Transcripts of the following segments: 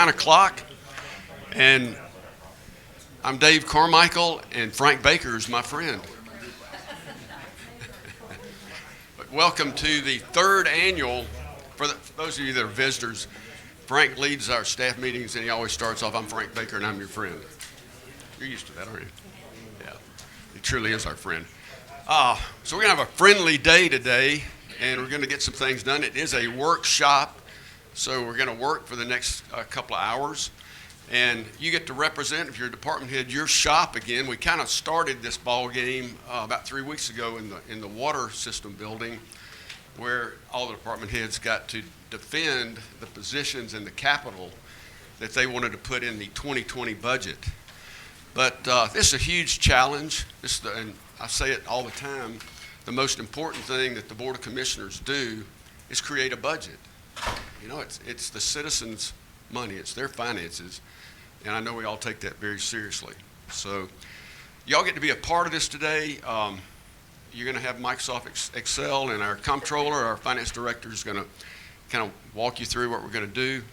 9 o'clock, and I'm Dave Carmichael, and Frank Baker is my friend. But welcome to the third annual, for those of you that are visitors, Frank leads our staff meetings, and he always starts off, I'm Frank Baker, and I'm your friend. You're used to that, aren't you? Yeah, he truly is our friend. So we're going to have a friendly day today, and we're going to get some things done. It is a workshop, so we're going to work for the next couple of hours. And you get to represent, if you're a department head, your shop again. We kind of started this ball game about 3 weeks ago in the water system building, where all the department heads got to defend the positions and the capital that they wanted to put in the 2020 budget. But this is a huge challenge. And I say it all the time, the most important thing that the Board of Commissioners do is create a budget. You know, it's the citizens' money, it's their finances, and I know we all take that very seriously. So y'all get to be a part of this today. You're going to have Microsoft Excel, and our comptroller, our finance director, is going to kind of walk you through what we're going to do.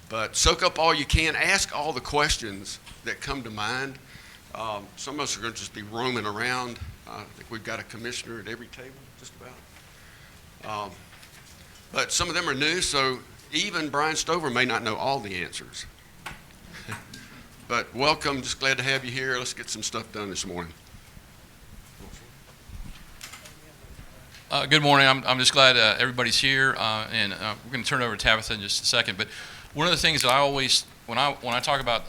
But soak up all you can, ask all the questions that come to mind. Some of us are going to just be roaming around. I think we've got a commissioner at every table, just about. But some of them are new, so even Brian Stover may not know all the answers. But welcome, just glad to have you here. Let's get some stuff done this morning. Good morning. I'm just glad everybody's here, and we're going to turn it over to Tabitha in just a second. But one of the things that I always, when I talk about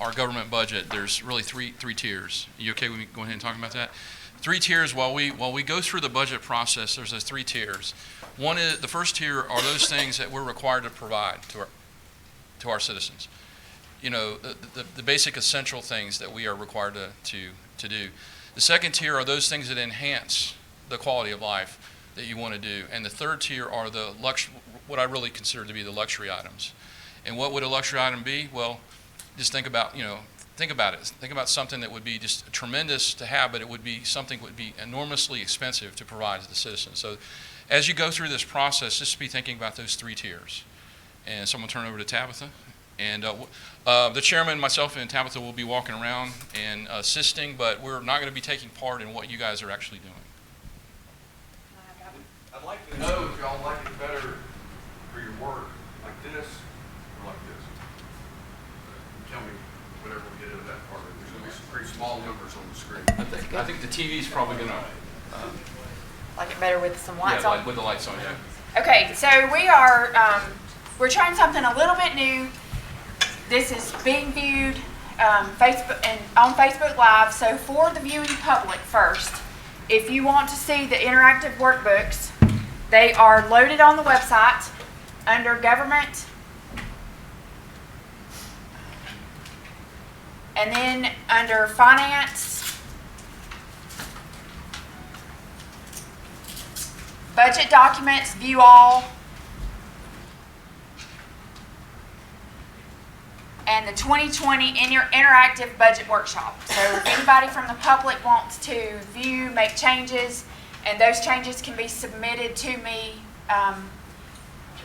our government budget, there's really three tiers. Are you okay with me going ahead and talking about that? 3 tiers. While we go through the budget process, there's those 3 tiers. One is, the first tier are those things that we're required to provide to our citizens. You know, the basic essential things that we are required to do. The second tier are those things that enhance the quality of life that you want to do. And the third tier are the what I really consider to be the luxury items. And what would a luxury item be? Well, just think about it. Think about something that would be just tremendous to have, but it would be something that would be enormously expensive to provide to the citizens. So as you go through this process, just be thinking about those 3 tiers. And so I'm going to turn it over to Tabitha. And the chairman, myself, and Tabitha will be walking around and assisting, but we're not going to be taking part in what you guys are actually doing. I'd like to know if y'all like it better for your work, like this or like this. Tell me whenever we get into that part. There's going to be some pretty small numbers on the screen. I think the TV's probably going to... like it better with some lights on? Yeah, with the lights on, yeah. Okay, so we are, we're trying something a little bit new. This is being viewed Facebook and on Facebook Live. So for the viewing public first, if you want to see the interactive workbooks, they are loaded on the website under Government. And then under Finance, Budget Documents, View All, and the 2020 Interactive Budget Workshop. So if anybody from the public wants to view, make changes, and those changes can be submitted to me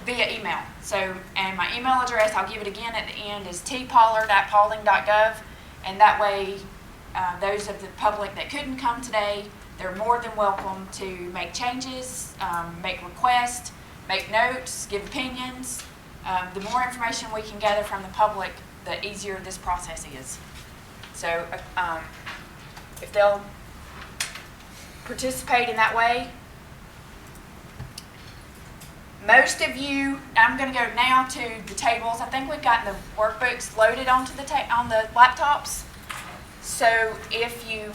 via email. So, and my email address, I'll give it again at the end, is tpollard@paulding.gov, and that way those of the public that couldn't come today, they're more than welcome to make changes, make requests, make notes, give opinions. The more information we can gather from the public, the easier this process is. So if they'll participate in that way. Most of you, I'm going to go now to the tables. I think we've got the workbooks loaded onto the on the laptops. So if you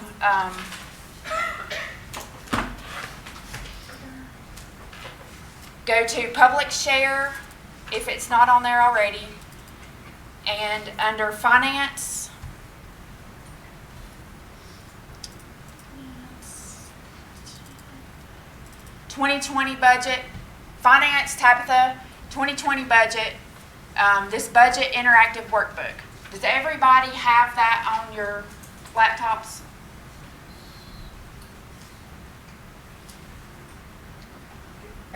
go to Public Share, if it's not on there already, and under Finance, 2020 budget, Finance, Tabitha, 2020 budget, this budget interactive workbook. Does everybody have that on your laptops?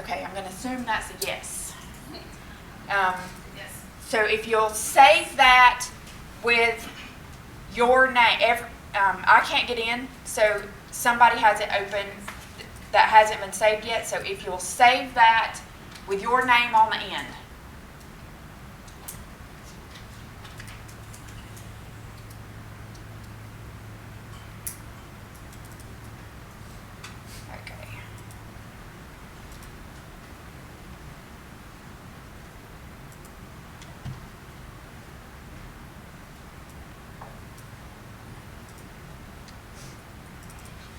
Okay, I'm going to assume that's a yes. Yes. So if you'll save that with your name, I can't get in, so somebody has it open that hasn't been saved yet. So if you'll save that with your name on the end. Okay.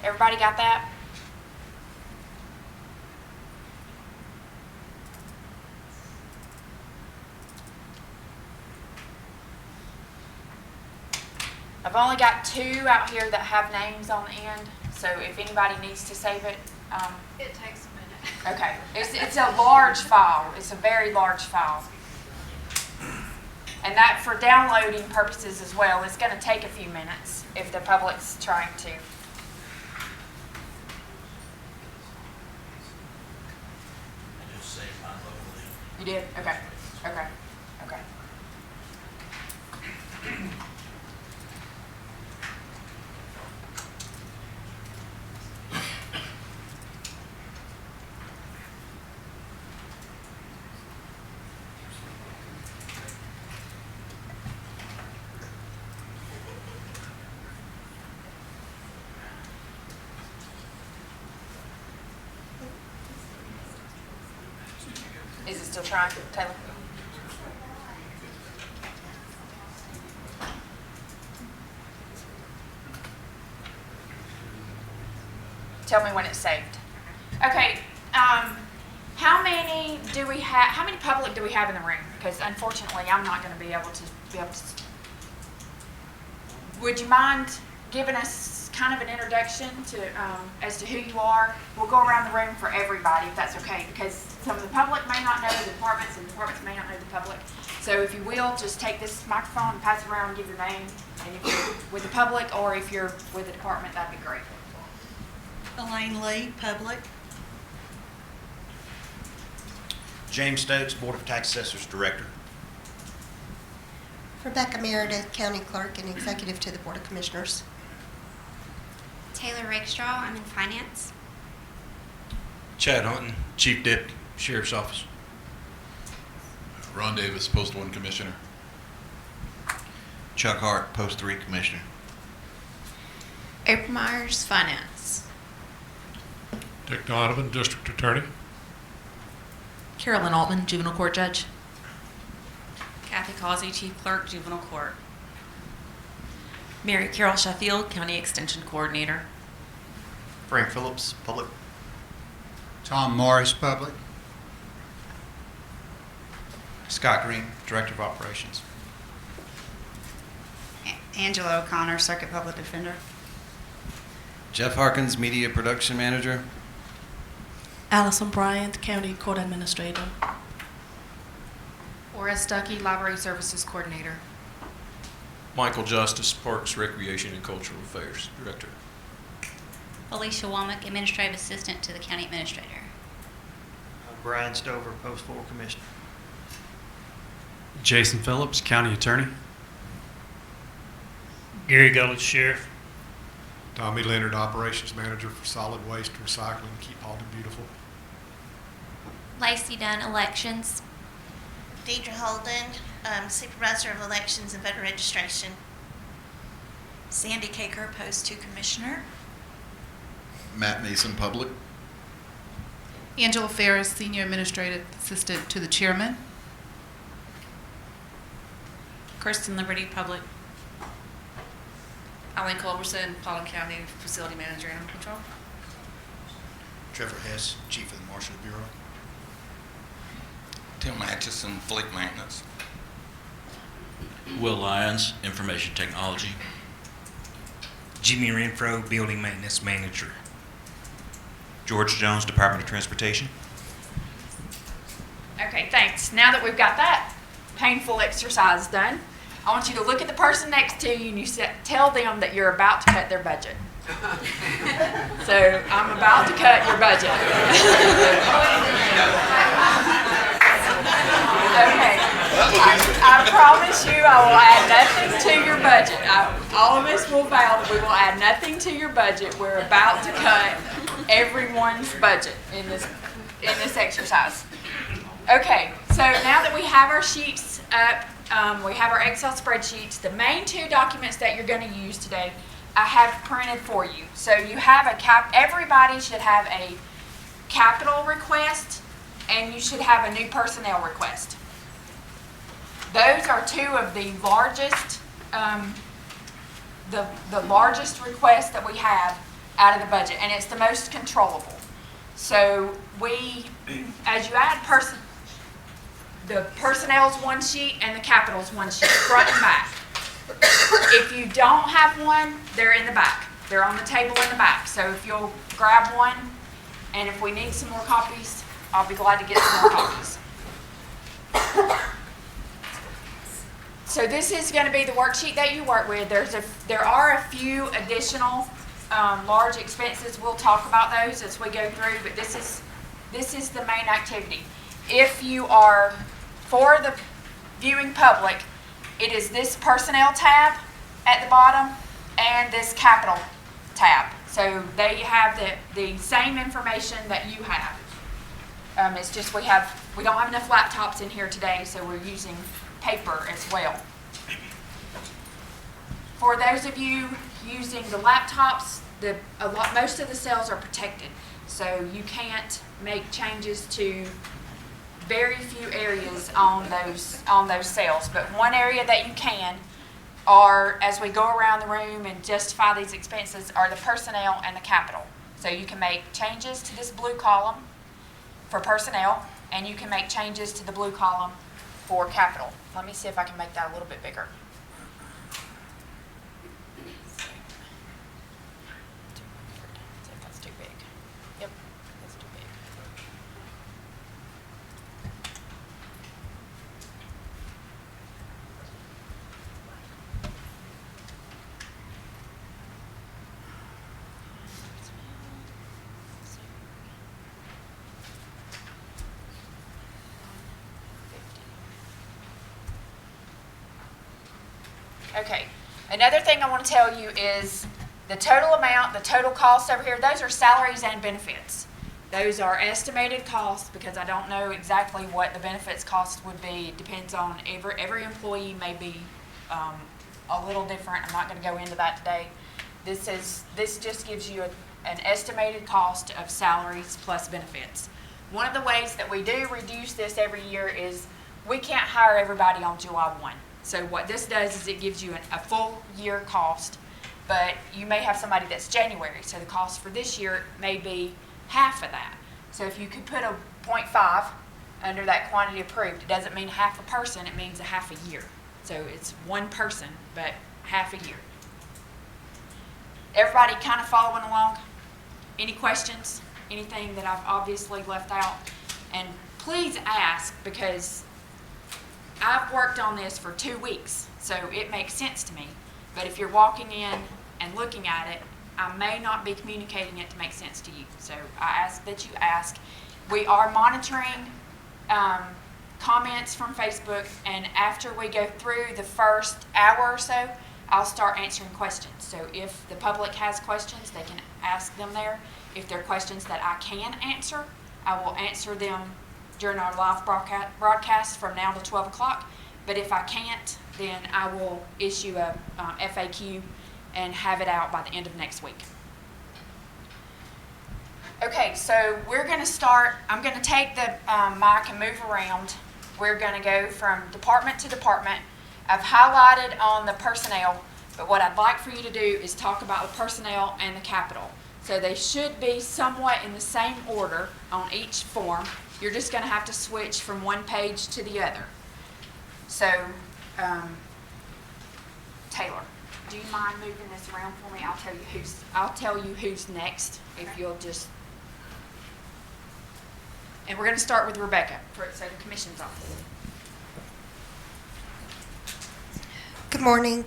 Everybody got that? I've only got 2 out here that have names on the end, so if anybody needs to save it. It takes a minute. Okay, it's a large file. It's a very large file. And that for downloading purposes as well, it's going to take a few minutes if the public's trying to. I just saved mine locally. You did? Okay, okay, okay. Is it still trying, Taylor? Tell me when it's saved. Okay, how many do we have, how many public do we have in the room? Because unfortunately, I'm not gonna be able to. Would you mind giving us kind of an introduction to, as to who you are? We'll go around the room for everybody, if that's okay, because some of the public may not know the departments, and departments may not know the public. So if you will, just take this microphone and pass it around and give your name, and if you're with the public or if you're with the department, that'd be great. Elaine Lee, Public. James Stokes, Board of Tax Assessors Director. Rebecca Merideth, County Clerk and Executive to the Board of Commissioners. Taylor Rakestraw, I'm in finance. Chad Hunton, Chief Deputy, Sheriff's Office. Ron Davis, Post 1 Commissioner. Chuck Hart, Post 3 Commissioner. April Myers, finance. Dick Donovan, District Attorney. Carolyn Altman, Juvenile Court Judge. Kathy Causey, Chief Clerk, Juvenile Court. Mary Carol Sheffield, County Extension Coordinator. Frank Phillips, Public. Tom Morris, Public. Scott Green, Director of Operations. Angela O'Connor, Circuit Public Defender. Jeff Harkins, Media Production Manager. Alyson Briant, County Court Administrator. Laura Stuckey, Library Services Coordinator. Michael Justice, Parks, Recreation, and Cultural Affairs Director. Alicia Womack, Administrative Assistant to the County Administrator. Brian Stover, Post 4 Commissioner. Jason Phillips, County Attorney. Gary Gullich, Sheriff. Tommy Leonard, Operations Manager for Solid Waste Recycling. Keep Paulding beautiful. Lacey Dunn, Elections. Deidre Holden, Supervisor of Elections and Voter Registration. Sandy Caker, Post 2 Commissioner. Matt Mason, Public. Angela Ferris, Senior Administrative Assistant to the Chairman. Kristen Liberty, Public. Aileen Culberson, Paulding County Facility Manager, Animal Control. Trevor Hess, Chief of the Marshal Bureau. Tim Atchison, Fleet Maintenance. Will Lyons, Information Technology. Jimmy Renfroe, Building Maintenance Manager. George Jones, Department of Transportation. Okay, thanks. Now that we've got that painful exercise done, I want you to look at the person next to you and you tell them that you're about to cut their budget. So, I'm about to cut your budget. Okay. I promise you, I will add nothing to your budget. All of us will vow that we will add nothing to your budget. We're about to cut everyone's budget in this exercise. Okay, so now that we have our sheets up, we have our Excel spreadsheets, the main two documents that you're going to use today, I have printed for you. So you have everybody should have a capital request, and you should have a new personnel request. Those are two of the largest, the largest requests that we have out of the budget, and it's the most controllable. So as you add the personnel's one sheet and the capital's one sheet, front and back. If you don't have one, they're in the back. They're on the table in the back. So if you'll grab one, and if we need some more copies, I'll be glad to get some more copies. So this is going to be the worksheet that you work with. There are a few additional large expenses. We'll talk about those as we go through, but this is the main activity. If you are for the viewing public, it is this personnel tab at the bottom and this capital tab. So they have the same information that you have. It's just we don't have enough laptops in here today, so we're using paper as well. For those of you using the laptops, most of the cells are protected, so you can't make changes to very few areas on those cells. But one area that you can are, as we go around the room and justify these expenses, are the personnel and the capital. So you can make changes to this blue column for personnel, and you can make changes to the blue column for capital. Let me see if I can make that a little bit bigger. See if that's too big. Yep, that's too big. Okay, another thing I want to tell you is the total amount, the total cost over here, those are salaries and benefits. Those are estimated costs because I don't know exactly what the benefits cost would be. It depends on every employee may be a little different. I'm not going to go into that today. This just gives you an estimated cost of salaries plus benefits. One of the ways that we do reduce this every year is we can't hire everybody on July 1. So what this does is it gives you a full year cost, but you may have somebody that's January, so the cost for this year may be half of that. So if you could put a 0.5 under that quantity approved, it doesn't mean half a person, it means a half a year. So it's one person, but half a year. Everybody kind of following along? Any questions? Anything that I've obviously left out? And please ask, because I've worked on this for 2 weeks, so it makes sense to me. But if you're walking in and looking at it, I may not be communicating it to make sense to you. So I ask that you ask. We are monitoring comments from Facebook, and after we go through the first hour or so, I'll start answering questions. So if the public has questions, they can ask them there. If there are questions that I can answer, I will answer them during our live broadcast from now to 12 o'clock. But if I can't, then I will issue a FAQ and have it out by the end of next week. Okay, so we're going to start. I'm going to take the mic and move around. We're going to go from department to department. I've highlighted on the personnel, but what I'd like for you to do is talk about the personnel and the capital. So they should be somewhat in the same order on each form. You're just going to have to switch from one page to the other. So, Taylor, do you mind moving this around for me? I'll tell you who's next if you'll just. And we're going to start with Rebecca, so the commission's office. Good morning.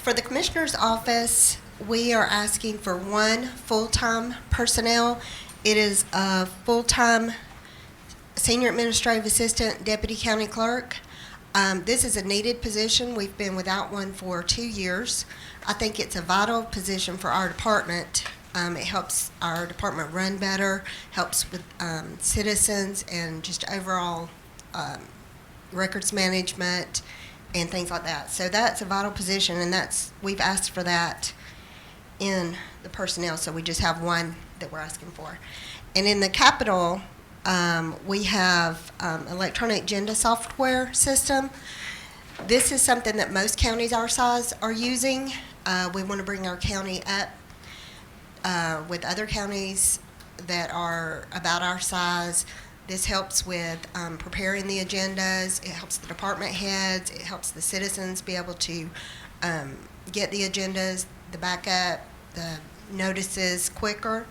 For the commissioner's office, we are asking for one full-time personnel. It is a full-time Senior Administrative Assistant, Deputy County Clerk. This is a needed position. We've been without one for 2 years. I think it's a vital position for our department. It helps our department run better, helps with citizens and just overall records management and things like that. So that's a vital position, and we've asked for that in the personnel, so we just have one that we're asking for. And in the Capitol, we have electronic agenda software system. This is something that most counties our size are using. We want to bring our county up with other counties that are about our size. This helps with preparing the agendas. It helps the department heads. It helps the citizens be able to get the agendas, the backup, the notices quicker.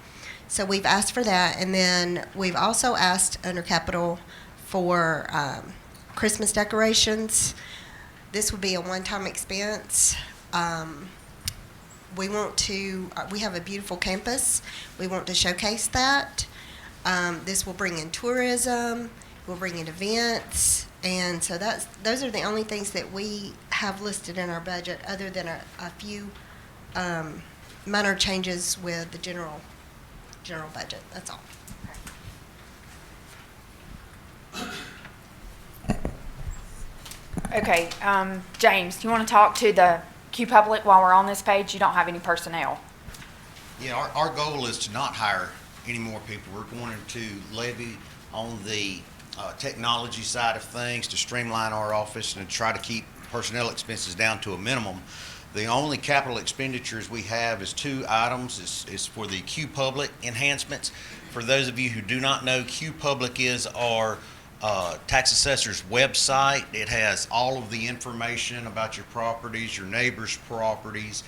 So we've asked for that. And then we've also asked under Capital for Christmas decorations. This would be a one-time expense. We have a beautiful campus. We want to showcase that. This will bring in tourism, we'll bring in events, and so those are the only things that we have listed in our budget, other than a few minor changes with the general budget. That's all. Okay, James, you want to talk to the Q Public while we're on this page? You don't have any personnel. Yeah, our goal is to not hire any more people. We're going to levy on the technology side of things to streamline our office and to try to keep personnel expenses down to a minimum. The only capital expenditures we have is 2 items. Is for the Q Public enhancements. For those of you who do not know, Q Public is our tax assessor's website. It has all of the information about your properties, your neighbors' properties,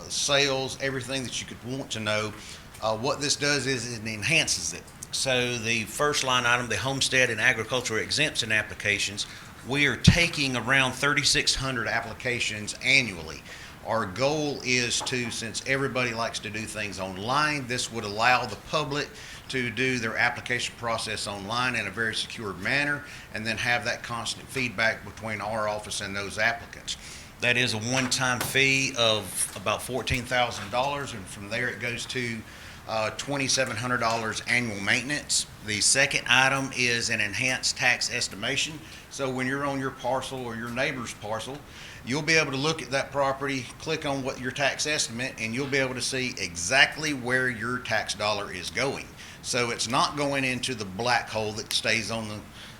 sales, everything that you could want to know. What this does is it enhances it. So the first line item, the homestead and agricultural exemption applications, we are taking around 3,600 applications annually. Our goal is to, since everybody likes to do things online, this would allow the public to do their application process online in a very secure manner, and then have that constant feedback between our office and those applicants. That is a one-time fee of about $14,000, and from there it goes to $2,700 annual maintenance. The second item is an enhanced tax estimation. So when you're on your parcel or your neighbor's parcel, you'll be able to look at that property, click on what your tax estimate, and you'll be able to see exactly where your tax dollar is going. So it's not going into the black hole that stays on the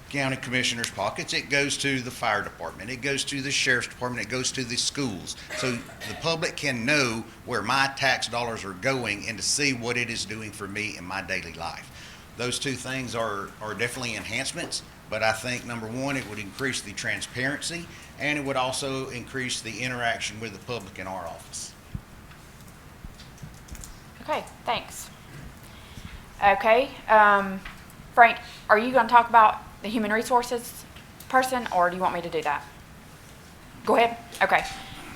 county commissioner's pockets. It goes to the fire department, it goes to the sheriff's department, it goes to the schools. So the public can know where my tax dollars are going and to see what it is doing for me in my daily life. Those two things are definitely enhancements, but I think number one, it would increase the transparency, and it would also increase the interaction with the public in our office. Okay, thanks. Okay, Frank, are you going to talk about the human resources person, or do you want me to do that? Go ahead. Okay.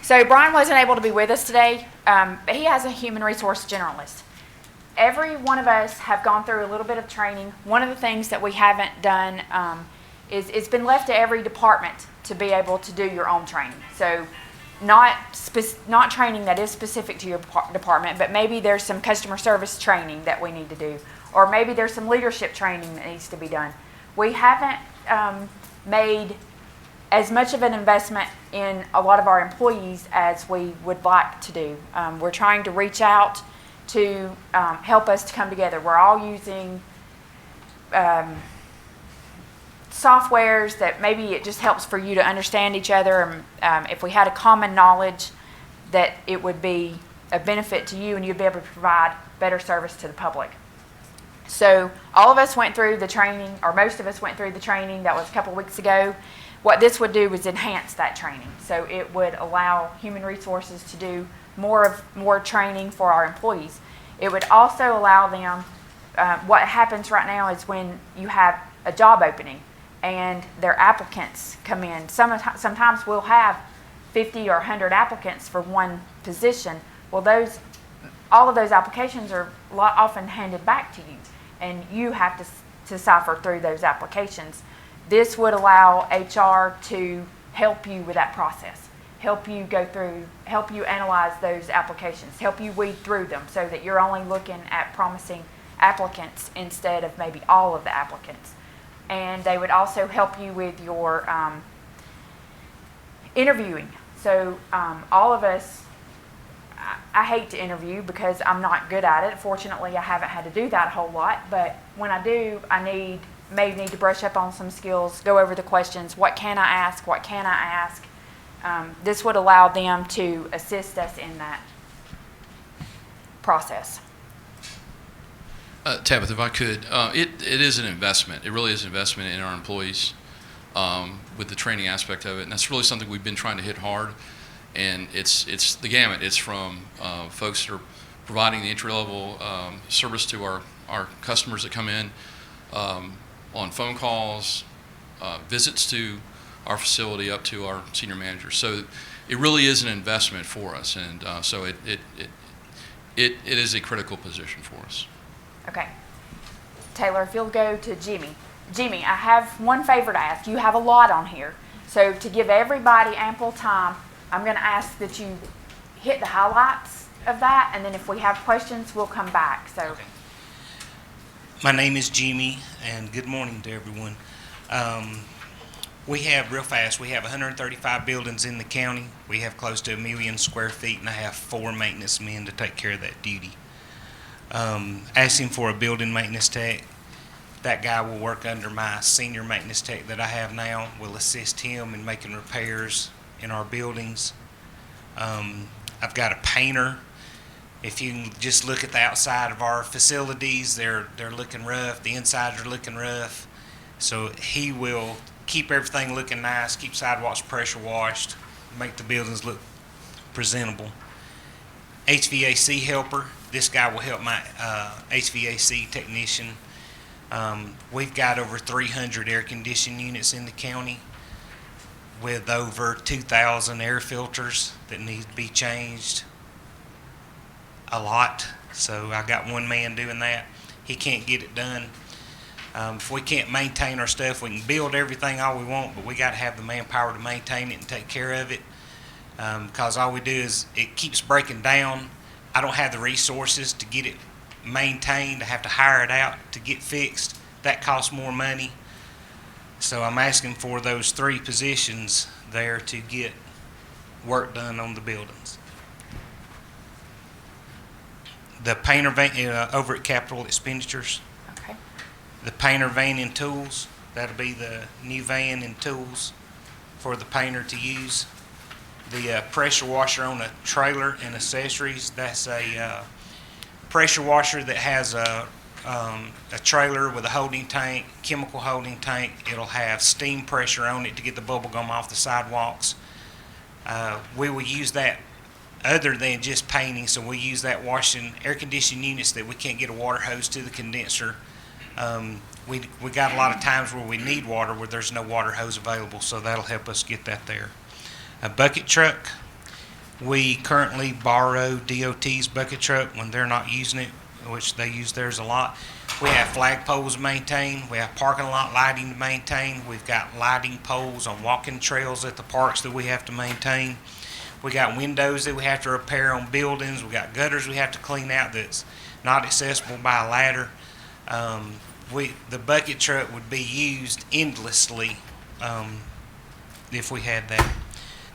So Brian wasn't able to be with us today, but he has a human resource generalist. Every one of us have gone through a little bit of training. One of the things that we haven't done is it's been left to every department to be able to do your own training. So not training that is specific to your department, but maybe there's some customer service training that we need to do, or maybe there's some leadership training that needs to be done. We haven't made as much of an investment in a lot of our employees as we would like to do. We're trying to reach out to help us to come together. We're all using softwares that maybe it just helps for you to understand each other. If we had a common knowledge, that it would be a benefit to you and you'd be able to provide better service to the public. So all of us went through the training, or most of us went through the training that was a couple weeks ago. What this would do is enhance that training. So it would allow human resources to do more training for our employees. It would also allow them, what happens right now is when you have a job opening and their applicants come in, sometimes we'll have 50 or 100 applicants for one position. Well, all of those applications are often handed back to you, and you have to to cipher through those applications. This would allow HR to help you with that process, help you go through, help you analyze those applications, help you weed through them so that you're only looking at promising applicants instead of maybe all of the applicants. And they would also help you with your interviewing. So all of us, I hate to interview because I'm not good at it. Fortunately, I haven't had to do that a whole lot, but when I do, I may need to brush up on some skills, go over the questions. What can I ask? What can I ask? This would allow them to assist us in that process. Tabitha, if I could, it is an investment. It really is an investment in our employees with the training aspect of it, and that's really something we've been trying to hit hard. And it's the gamut. It's from folks that are providing the entry-level service to our customers that come in on phone calls, visits to our facility, up to our senior managers. So it really is an investment for us, and so it is a critical position for us. Okay. Taylor, if you'll go to Jimmy. Jimmy, I have one favor to ask. You have a lot on here. So to give everybody ample time, I'm going to ask that you hit the highlights of that, and then if we have questions, we'll come back. So, okay. My name is Jimmy, and good morning to everyone. We have, real fast, we have 135 buildings in the county. We have close to 1 million square feet, and I have 4 maintenance men to take care of that duty. Asking for a building maintenance tech. That guy will work under my senior maintenance tech that I have now, will assist him in making repairs in our buildings. I've got a painter. If you can just look at the outside of our facilities, they're looking rough. The insides are looking rough. So he will keep everything looking nice, keep sidewalks pressure washed, make the buildings look presentable. HVAC helper. This guy will help my HVAC technician. We've got over 300 air conditioning units in the county with over 2,000 air filters that need to be changed a lot. So I got one man doing that. He can't get it done. If we can't maintain our stuff, we can build everything all we want, but we got to have the manpower to maintain it and take care of it. Because all we do is it keeps breaking down. I don't have the resources to get it maintained. I have to hire it out to get fixed. That costs more money. So I'm asking for those 3 positions there to get work done on the buildings. The painter over at Capital Expenditures. okay. The painter van and tools. That'll be the new van and tools for the painter to use. The pressure washer on a trailer and accessories. That's a pressure washer that has a trailer with a holding tank, chemical holding tank. It'll have steam pressure on it to get the bubble gum off the sidewalks. We will use that other than just painting, so we use that washing air conditioning units that we can't get a water hose to the condenser. We got a lot of times where we need water where there's no water hose available, so that'll help us get that there. A bucket truck. We currently borrow DOT's bucket truck when they're not using it, which they use theirs a lot. We have flagpoles to maintain. We have parking lot lighting to maintain. We've got lighting poles on walking trails at the parks that we have to maintain. We got windows that we have to repair on buildings. We got gutters we have to clean out that's not accessible by a ladder. The bucket truck would be used endlessly if we had that.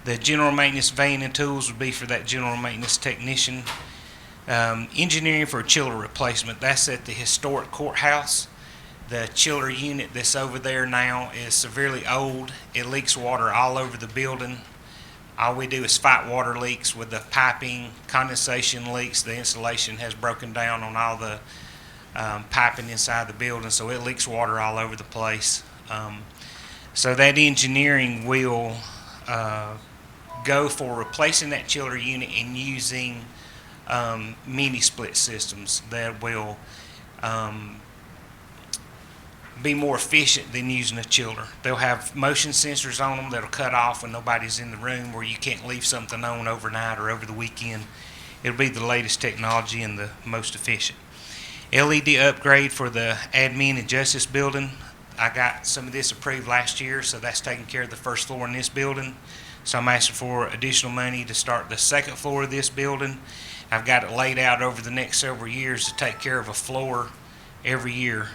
The general maintenance van and tools would be for that general maintenance technician. Engineering for a chiller replacement. That's at the historic courthouse. The chiller unit that's over there now is severely old. It leaks water all over the building. All we do is fight water leaks with the piping, condensation leaks. The insulation has broken down on all the piping inside the building, so it leaks water all over the place. So that engineering will go for replacing that chiller unit and using mini split systems that will be more efficient than using a chiller. They'll have motion sensors on them that'll cut off when nobody's in the room, where you can't leave something on overnight or over the weekend. It'll be the latest technology and the most efficient. LED upgrade for the admin and justice building. I got some of this approved last year, so that's taking care of the first floor in this building. So I'm asking for additional money to start the second floor of this building. I've got it laid out over the next several years to take care of a floor every year.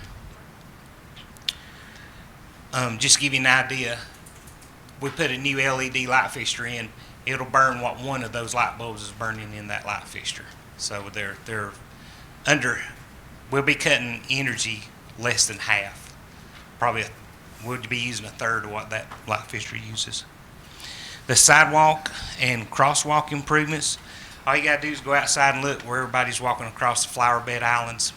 Just to give you an idea, we put a new LED light fixture in, it'll burn what one of those light bulbs is burning in that light fixture. So they're under, we'll be cutting energy less than half. Probably we'll be using a third of what that light fixture uses. The sidewalk and crosswalk improvements, all you gotta do is go outside and look where everybody's walking across the flower bed islands.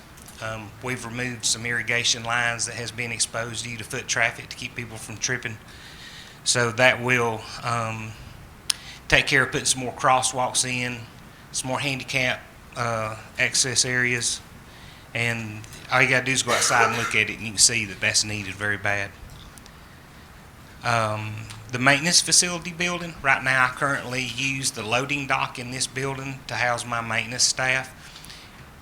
We've removed some irrigation lines that has been exposed due to foot traffic to keep people from tripping. So that will take care of putting some more crosswalks in, some more handicap access areas. And all you gotta do is go outside and look at it and you can see that that's needed very bad. The maintenance facility building, right now I currently use the loading dock in this building to house my maintenance staff,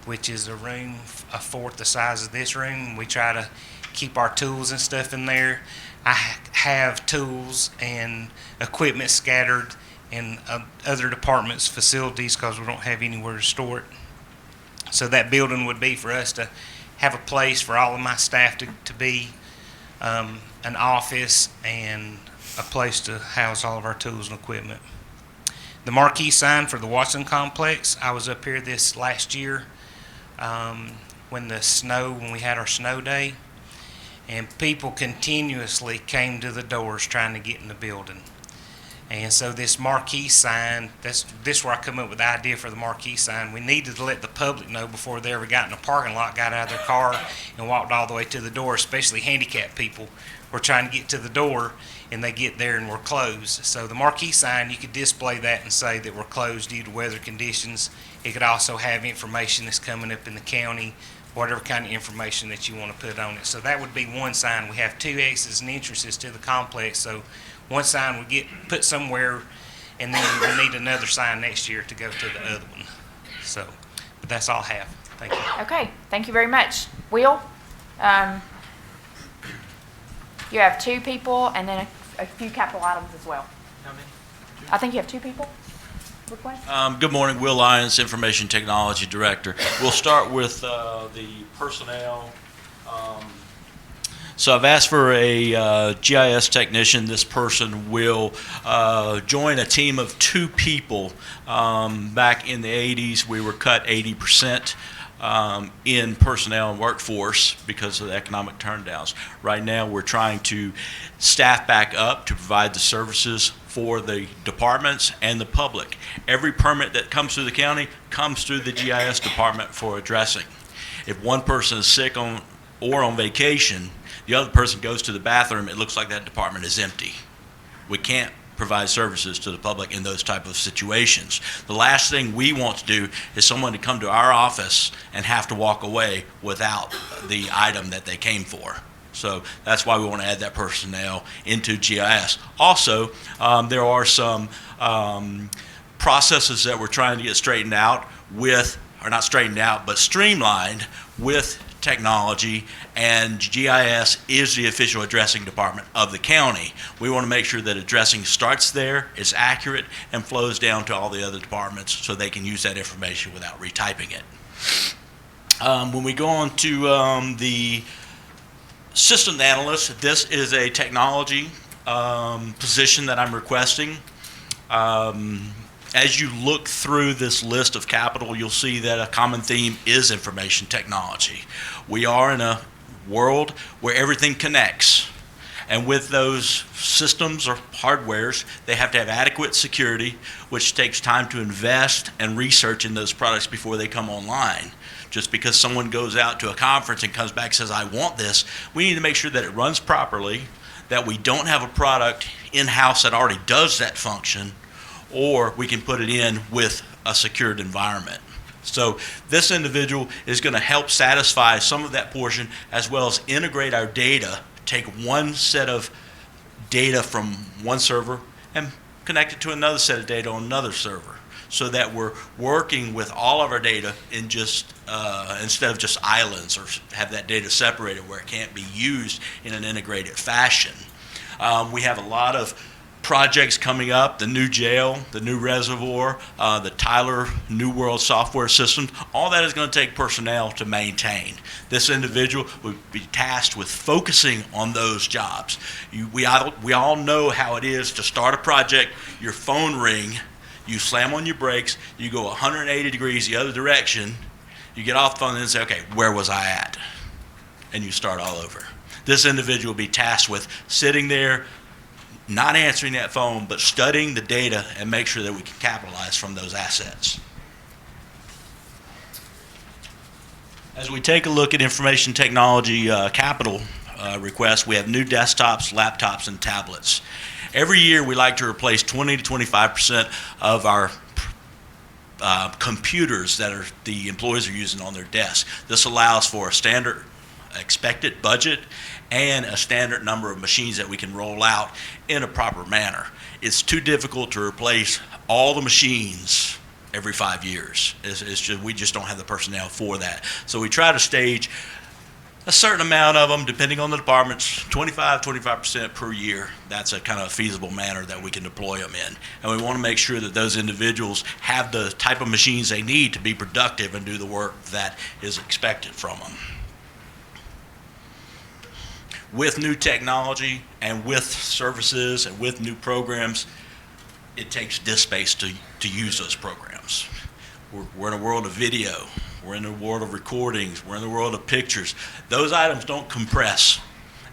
which is a room a fourth the size of this room. We try to keep our tools and stuff in there. I have tools and equipment scattered in other departments' facilities because we don't have anywhere to store it. So that building would be for us to have a place for all of my staff to be, an office and a place to house all of our tools and equipment. The marquee sign for the Watson Complex, I was up here this last year when we had our snow day, and people continuously came to the doors trying to get in the building. And so this marquee sign, this where I come up with the idea for the marquee sign. We needed to let the public know before they ever got in the parking lot, got out of their car, and walked all the way to the door, especially handicapped people were trying to get to the door, and they get there and we're closed. So the marquee sign, you could display that and say that we're closed due to weather conditions. It could also have information that's coming up in the county, whatever kind of information that you want to put on it. So that would be one sign. We have 2 exits and entrances to the complex, so one sign would get put somewhere, and then we need another sign next year to go to the other one. So, but that's all I have. Thank you. Okay, thank you very much. Will, you have 2 people and then a few capital items as well. How many? I think you have 2 people request? Good morning, Will Lyons, Information Technology Director. We'll start with the personnel. So I've asked for a GIS technician. This person will join a team of 2 people. Back in the 80s, we were cut 80% in personnel and workforce because of the economic turndowns. Right now, we're trying to staff back up to provide the services for the departments and the public. Every permit that comes through the county comes through the GIS department for addressing. If one person is sick or on vacation, the other person goes to the bathroom, it looks like that department is empty. We can't provide services to the public in those type of situations. The last thing we want to do is someone to come to our office and have to walk away without the item that they came for. So that's why we want to add that personnel into GIS. Also, there are some processes that we're trying to get straightened out with, or not straightened out, but streamlined with technology, and GIS is the official addressing department of the county. We want to make sure that addressing starts there, is accurate, and flows down to all the other departments so they can use that information without retyping it. When we go on to the system analyst, this is a technology position that I'm requesting. As you look through this list of capital, you'll see that a common theme is information technology. We are in a world where everything connects. And with those systems or hardwares, they have to have adequate security, which takes time to invest and research in those products before they come online. Just because someone goes out to a conference and comes back and says, I want this, we need to make sure that it runs properly, that we don't have a product in-house that already does that function, or we can put it in with a secured environment. So this individual is going to help satisfy some of that portion, as well as integrate our data, take one set of data from one server and connected to another set of data on another server, so that we're working with all of our data in just instead of just islands, or have that data separated where it can't be used in an integrated fashion. We have a lot of projects coming up, the new jail, the new reservoir, the Tyler New World software systems. All that is going to take personnel to maintain. This individual would be tasked with focusing on those jobs. We all know how it is to start a project, your phone ring, you slam on your brakes, you go 180 degrees the other direction, you get off the phone and say, okay, where was I at? And you start all over. This individual will be tasked with sitting there, not answering that phone, but studying the data and make sure that we can capitalize from those assets. As we take a look at information technology capital requests, we have new desktops, laptops, and tablets. Every year we like to replace 20 to 25% of our computers that the employees are using on their desks. This allows for a standard expected budget and a standard number of machines that we can roll out in a proper manner. It's too difficult to replace all the machines every 5 years. We just don't have the personnel for that. So we try to stage a certain amount of them, depending on the departments, 25% per year. That's a kind of feasible manner that we can deploy them in. And we want to make sure that those individuals have the type of machines they need to be productive and do the work that is expected from them. With new technology and with services and with new programs, it takes disk space to use those programs. We're in a world of video. We're in a world of recordings. We're in the world of pictures. Those items don't compress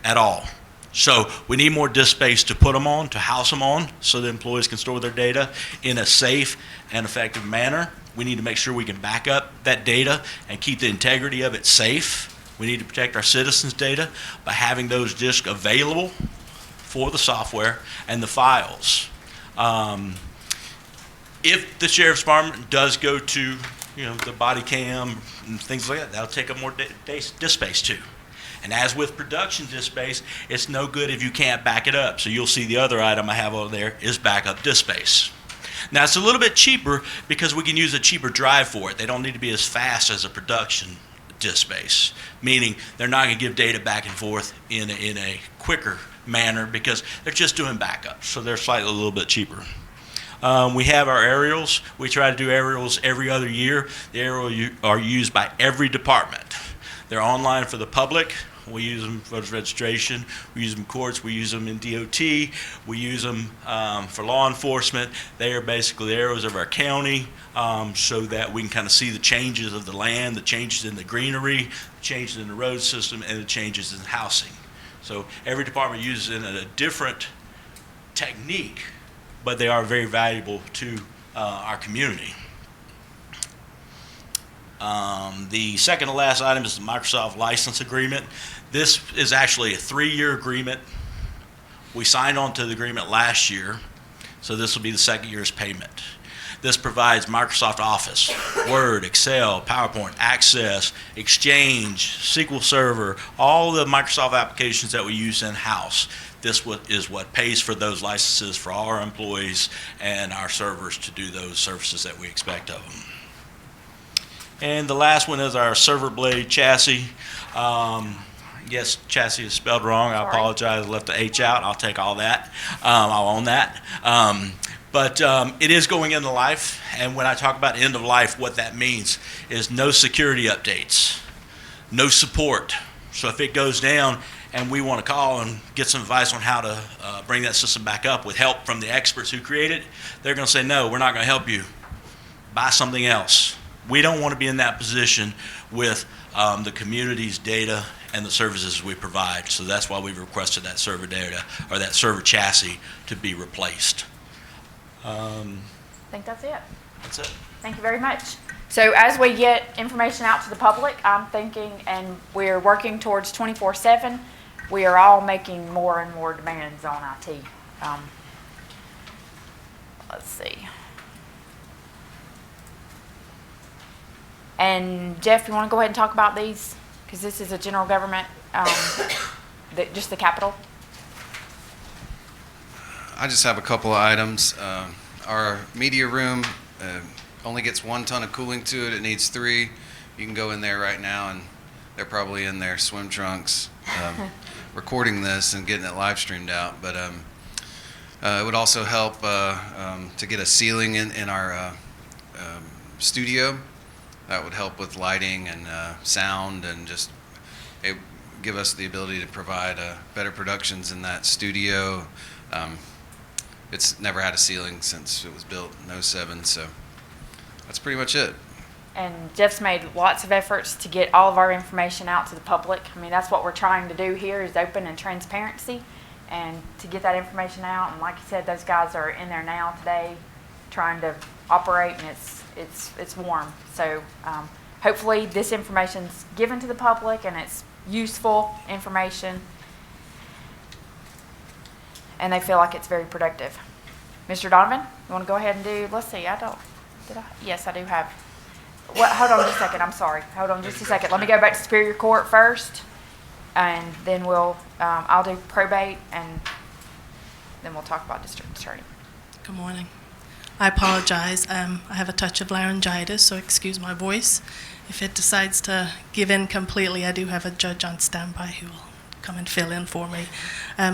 at all. So we need more disk space to put them on, to house them on, so the employees can store their data in a safe and effective manner. We need to make sure we can back up that data and keep the integrity of it safe. We need to protect our citizens' data by having those disks available for the software and the files. If the Sheriff's Department does go to the body cam and things like that, that'll take up more disk space too. And as with production disk space, it's no good if you can't back it up. So you'll see the other item I have over there is backup disk space. Now it's a little bit cheaper because we can use a cheaper drive for it. They don't need to be as fast as a production disk space, meaning they're not going to give data back and forth in a quicker manner because they're just doing backups, so they're slightly a little bit cheaper. We have our aerials. We try to do aerials every other year. The aerials are used by every department. They're online for the public. We use them for registration. We use them in courts. We use them in DOT. We use them for law enforcement. They are basically the aerials of our county, so that we can kind of see the changes of the land, the changes in the greenery, the changes in the road system, and the changes in housing. So every department uses it in a different technique, but they are very valuable to our community. The second to last item is the Microsoft license agreement. This is actually a 3-year agreement. We signed on to the agreement last year, so this will be the second year's payment. This provides Microsoft Office, Word, Excel, PowerPoint, Access, Exchange, SQL Server, all the Microsoft applications that we use in-house. This is what pays for those licenses for all our employees and our servers to do those services that we expect of them. And the last one is our server blade chassis. Yes, chassis is spelled wrong. I apologize. I left the H out. I'll take all that. I'll own that. But it is going into life. And when I talk about end of life, what that means is no security updates, no support. So if it goes down and we want to call and get some advice on how to bring that system back up with help from the experts who create it, they're going to say, no, we're not going to help you. Buy something else. We don't want to be in that position with the community's data and the services we provide. So that's why we've requested that server data or that server chassis to be replaced. I think that's it. That's it. Thank you very much. So as we get information out to the public, I'm thinking, and we're working towards 24/7, we are all making more and more demands on IT. Let's see. And Jeff, you want to go ahead and talk about these? Because this is a general government, just the capital. I just have a couple of items. Our media room only gets 1 ton of cooling to it. It needs 3. You can go in there right now, and they're probably in their swim trunks recording this and getting it live streamed out. But it would also help to get a ceiling in our studio. That would help with lighting and sound, and just it give us the ability to provide better productions in that studio. It's never had a ceiling since it was built in 07, so that's pretty much it. And Jeff's made lots of efforts to get all of our information out to the public. I mean, that's what we're trying to do here, is open and transparency, and to get that information out. And like you said, those guys are in there now today trying to operate, and it's warm. So hopefully this information's given to the public and it's useful information, and they feel like it's very productive. Mr. Donovan, you want to go ahead and do, let's see, yes, I do have. Hold on just a second, I'm sorry. Hold on just a second. Let me go back to Superior Court first, and then I'll do probate, and then we'll talk about district attorney. Good morning. I apologize. I have a touch of laryngitis, so excuse my voice. If it decides to give in completely, I do have a judge on standby who will come and fill in for me.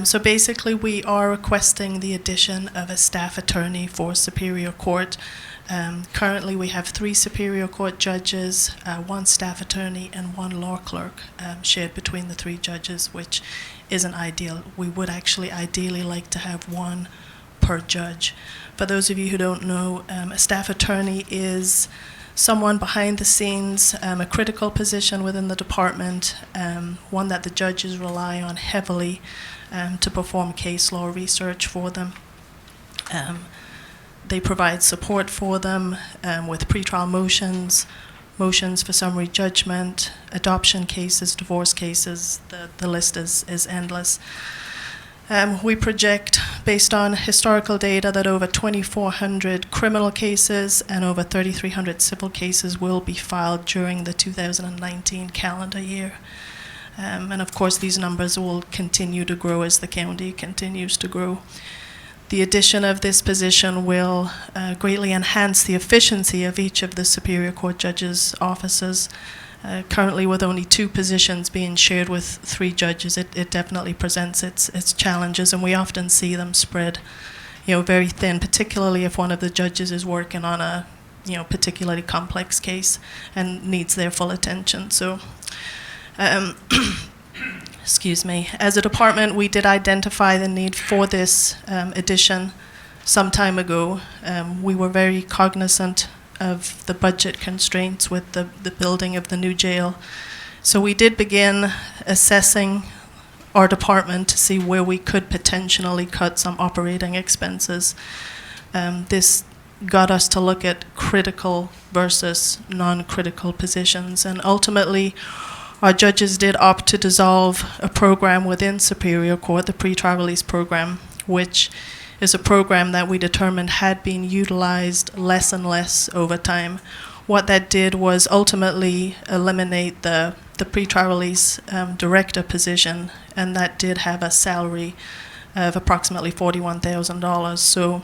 So basically, we are requesting the addition of a staff attorney for Superior Court. Currently, we have 3 Superior Court judges, 1 staff attorney, and 1 law clerk shared between the 3 judges, which isn't ideal. We would actually ideally like to have 1 per judge. For those of you who don't know, a staff attorney is someone behind the scenes, a critical position within the department, one that the judges rely on heavily to perform case law research for them. They provide support for them with pretrial motions for summary judgment, adoption cases, divorce cases. The list is endless. We project, based on historical data, that over 2,400 criminal cases and over 3,300 civil cases will be filed during the 2019 calendar year. And of course, these numbers will continue to grow as the county continues to grow. The addition of this position will greatly enhance the efficiency of each of the Superior Court judges' offices. Currently, with only 2 positions being shared with 3 judges, it definitely presents its challenges, and we often see them spread, very thin, particularly if one of the judges is working on a, particularly complex case and needs their full attention. So, excuse me. As a department, we did identify the need for this addition some time ago. We were very cognizant of the budget constraints with the building of the new jail. So we did begin assessing our department to see where we could potentially cut some operating expenses. This got us to look at critical versus non-critical positions, and ultimately our judges did opt to dissolve a program within Superior Court, the pretrial release program, which is a program that we determined had been utilized less and less over time. What that did was ultimately eliminate the pretrial release director position, and that did have a salary of approximately $41,000. So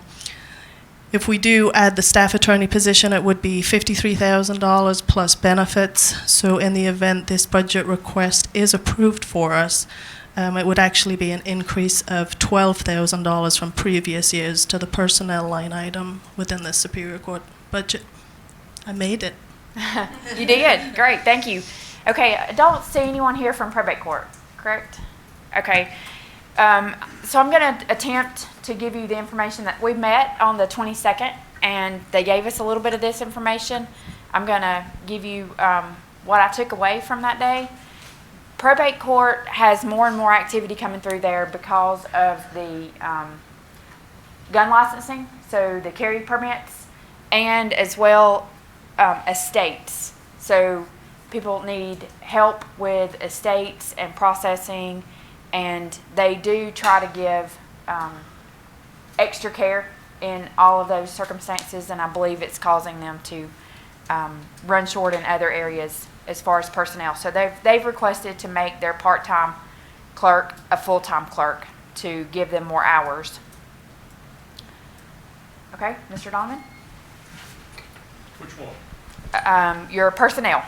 if we do add the staff attorney position, it would be $53,000 plus benefits. So in the event this budget request is approved for us, it would actually be an increase of $12,000 from previous years to the personnel line item within the Superior Court budget. I made it. You did. Great. Thank you. Okay. I don't see anyone here from probate court, correct? Okay. So I'm going to attempt to give you the information that we met on the 22nd, and they gave us a little bit of this information. I'm going to give you what I took away from that day. Probate court has more and more activity coming through there because of the gun licensing, so the carry permits, and as well estates. So people need help with estates and processing, and they do try to give extra care in all of those circumstances, and I believe it's causing them to run short in other areas as far as personnel. So they've requested to make their part-time clerk a full-time clerk to give them more hours. Okay, Mr. Donovan? Which one? Your personnel.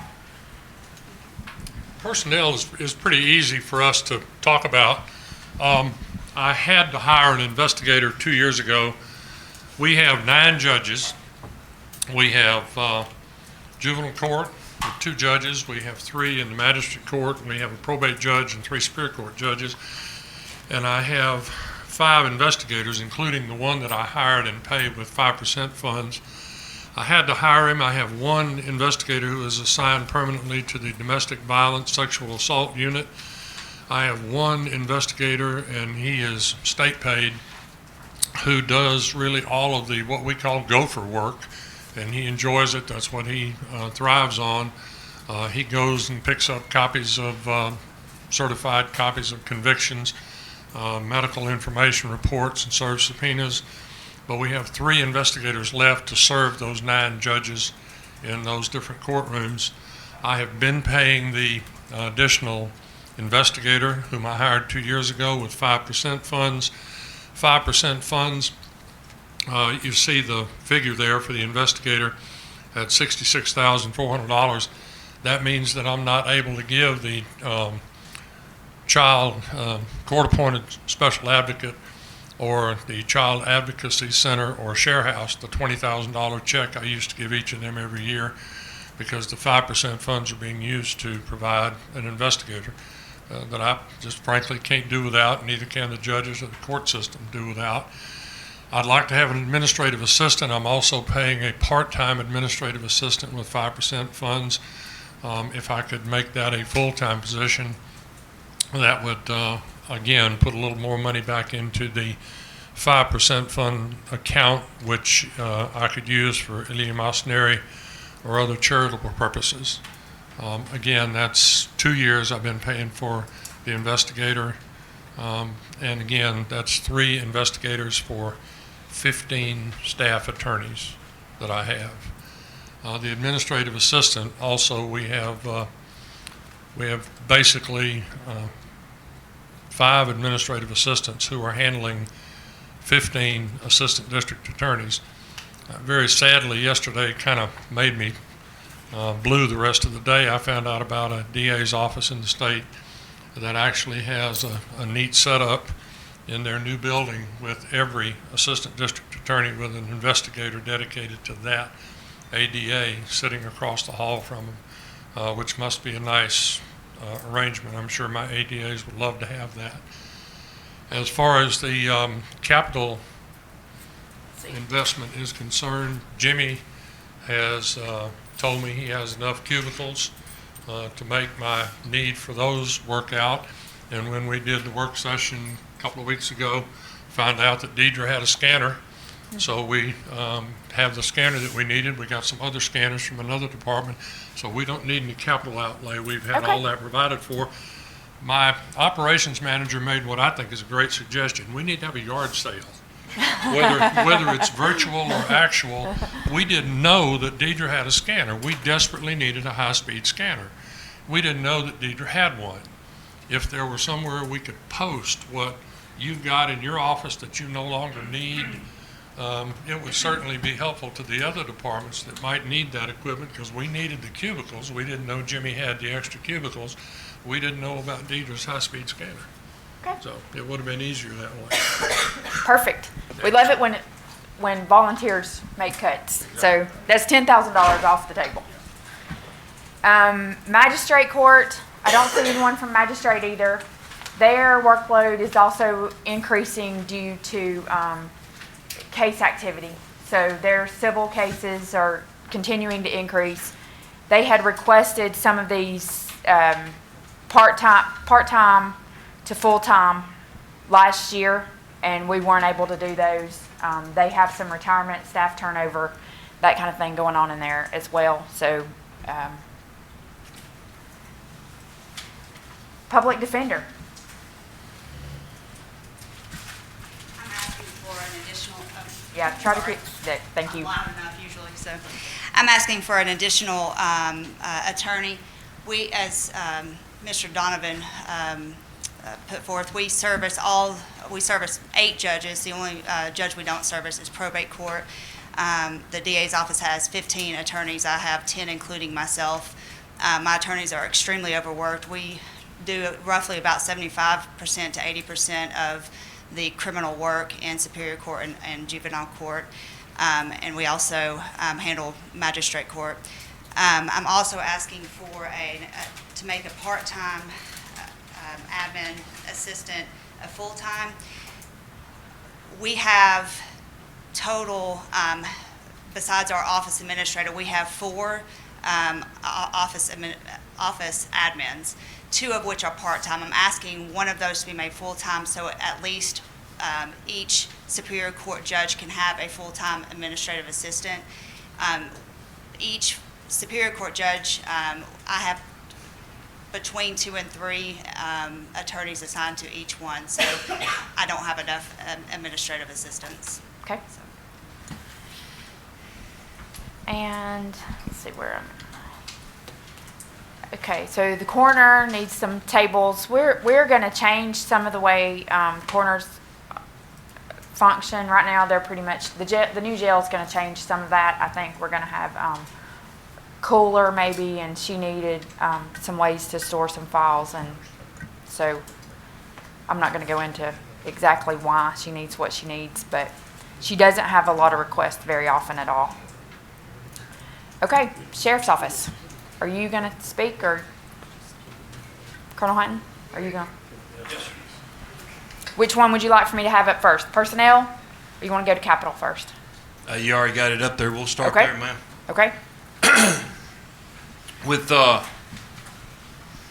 Personnel is pretty easy for us to talk about. I had to hire an investigator 2 years ago. We have 9 judges. We have juvenile court with 2 judges. We have 3 in the magistrate court. We have a probate judge and 3 superior court judges. And I have 5 investigators, including the one that I hired and paid with 5% funds. I had to hire him. I have 1 investigator who is assigned permanently to the domestic violence sexual assault unit. I have 1 investigator, and he is state paid, who does really all of the what we call gopher work, and he enjoys it. That's what he thrives on. He goes and picks up copies of certified copies of convictions, medical information reports, and serves subpoenas. But we have 3 investigators left to serve those 9 judges in those different courtrooms. I have been paying the additional investigator whom I hired 2 years ago with 5% funds. 5% funds, you see the figure there for the investigator at $66,400. That means that I'm not able to give the child court-appointed special advocate or the Child Advocacy Center or Share House the $20,000 check I used to give each of them every year, because the 5% funds are being used to provide an investigator that I just frankly can't do without, neither can the judges or the court system do without. I'd like to have an administrative assistant. I'm also paying a part-time administrative assistant with 5% funds. If I could make that a full-time position, that would again put a little more money back into the 5% fund account, which I could use for eleemosynary or other charitable purposes. Again, that's 2 years I've been paying for the investigator. And again, that's 3 investigators for 15 staff attorneys that I have. The administrative assistant, also we have basically 5 administrative assistants who are handling 15 assistant district attorneys. Very sadly, yesterday kind of made me blue the rest of the day. I found out about a DA's office in the state that actually has a neat setup in their new building with every assistant district attorney with an investigator dedicated to that ADA sitting across the hall from them, which must be a nice arrangement. I'm sure my ADAs would love to have that. As far as the capital investment is concerned, Jimmy has told me he has enough cubicles to make my need for those work out. And when we did the work session a couple of weeks ago, found out that Deidre had a scanner. So we have the scanner that we needed. We got some other scanners from another department, so we don't need any capital outlay. We've had all that provided for. My operations manager made what I think is a great suggestion. We need to have a yard sale. Whether it's virtual or actual, we didn't know that Deidre had a scanner. We desperately needed a high-speed scanner. We didn't know that Deidre had one. If there were somewhere we could post what you've got in your office that you no longer need, it would certainly be helpful to the other departments that might need that equipment, because we needed the cubicles. We didn't know Jimmy had the extra cubicles. We didn't know about Deidre's high-speed scanner. Okay. So it would have been easier that way. Perfect. We love it when volunteers make cuts. So that's $10,000 off the table. Magistrate court, I don't see anyone from magistrate either. Their workload is also increasing due to case activity. So their civil cases are continuing to increase. They had requested some of these part-time to full-time last year, and we weren't able to do those. They have some retirement, staff turnover, that kind of thing going on in there as well. So public defender. I'm asking for an additional. Yeah, try to keep. Thank you. I'm loud enough usually, so I'm asking for an additional attorney. We, as Mr. Donovan put forth, we service all we service 8 judges. The only judge we don't service is probate court. The DA's office has 15 attorneys. I have 10, including myself. My attorneys are extremely overworked. We do roughly about 75% to 80% of the criminal work in Superior Court and Juvenile Court. And we also handle Magistrate Court. I'm also asking for to make a part-time admin assistant a full-time. We have total, besides our office administrator, we have 4 office admins, 2 of which are part-time. I'm asking one of those to be made full-time, so at least each Superior Court judge can have a full-time administrative assistant. Each Superior Court judge, I have between 2 and 3 attorneys assigned to each one, so I don't have enough administrative assistants. Okay. And let's see where I'm. Okay, so the coroner needs some tables. We're going to change some of the way coroners function. Right now, they're pretty much the new jail is going to change some of that. I think we're going to have cooler maybe, and she needed some ways to store some files, and so I'm not going to go into exactly why she needs what she needs, but she doesn't have a lot of requests very often at all. Okay, Sheriff's Office. Are you going to speak, or Colonel Hunton? Are you going? Yes, sir. Which one would you like for me to have up first? Personnel, or you want to go to Capital first? You already got it up there. We'll start Okay. there, ma'am. Okay. With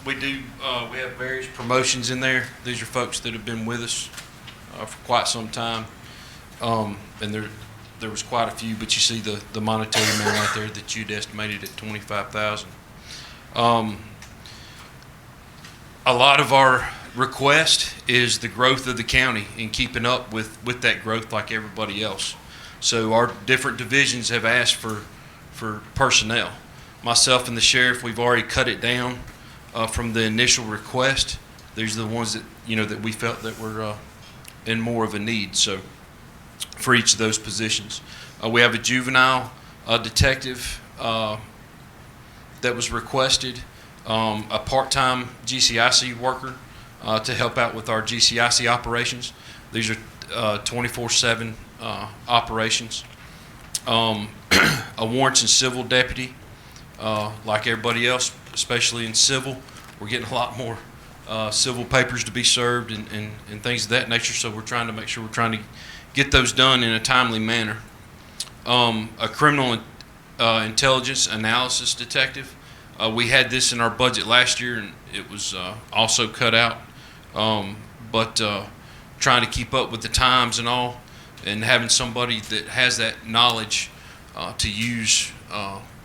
we have various promotions in there. These are folks that have been with us for quite some time, and there was quite a few. But you see the monetary amount right there that you'd estimated at $25,000. A lot of our request is the growth of the county and keeping up with that growth like everybody else. So our different divisions have asked for personnel. Myself and the sheriff, we've already cut it down from the initial request. These are the ones that that we felt that were in more of a need. So for each of those positions, we have a juvenile detective that was requested, a part-time GCIC worker to help out with our GCIC operations. These are 24/7 operations. A warrants and civil deputy. Like everybody else, especially in civil, we're getting a lot more civil papers to be served and things of that nature, so we're trying to make sure we're trying to get those done in a timely manner. A criminal intelligence analysis detective. We had this in our budget last year, and it was also cut out, but trying to keep up with the times and all, and having somebody that has that knowledge to use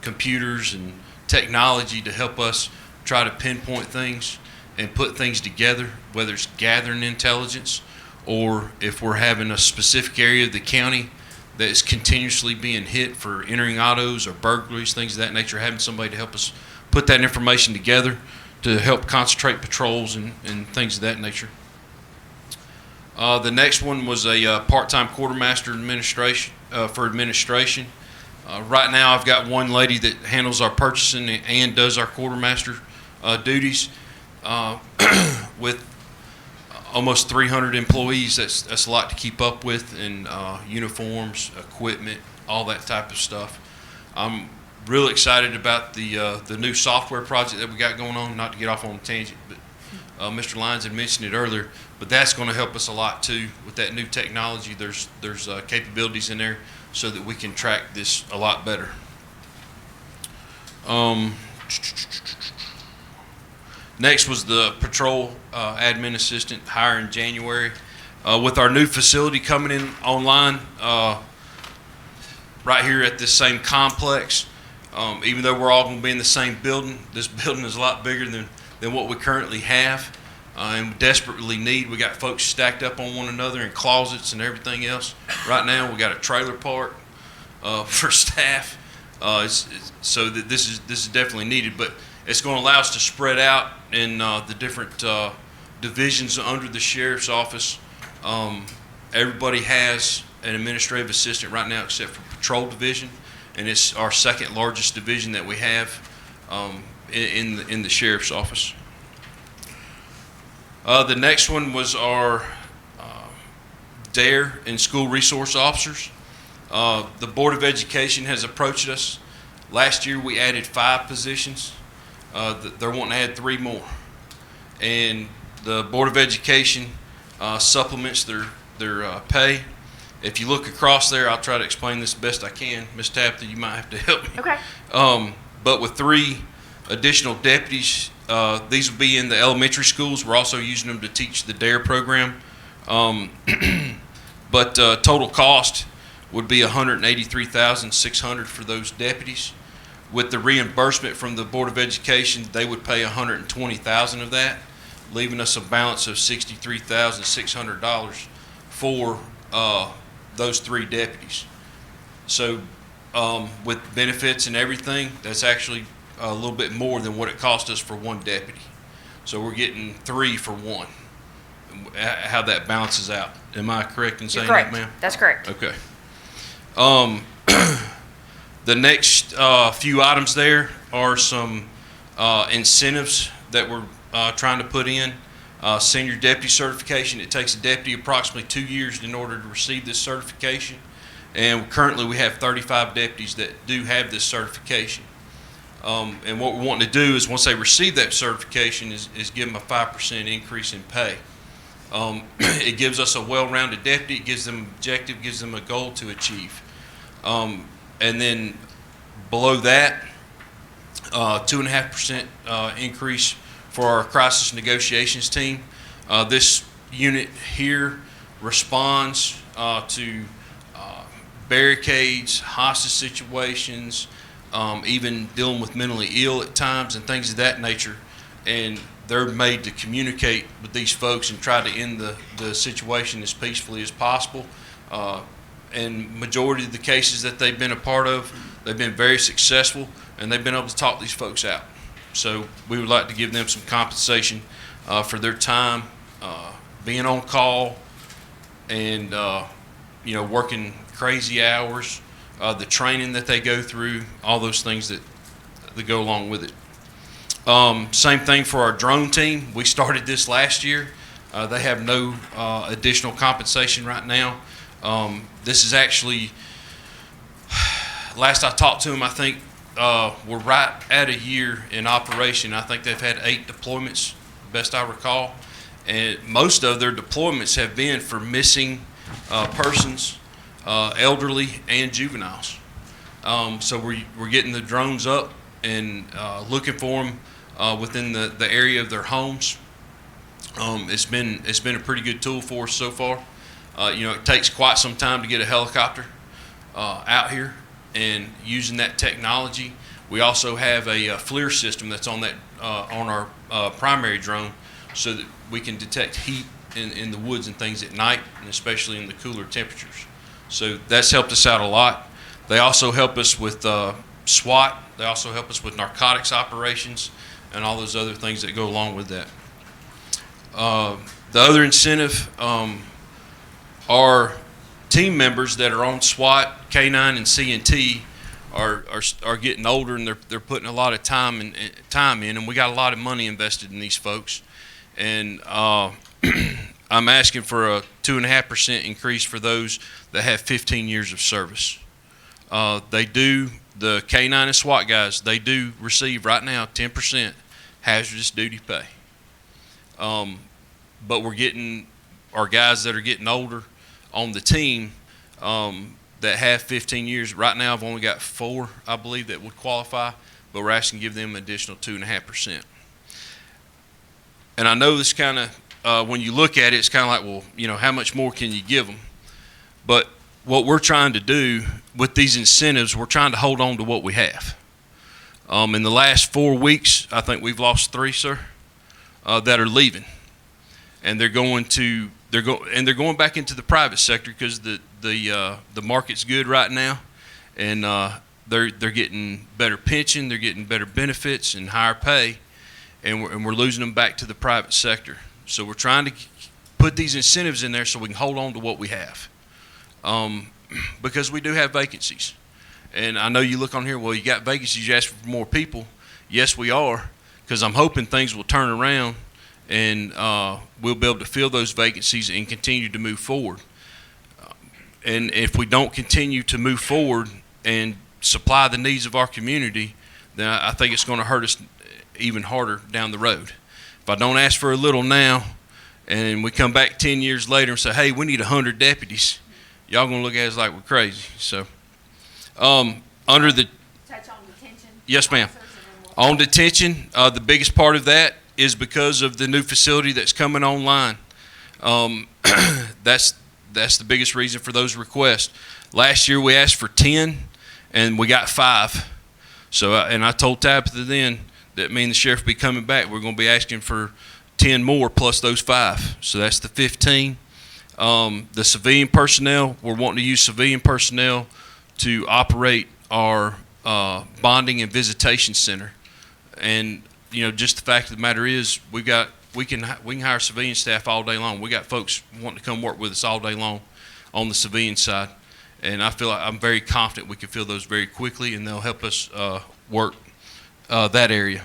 computers and technology to help us try to pinpoint things and put things together, whether it's gathering intelligence or if we're having a specific area of the county that is continuously being hit for entering autos or burglaries, things of that nature, having somebody to help us put that information together to help concentrate patrols and things of that nature. The next one was a part-time quartermaster administration for administration. Right now, I've got one lady that handles our purchasing and does our quartermaster duties. With almost 300 employees, that's a lot to keep up with, and uniforms, equipment, all that type of stuff. I'm really excited about the new software project that we got going on. Not to get off on a tangent, but Mr. Lyons had mentioned it earlier. But that's going to help us a lot too with that new technology. There's capabilities in there so that we can track this a lot better. Next was the patrol admin assistant hire in January. With our new facility coming in online right here at this same complex, even though we're all going to be in the same building, this building is a lot bigger than what we currently have, and we desperately need. We got folks stacked up on one another in closets and everything else. Right now, we got a trailer park for staff, so that this is definitely needed. But it's going to allow us to spread out in the different divisions under the sheriff's office Everybody has an administrative assistant right now except for Patrol Division, and it's our second largest division that we have in the Sheriff's Office. The next one was our DARE and School Resource Officers. The Board of Education has approached us. Last year we added 5 positions. They're wanting to add 3 more. And the Board of Education supplements their pay. If you look across there, I'll try to explain this the best I can. Ms. Tabitha, you might have to help me. Okay. But with 3 additional deputies, these will be in the elementary schools. We're also using them to teach the DARE program. But total cost would be $183,600 for those deputies. With the reimbursement from the Board of Education, they would pay $120,000 of that, leaving us a balance of $63,600 for those 3 deputies. So with benefits and everything, that's actually a little bit more than what it cost us for 1 deputy. So we're getting 3 for 1. How that balances out. Am I correct in saying that, ma'am? That's correct. Okay. The next few items there are some incentives that we're trying to put in. Senior deputy certification. It takes a deputy approximately 2 years in order to receive this certification. And currently we have 35 deputies that do have this certification. And what we're wanting to do is once they receive that certification is give them a 5% increase in pay. It gives us a well-rounded deputy. It gives them an objective, gives them a goal to achieve. And then below that, 2.5% increase for our crisis negotiations team. This unit here responds to barricades, hostage situations, even dealing with mentally ill at times and things of that nature. And they're made to communicate with these folks and try to end the situation as peacefully as possible. And majority of the cases that they've been a part of, they've been very successful, and they've been able to talk these folks out. So we would like to give them some compensation for their time being on call and working crazy hours, the training that they go through, all those things that go along with it. Same thing for our drone team. We started this last year. They have no additional compensation right now. This is actually, last I talked to them, I think we're right at a year in operation. I think they've had 8 deployments, best I recall. And most of their deployments have been for missing persons, elderly, and juveniles. So we're getting the drones up and looking for them within the area of their homes. It's been a pretty good tool for us so far. It takes quite some time to get a helicopter out here, and using that technology, we also have a FLIR system that's on our primary drone, so that we can detect heat in the woods and things at night, and especially in the cooler temperatures. So that's helped us out a lot. They also help us with SWAT. They also help us with narcotics operations and all those other things that go along with that. The other incentive, our team members that are on SWAT, K9, and C&T are getting older, and they're putting a lot of time in, and we got a lot of money invested in these folks. And I'm asking for a 2.5% increase for those that have 15 years of service. The K9 and SWAT guys, they do receive right now 10% hazardous duty pay. But we're getting our guys that are getting older on the team that have 15 years. Right now, I've only got 4, I believe, that would qualify, but we're asking to give them an additional 2.5%. And I know this kind of, when you look at it, it's kind of like, well, how much more can you give them? But what we're trying to do with these incentives, we're trying to hold on to what we have. In the last 4 weeks, I think we've lost 3, sir, that are leaving, and they're going back into the private sector because the market's good right now, and they're getting better pension, they're getting better benefits and higher pay, and we're losing them back to the private sector. So we're trying to put these incentives in there so we can hold on to what we have. Because we do have vacancies. And I know you look on here, well, you got vacancies, you ask for more people. Yes, we are, because I'm hoping things will turn around and we'll be able to fill those vacancies and continue to move forward. And if we don't continue to move forward and supply the needs of our community, then I think it's going to hurt us even harder down the road. If I don't ask for a little now, and we come back 10 years later and say, hey, we need 100 deputies, y'all going to look at us like we're crazy. So, under the... Touch on detention. Yes, ma'am. On detention, the biggest part of that is because of the new facility that's coming online. That's the biggest reason for those requests. Last year we asked for 10, and we got 5. So, and I told Tabitha then that me and the sheriff will be coming back. We're going to be asking for 10 more plus those 5. So that's the 15. The civilian personnel, we're wanting to use civilian personnel to operate our bonding and visitation center. And just the fact of the matter is, we can hire civilian staff all day long. We got folks wanting to come work with us all day long on the civilian side, and I feel like I'm very confident we can fill those very quickly, and they'll help us work that area.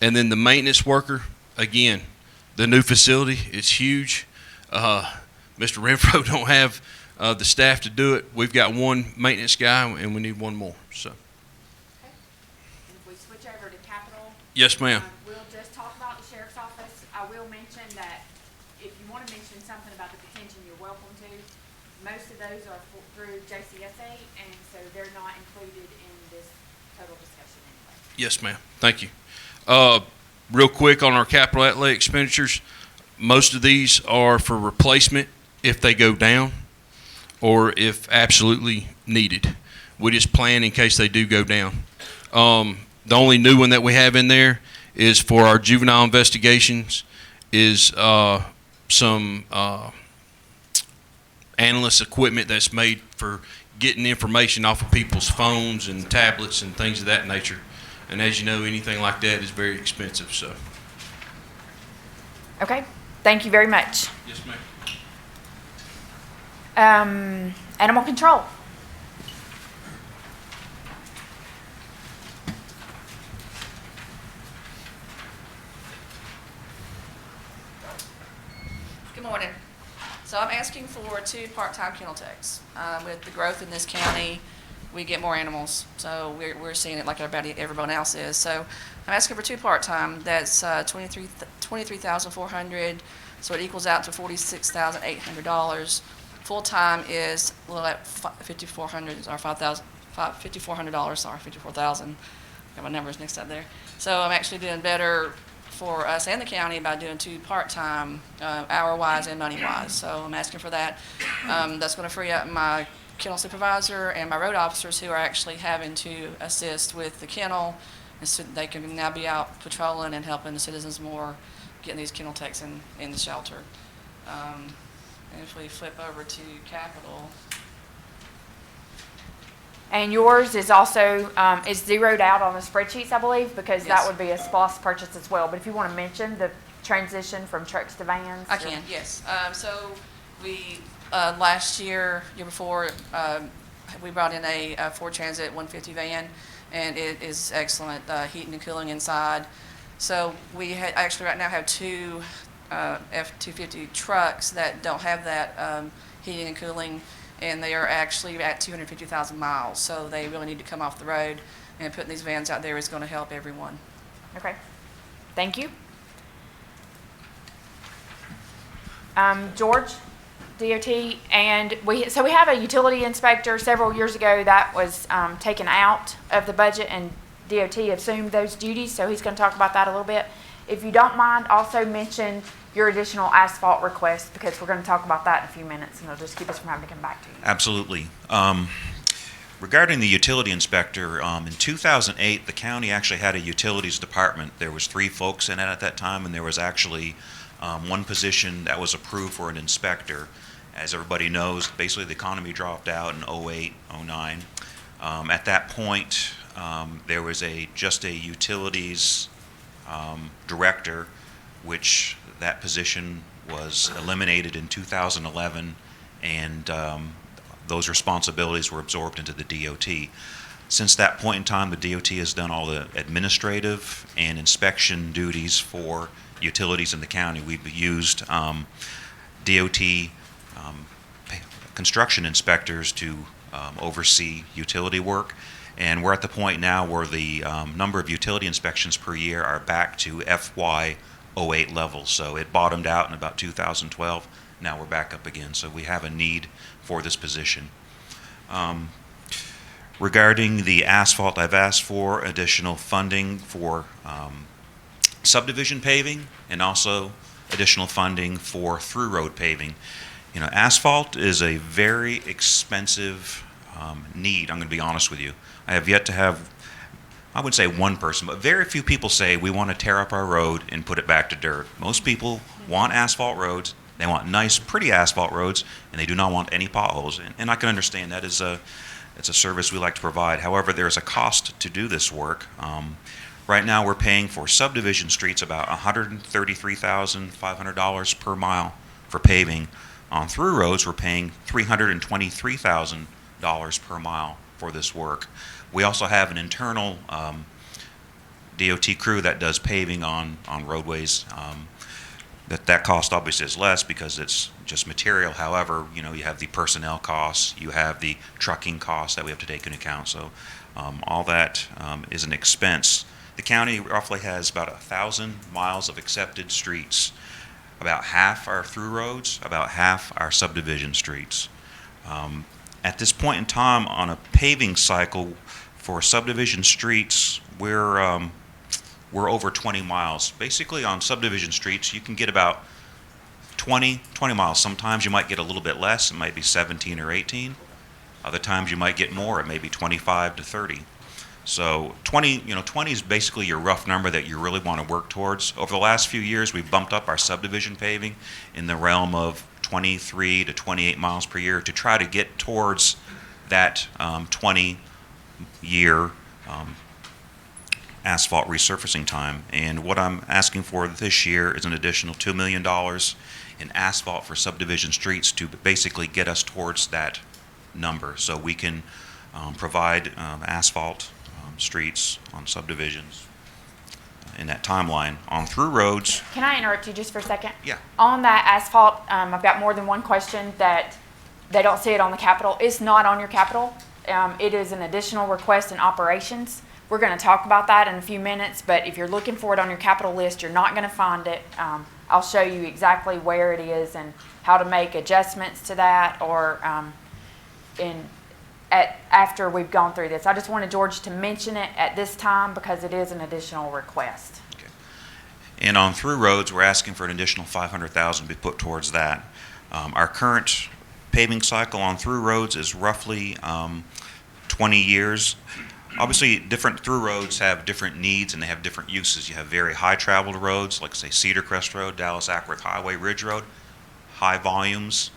And then the maintenance worker, again, the new facility is huge. Mr. Renfroe don't have the staff to do it. We've got one maintenance guy, and we need one more. So. Yes, ma'am. We'll just talk about the sheriff's office. I will mention that if you want to mention something about the detention, you're welcome to. Most of those are through JCSA, and so they're not included in this total discussion anyway. Yes, ma'am. Thank you. Real quick on our capital outlay expenditures, most of these are for replacement if they go down or if absolutely needed. We just plan in case they do go down. The only new one that we have in there is for our juvenile investigations is some analyst equipment that's made for getting information off of people's phones and tablets and things of that nature. And as you know, anything like that is very expensive. So. Okay. Thank you very much. Yes, ma'am. Animal control. Good morning. So I'm asking for 2 part-time kennel techs. With the growth in this county, we get more animals, so we're seeing it like everyone else is. So I'm asking for 2 part-time. That's $23,400, so it equals out to $46,800. Full-time is a little at $5,400, or $5,400. Sorry, $54,000. Got my numbers mixed up there. So I'm actually doing better for us and the county by doing 2 part-time, hour-wise and money-wise. So I'm asking for that. That's going to free up my kennel supervisor and my road officers who are actually having to assist with the kennel, and so they can now be out patrolling and helping the citizens more, getting these kennel techs in the shelter. And if we flip over to capital. And yours is also is zeroed out on the spreadsheets, I believe, because that would be a SPOS purchase as well. But if you want to mention the transition from trucks to vans. I can, yes. So we, last year before, we brought in a Ford Transit 150 van, and it is excellent, heating and cooling inside. So we actually right now have 2 F-250 trucks that don't have that heating and cooling, and they are actually at 250,000 miles. So they really need to come off the road, and putting these vans out there is going to help everyone. Okay. Thank you. George, DOT, and we have a utility inspector. Several years ago that was taken out of the budget, and DOT assumed those duties, so he's going to talk about that a little bit. If you don't mind, also mention your additional asphalt request, because we're going to talk about that in a few minutes, and it'll just keep us from having to come back to you. Absolutely. Regarding the utility inspector, in 2008, the county actually had a utilities department. There was 3 folks in it at that time, and there was actually one position that was approved for an inspector. As everybody knows, basically the economy dropped out in 08, 09. At that point, there was just a utilities director, which that position was eliminated in 2011, and those responsibilities were absorbed into the DOT. Since that point in time, the DOT has done all the administrative and inspection duties for utilities in the county. We've used DOT construction inspectors to oversee utility work, and we're at the point now where the number of utility inspections per year are back to FY08 levels. So it bottomed out in about 2012. Now we're back up again. So we have a need for this position. Regarding the asphalt, I've asked for additional funding for subdivision paving and also additional funding for through road paving. You know, asphalt is a very expensive need, I'm going to be honest with you. I have yet to have, I would say one person, but very few people say we want to tear up our road and put it back to dirt. Most people want asphalt roads. They want nice, pretty asphalt roads, and they do not want any potholes. And I can understand that it's a service we like to provide. However, there is a cost to do this work. Right now, we're paying for subdivision streets about $133,500 per mile for paving. On through roads, we're paying $323,000 per mile for this work. We also have an internal DOT crew that does paving on roadways. That cost obviously is less because it's just material. However, you know, you have the personnel costs, you have the trucking costs that we have to take into account. So all that is an expense. The county roughly has about 1,000 miles of accepted streets. About half are through roads, about half are subdivision streets. At this point in time on a paving cycle for subdivision streets, we're over 20 miles. Basically on subdivision streets, you can get about 20 miles. Sometimes you might get a little bit less, it might be 17 or 18. Other times you might get more, it may be 25 to 30. So 20 is basically your rough number that you really want to work towards. Over the last few years, we've bumped up our subdivision paving in the realm of 23 to 28 miles per year to try to get towards that 20-year asphalt resurfacing time. And what I'm asking for this year is an additional $2 million in asphalt for subdivision streets to basically get us towards that number so we can provide asphalt streets on subdivisions in that timeline. On through roads. Can I interrupt you just for a second? Yeah. On that asphalt, I've got more than one question that they don't see it on the capital. It's not on your capital. It is an additional request in operations. We're going to talk about that in a few minutes, but if you're looking for it on your capital list, you're not going to find it. I'll show you exactly where it is and how to make adjustments to that or after we've gone through this. I just wanted George to mention it at this time because it is an additional request. Okay. And on through roads, we're asking for an additional $500,000 to be put towards that. Our current paving cycle on through roads is roughly 20 years. Obviously, different through roads have different needs and they have different uses. You have very high traveled roads, like say Cedar Crest Road, Dallas Ackworth Highway, Ridge Road, high volumes.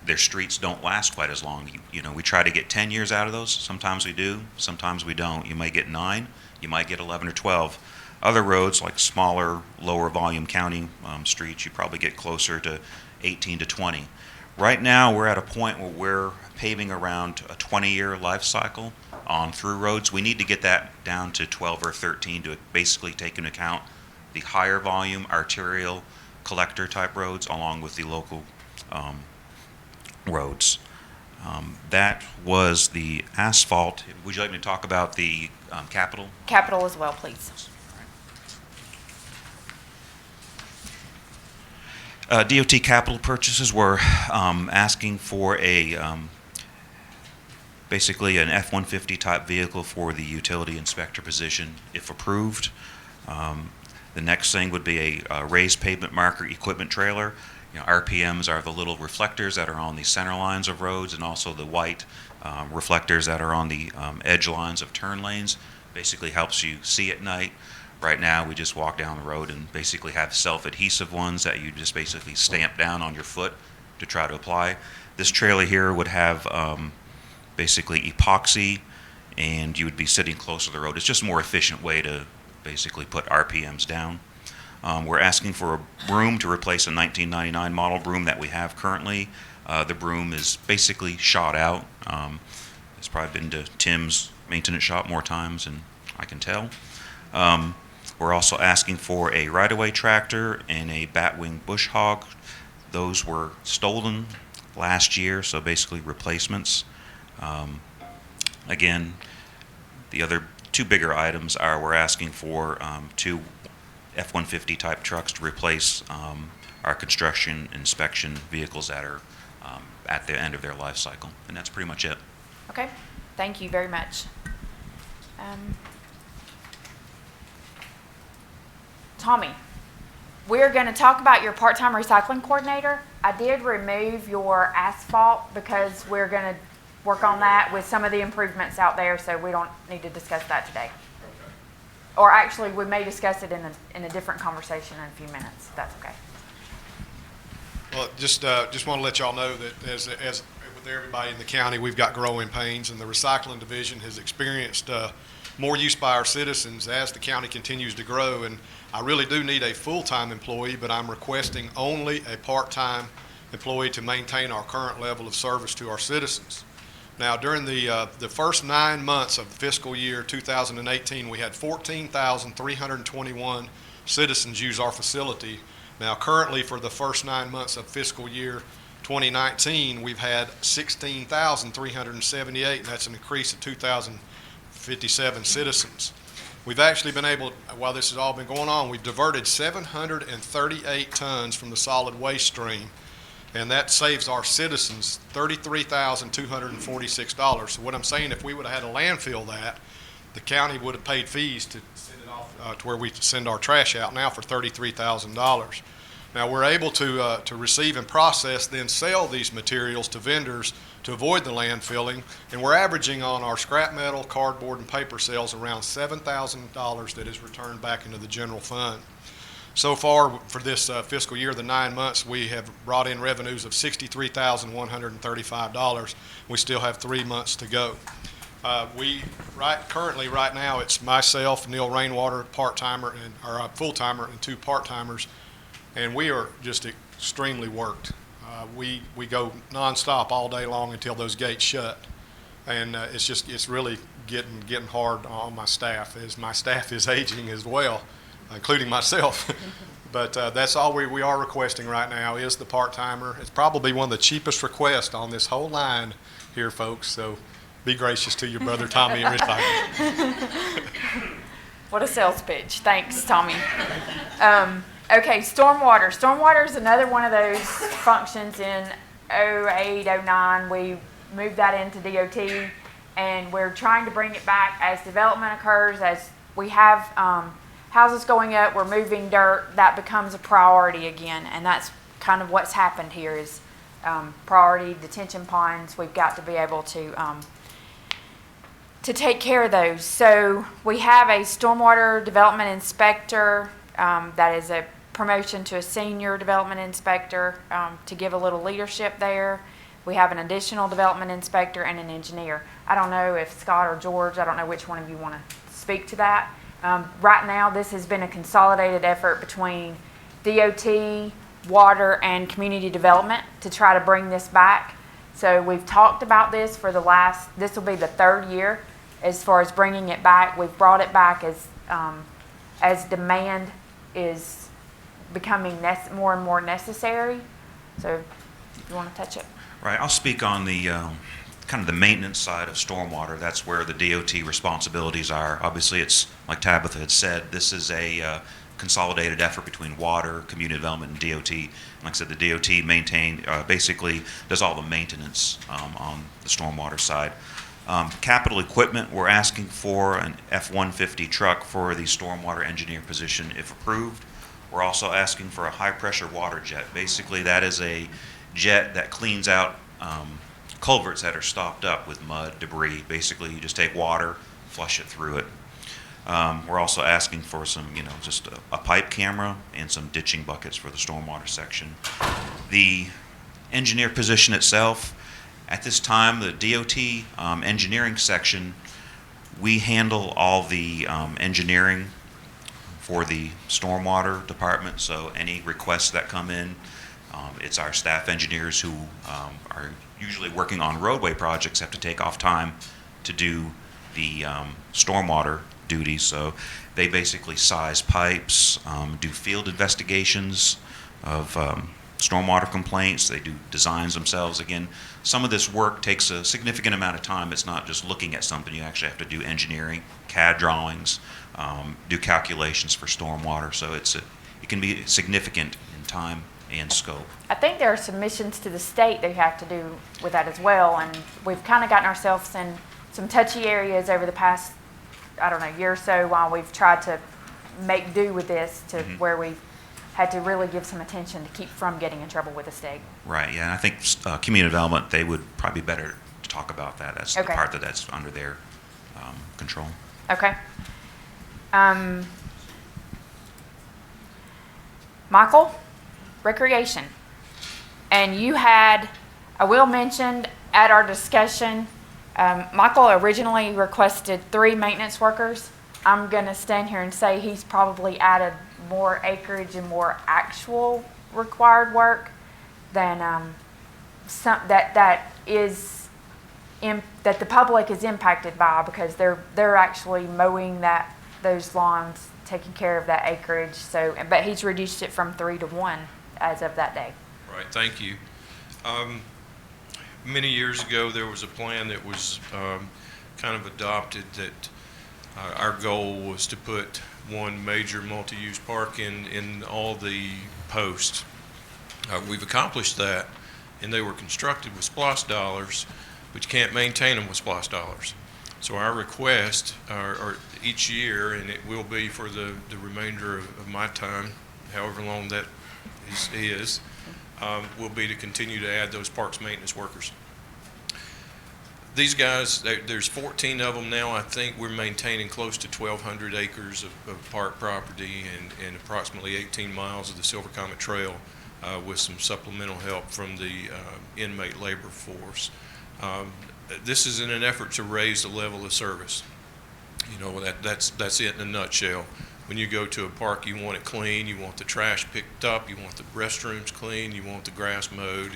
Their streets don't last quite as long. You know, we try to get 10 years out of those. Sometimes we do, sometimes we don't. You might get 9, you might get 11 or 12. Other roads, like smaller, lower volume county streets, you probably get closer to 18 to 20. Right now, we're at a point where we're paving around a 20-year life cycle on through roads. We need to get that down to 12 or 13 to basically take into account the higher volume arterial collector type roads along with the local roads. That was the asphalt. Would you like me to talk about the capital? Capital as well, please. DOT capital purchases, we're asking for a basically an F-150 type vehicle for the utility inspector position if approved. The next thing would be a raised pavement marker equipment trailer. You know, RPMs are the little reflectors that are on the center lines of roads and also the white reflectors that are on the edge lines of turn lanes. Basically helps you see at night. Right now we just walk down the road and basically have self-adhesive ones that you just basically stamp down on your foot to try to apply. This trailer here would have basically epoxy and you would be sitting closer to the road. It's just a more efficient way to basically put RPMs down. We're asking for a broom to replace a 1999 model broom that we have currently. The broom is basically shot out. It's probably been to Tim's maintenance shop more times than I can tell. We're also asking for a right-of-way tractor and a batwing bush hog. Those were stolen last year, so basically replacements. Again, the other two bigger items are we're asking for two F-150 type trucks to replace our construction inspection vehicles that are at the end of their life cycle. And that's pretty much it. Okay, thank you very much. Tommy, we're going to talk about your part-time recycling coordinator. I did remove your asphalt because we're going to work on that with some of the improvements out there, so we don't need to discuss that today. Or actually, we may discuss it in a different conversation in a few minutes. That's okay. Well, just want to let y'all know that as with everybody in the county, we've got growing pains, and the recycling division has experienced more use by our citizens as the county continues to grow. And I really do need a full-time employee, but I'm requesting only a part-time employee to maintain our current level of service to our citizens. Now, during the first 9 months of the fiscal year 2018, we had 14,321 citizens use our facility. Now, currently, for the first 9 months of fiscal year 2019, we've had 16,378, and that's an increase of 2,057 citizens. We've actually been able, while this has all been going on, we've diverted 738 tons from the solid waste stream, and that saves our citizens $33,246. So what I'm saying, if we would have had a landfill that, the county would have paid fees to send it off to where we send our trash out now for $33,000. Now we're able to receive and process, then sell these materials to vendors to avoid the landfilling, and we're averaging on our scrap metal, cardboard, and paper sales around $7,000 that is returned back into the general fund. So far for this fiscal year, the 9 months, we have brought in revenues of $63,135. We still have 3 months to go. Currently right now, it's myself, Neil Rainwater, part-timer, or full-timer, and 2 part-timers, and we are just extremely worked. We go nonstop all day long until those gates shut, and it's really getting hard on my staff, as my staff is aging as well, including myself. But that's all we are requesting right now is the part-timer. It's probably one of the cheapest requests on this whole line here, folks, so be gracious to your brother Tommy and recycle. What a sales pitch. Thanks, Tommy. Okay, stormwater. Stormwater is another one of those functions in 08, 09. We moved that into DOT, and we're trying to bring it back as development occurs, as we have houses going up, we're moving dirt, that becomes a priority again, and that's kind of what's happened here is priority detention ponds. We've got to be able to take care of those. So we have a stormwater development inspector that is a promotion to a senior development inspector to give a little leadership there. We have an additional development inspector and an engineer. I don't know if Scott or George, I don't know which one of you want to speak to that. Right now, this has been a consolidated effort between DOT, water, and community development to try to bring this back. So we've talked about this for this will be the 3rd year as far as bringing it back. We've brought it back as demand is becoming more and more necessary. So you want to touch it? Right, I'll speak on the kind of the maintenance side of stormwater. That's where the DOT responsibilities are. Obviously, it's like Tabitha had said, this is a consolidated effort between water, community development, and DOT. And like I said, the DOT basically does all the maintenance on the stormwater side. Capital equipment, we're asking for an F-150 truck for the stormwater engineer position if approved. We're also asking for a high-pressure water jet. Basically, that is a jet that cleans out culverts that are stopped up with mud, debris. Basically, you just take water, flush it through it. We're also asking for some, just a pipe camera and some ditching buckets for the stormwater section. The engineer position itself, at this time, the DOT engineering section, we handle all the engineering for the stormwater department. So any requests that come in, it's our staff engineers who are usually working on roadway projects have to take off time to do the stormwater duties. So they basically size pipes, do field investigations of stormwater complaints. They do designs themselves. Again, some of this work takes a significant amount of time. It's not just looking at something. You actually have to do engineering, CAD drawings, do calculations for stormwater. So it can be significant in time and scope. I think there are submissions to the state that you have to do with that as well, and we've kind of gotten ourselves in some touchy areas over the past, I don't know, year or so while we've tried to make do with this to where we've had to really give some attention to keep from getting in trouble with the state. Right, yeah, and I think community development, they would probably be better to talk about that. That's the part that's under their control. Okay. Michael, recreation. And you had, I will mention at our discussion, Michael originally requested 3 maintenance workers. I'm going to stand here and say he's probably added more acreage and more actual required work than that the public is impacted by, because they're actually mowing those lawns, taking care of that acreage. So, but he's reduced it from 3 to 1 as of that day. Right, thank you. Many years ago, there was a plan that was kind of adopted that our goal was to put one major multi-use park in all the posts. We've accomplished that, and they were constructed with SPLOST dollars, but you can't maintain them with SPLOST dollars. So our request or each year, and it will be for the remainder of my time, however long that is, will be to continue to add those parks maintenance workers. These guys, there's 14 of them now. I think we're maintaining close to 1,200 acres of park property and approximately 18 miles of the Silver Comet Trail with some supplemental help from the inmate labor force. This is in an effort to raise the level of service. You know, that's it in a nutshell. When you go to a park, you want it clean, you want the trash picked up, you want the restrooms clean, you want the grass mowed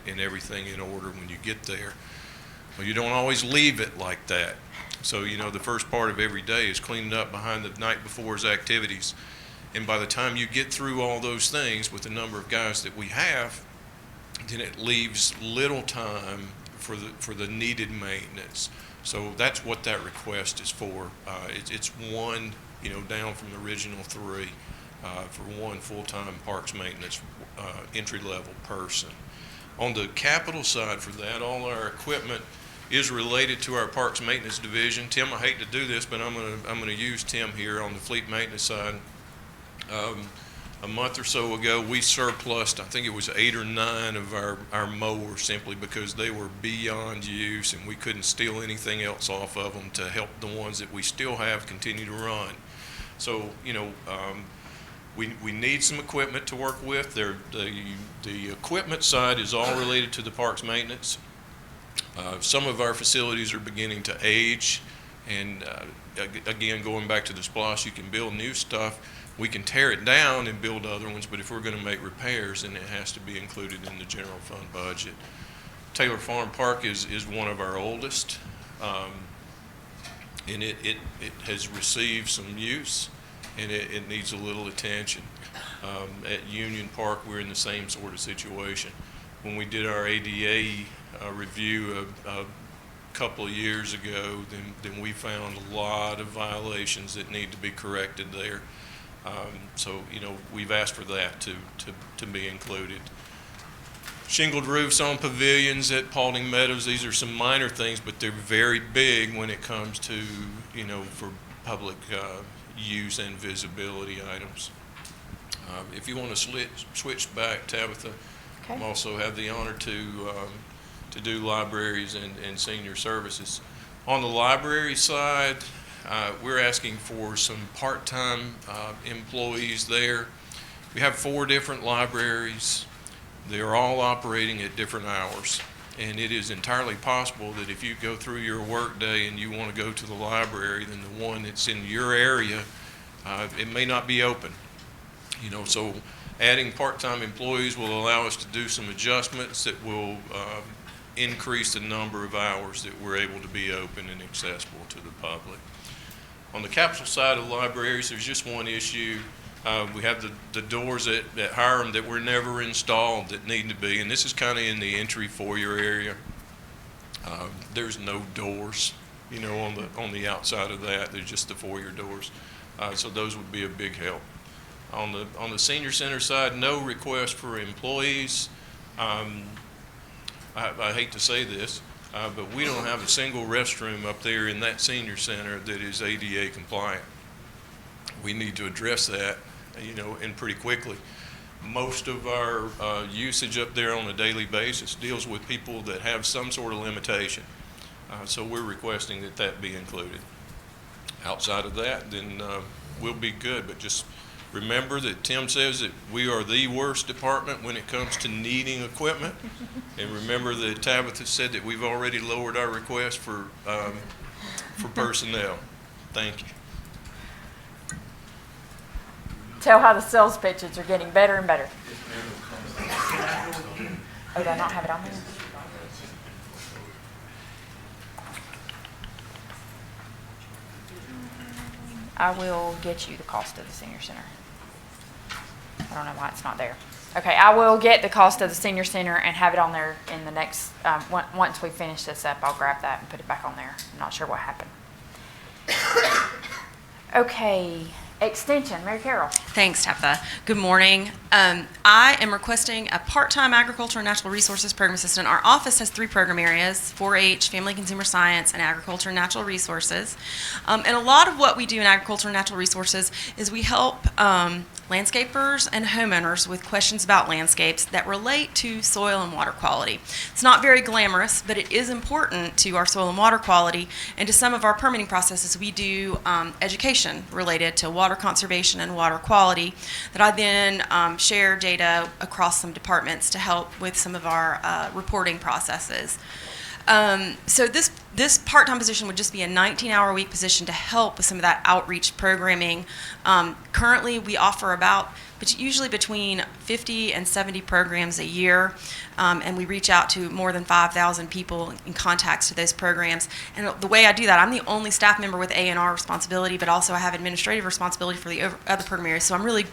and everything in order when you get there. Well, you don't always leave it like that. So, you know, the first part of every day is cleaning up behind the night before's activities. And by the time you get through all those things with the number of guys that we have, then it leaves little time for the needed maintenance. So that's what that request is for. It's one, you know, down from the original 3 for one full-time parks maintenance entry-level person. On the capital side for that, all our equipment is related to our parks maintenance division. Tim, I hate to do this, but I'm gonna use Tim here on the fleet maintenance side. A month or so ago, we surplused, I think it was 8 or 9 of our mowers simply because they were beyond use and we couldn't steal anything else off of them to help the ones that we still have continue to run. So, you know, we need some equipment to work with. The equipment side is all related to the parks maintenance. Some of our facilities are beginning to age, and again, going back to the SPLOST, you can build new stuff. We can tear it down and build other ones, but if we're going to make repairs, then it has to be included in the general fund budget. Taylor Farm Park is one of our oldest, and it has received some use, and it needs a little attention. At Union Park, we're in the same sort of situation. When we did our ADA review a couple of years ago, then we found a lot of violations that need to be corrected there. So, you know, we've asked for that to be included. Shingled roofs on pavilions at Paulding Meadows, these are some minor things, but they're very big when it comes to, you know, for public use and visibility items. If you want to switch back, Tabitha, okay. I also have the honor to do libraries and senior services. On the library side, we're asking for some part-time employees there. We have 4 different libraries. They're all operating at different hours. And it is entirely possible that if you go through your work day and you want to go to the library, then the one that's in your area It may not be open, so adding part-time employees will allow us to do some adjustments that will increase the number of hours that we're able to be open and accessible to the public. On the capital side of libraries, there's just one issue. We have the doors at Hiram that were never installed that need to be, and this is kind of in the entry foyer area. There's no doors, on the outside of that. There's just the foyer doors. So those would be a big help. On the senior center side, no request for employees. I hate to say this, but we don't have a single restroom up there in that senior center that is ADA compliant. We need to address that, and pretty quickly. Most of our usage up there on a daily basis deals with people that have some sort of limitation. So we're requesting that be included. Outside of that, then we'll be good, but just remember that Tim says that we are the worst department when it comes to needing equipment. And remember that Tabitha said that we've already lowered our request for personnel. Thank you. Tell how the sales pitches are getting better and better. Oh, did I not have it on there? I will get you the cost of the senior center. I don't know why it's not there. Okay, I will get the cost of the senior center and have it on there in the next, once we finish this up, I'll grab that and put it back on there. I'm not sure what happened. Okay, extension, Mary Carroll. Thanks, Tabitha. Good morning. I am requesting a part-time agriculture and natural resources program assistant. Our office has 3 program areas: 4-H, family consumer science, and agriculture and natural resources. And a lot of what we do in agriculture and natural resources is we help landscapers and homeowners with questions about landscapes that relate to soil and water quality. It's not very glamorous, but it is important to our soil and water quality, and to some of our permitting processes. We do education related to water conservation and water quality that I then share data across some departments to help with some of our reporting processes. So this part-time position would just be a 19-hour-a-week position to help with some of that outreach programming. Currently, we offer usually between 50 and 70 programs a year, and we reach out to more than 5,000 people in contacts to those programs. And the way I do that, I'm the only staff member with A&R responsibility, but also I have administrative responsibility for the other program areas. So I'm really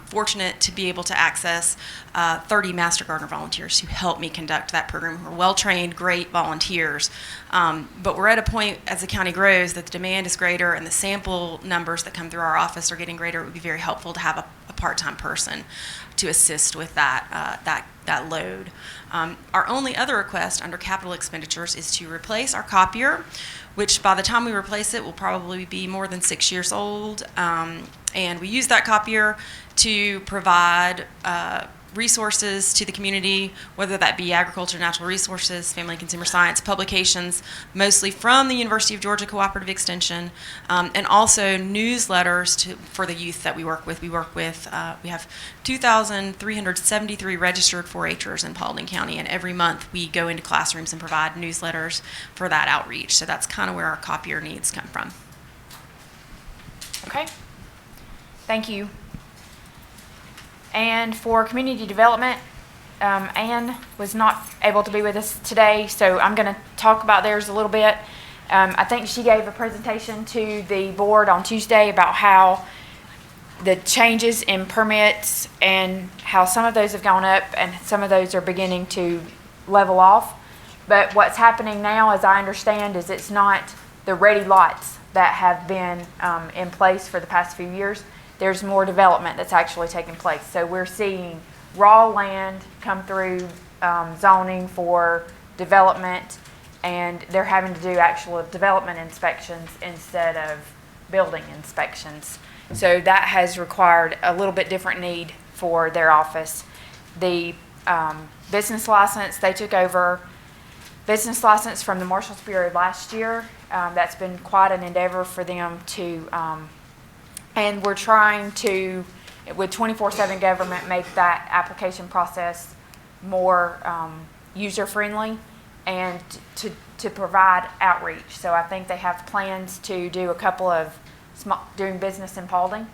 fortunate to be able to access 30 Master Gardener volunteers who help me conduct that program, who are well-trained, great volunteers. But we're at a point as the county grows that the demand is greater and the sample numbers that come through our office are getting greater. It would be very helpful to have a part-time person to assist with that load. Our only other request under capital expenditures is to replace our copier, which by the time we replace it will probably be more than 6 years old. And we use that copier to provide resources to the community, whether that be agriculture, natural resources, family and consumer science, publications, mostly from the University of Georgia Cooperative Extension, and also newsletters for the youth that we work with. We have 2,373 registered 4-Hers in Paulding County, and every month we go into classrooms and provide newsletters for that outreach. So that's kind of where our copier needs come from. Okay. Thank you. And for community development, Anne was not able to be with us today, so I'm going to talk about theirs a little bit. I think she gave a presentation to the board on Tuesday about how the changes in permits and how some of those have gone up and some of those are beginning to level off. But what's happening now, as I understand, is it's not the ready lots that have been in place for the past few years. There's more development that's actually taking place. So we're seeing raw land come through zoning for development, and they're having to do actual development inspections instead of building inspections. So that has required a little bit different need for their office. The business license, they took over business license from the Marshals Bureau last year. That's been quite an endeavor for them to and we're trying to, with 24/7 government, make that application process more user-friendly and to provide outreach. So I think they have plans to do a couple of doing business in Paulding,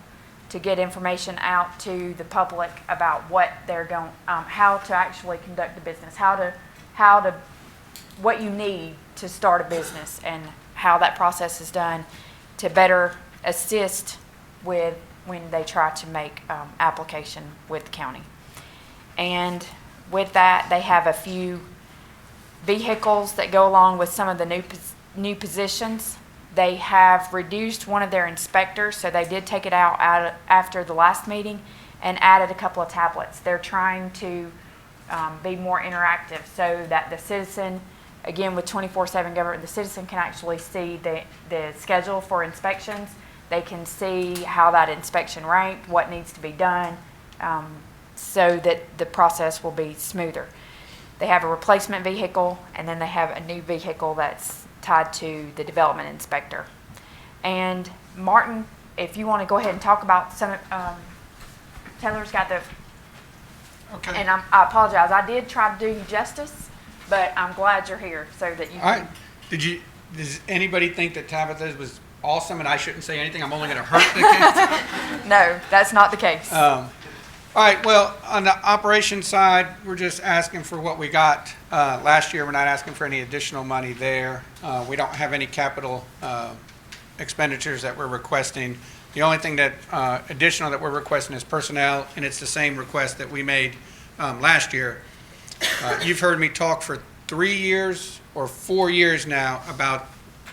to get information out to the public about what they're going, how to actually conduct a business, what you need to start a business, and how that process is done to better assist with when they try to make application with the county. And with that, they have a few vehicles that go along with some of the new positions. They have reduced one of their inspectors, so they did take it out after the last meeting and added a couple of tablets. They're trying to be more interactive so that the citizen, again with 24/7 government, the citizen can actually see the schedule for inspections. They can see how that inspection ranked, what needs to be done, so that the process will be smoother. They have a replacement vehicle, and then they have a new vehicle that's tied to the development inspector. And Martin, if you want to go ahead and talk about some, Taylor's got the, okay. And I apologize, I did try to do you justice, but I'm glad you're here so that you All can. right. Does anybody think that Tabitha's was awesome and I shouldn't say anything? I'm only going to hurt the kids? No, that's not the case. All right, well, on the operations side, we're just asking for what we got last year. We're not asking for any additional money there. We don't have any capital expenditures that we're requesting. The only thing that additional that we're requesting is personnel, and it's the same request that we made last year. You've heard me talk for 3 years or 4 years now about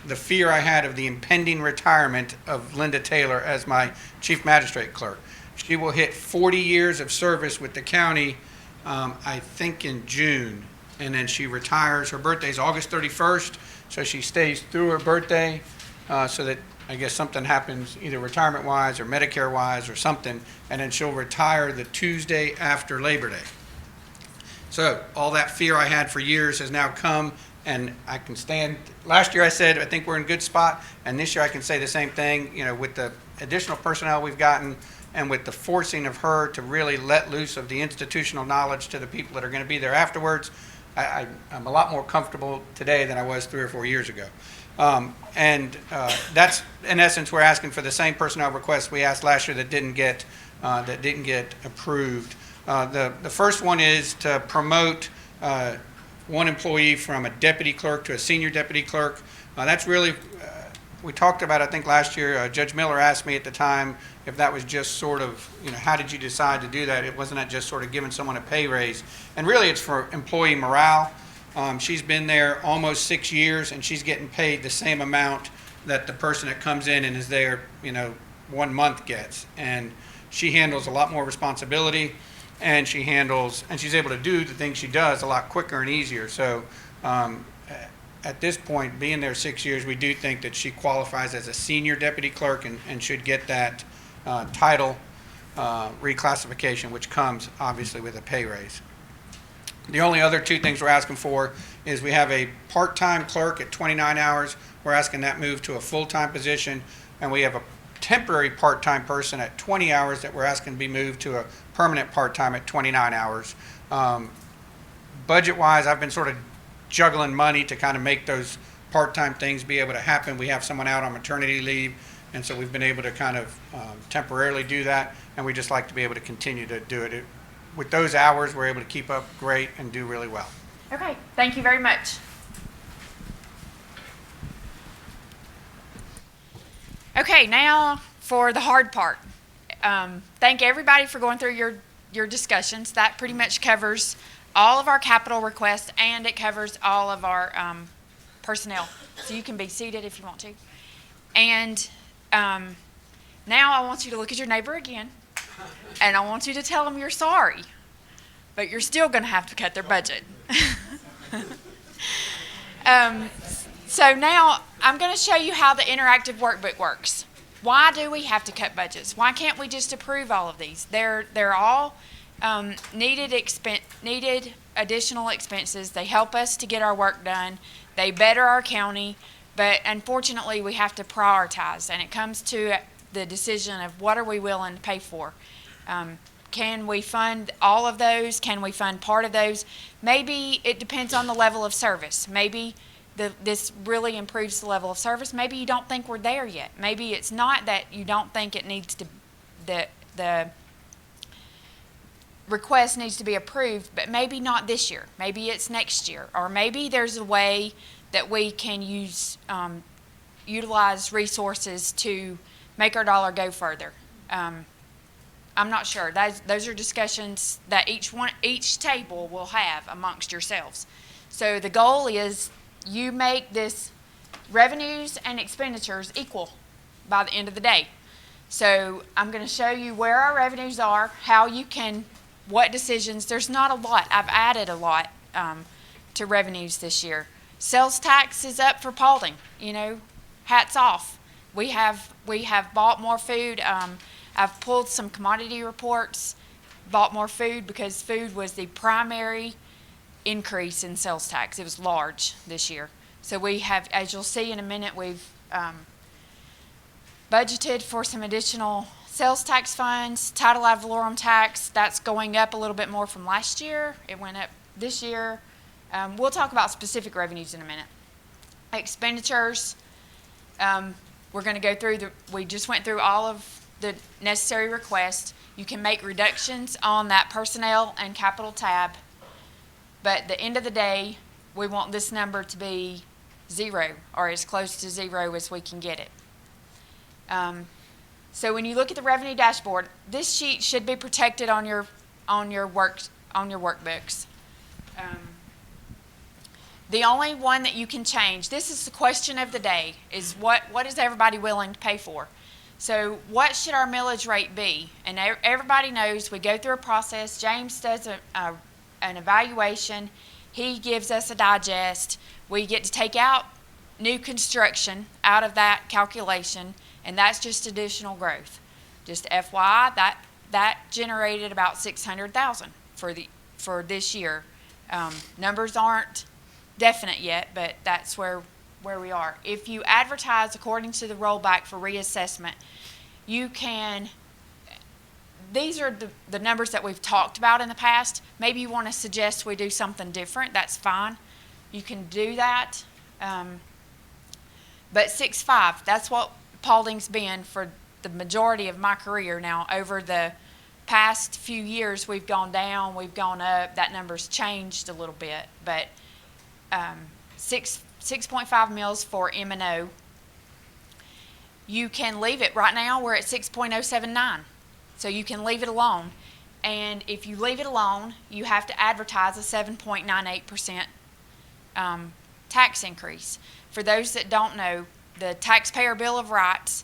the fear I had of the impending retirement of Linda Taylor as my chief magistrate clerk. She will hit 40 years of service with the county, I think in June, and then she retires. Her birthday's August 31st, so she stays through her birthday so that I guess something happens either retirement-wise or Medicare-wise or something, and then she'll retire the Tuesday after Labor Day. So all that fear I had for years has now come, and I can stand. Last year I said I think we're in a good spot, and this year I can say the same thing. You know, with the additional personnel we've gotten, and with the forcing of her to really let loose of the institutional knowledge to the people that are going to be there afterwards, I'm a lot more comfortable today than I was 3 or 4 years ago. That's in essence we're asking for the same personnel requests we asked last year that didn't get approved. The first one is to promote one employee from a deputy clerk to a senior deputy clerk. That's really we talked about, I think last year, Judge Miller asked me at the time if that was just sort of, how did you decide to do that? It wasn't that just sort of giving someone a pay raise. And really it's for employee morale. She's been there almost 6 years, and she's getting paid the same amount that the person that comes in and is there, 1 month gets. And she handles a lot more responsibility, and she's able to do the things she does a lot quicker and easier. So at this point, being there 6 years, we do think that she qualifies as a senior deputy clerk and should get that title reclassification, which comes obviously with a pay raise. The only other 2 things we're asking for is we have a part-time clerk at 29 hours. We're asking that move to a full-time position, and we have a temporary part-time person at 20 hours that we're asking to be moved to a permanent part-time at 29 hours. Budget-wise, I've been sort of juggling money to kind of make those part-time things be able to happen. We have someone out on maternity leave, and so we've been able to kind of temporarily do that, and we just like to be able to continue to do it. With those hours, we're able to keep up great and do really well. Okay, thank you very much. Okay, now for the hard part. Thank everybody for going through your discussions. That pretty much covers all of our capital requests, and it covers all of our personnel. So you can be seated if you want to. And now I want you to look at your neighbor again, and I want you to tell them you're sorry, but you're still going to have to cut their budget. So now I'm going to show you how the interactive workbook works. Why do we have to cut budgets? Why can't we just approve all of these? They're all needed additional expenses. They help us to get our work done. They better our county, but unfortunately we have to prioritize, and it comes to the decision of what are we willing to pay for. Can we fund all of those? Can we fund part of those? Maybe it depends on the level of service. Maybe this really improves the level of service. Maybe you don't think we're there yet. Maybe it's not that you don't think it needs to, the request needs to be approved, but maybe not this year. Maybe it's next year, or maybe there's a way that we can utilize resources to make our dollar go further. I'm not sure. Those are discussions that each table will have amongst yourselves. So the goal is you make this revenues and expenditures equal by the end of the day. So I'm going to show you where our revenues are, how you can, what decisions. There's not a lot. I've added a lot to revenues this year. Sales tax is up for Paulding. You know, hats off. We have bought more food. I've pulled some commodity reports, bought more food because food was the primary increase in sales tax. It was large this year. So we have, as you'll see in a minute, we've budgeted for some additional sales tax funds. Title ad valorem tax, that's going up a little bit more from last year. It went up this year. We'll talk about specific revenues in a minute. Expenditures, we're going to go through we just went through all of the necessary requests. You can make reductions on that personnel and capital tab, but at the end of the day, we want this number to be zero, or as close to zero as we can get it. So when you look at the revenue dashboard, this sheet should be protected on your workbooks. The only one that you can change, this is the question of the day, is what is everybody willing to pay for? So what should our millage rate be? And everybody knows we go through a process. James does an evaluation. He gives us a digest. We get to take out new construction out of that calculation, and that's just additional growth. Just FYI, that generated about $600,000 for this year. Numbers aren't definite yet, but that's where we are. If you advertise according to the rollback for reassessment, you can, these are the numbers that we've talked about in the past. Maybe you want to suggest we do something different, that's fine. You can do that. But 6.5, that's what Paulding's been for the majority of my career now. Over the past few years, we've gone down, we've gone up. That number's changed a little bit, but 6.5 mils for M&O. You can leave it. Right now, we're at 6.079, so you can leave it alone. And if you leave it alone, you have to advertise a 7.98% tax increase. For those that don't know, the Taxpayer Bill of Rights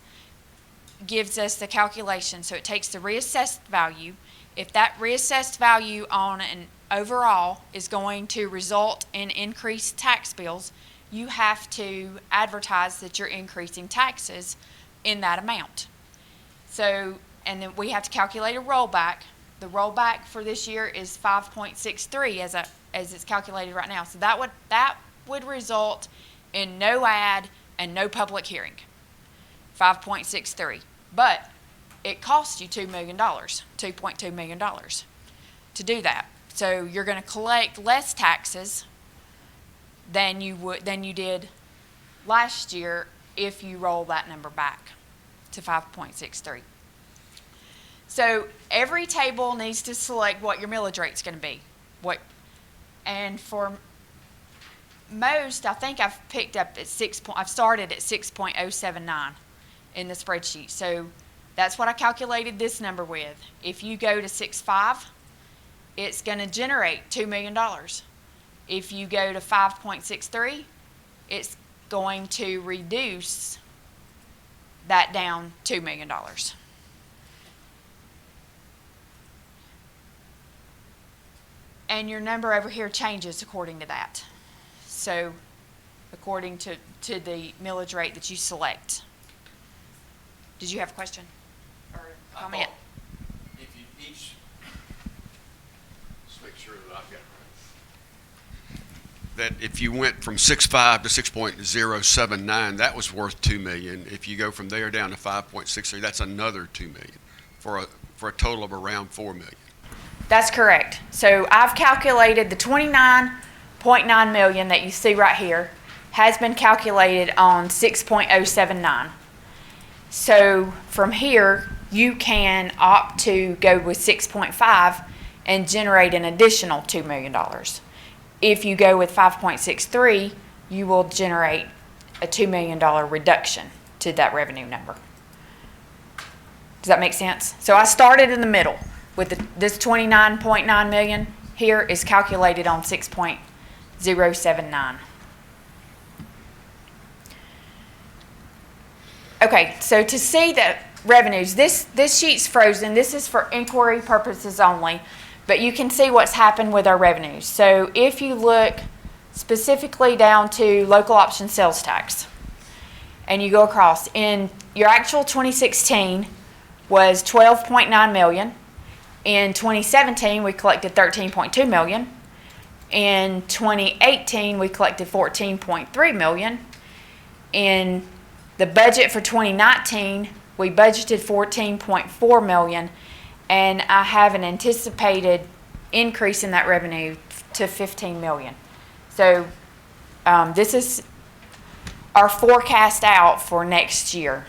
gives us the calculation. So it takes the reassessed value. If that reassessed value on an overall is going to result in increased tax bills, you have to advertise that you're increasing taxes in that amount. So, and then we have to calculate a rollback. The rollback for this year is 5.63 as it's calculated right now. So that would result in no ad and no public hearing. 5.63. But it costs you $2 million, $2.2 million to do that. So you're going to collect less taxes than you did last year if you roll that number back to 5.63. So every table needs to select what your millage rate's going to be. And for most, I think I've picked up at I've started at 6.079 in the spreadsheet. So that's what I calculated this number with. If you go to 6.5, it's going to generate $2 million. If you go to 5.63, it's going to reduce that down $2 million. And your number over here changes according to that. So according to the millage rate that you select. Did you have a question or comment? If you each, let's make sure that I've got it right. That if you went from 6.5 to 6.079, that was worth $2 million. If you go from there down to 5.63, that's another $2 million for a total of around $4 million. That's correct. So I've calculated the $29.9 million that you see right here. has been calculated on 6.079. So from here, you can opt to go with 6.5 and generate an additional $2 million. If you go with 5.63, you will generate a $2 million reduction to that revenue number. Does that make sense? So I started in the middle with this 29.9 million here is calculated on 6.079. Okay, so to see the revenues, this sheet's frozen. This is for inquiry purposes only, but you can see what's happened with our revenues. So if you look specifically down to local option sales tax, and you go across, in your actual 2016 was 12.9 million. In 2017, we collected 13.2 million. In 2018, we collected 14.3 million. In the budget for 2019, we budgeted 14.4 million, and I have an anticipated increase in that revenue to 15 million. So this is our forecast out for next year,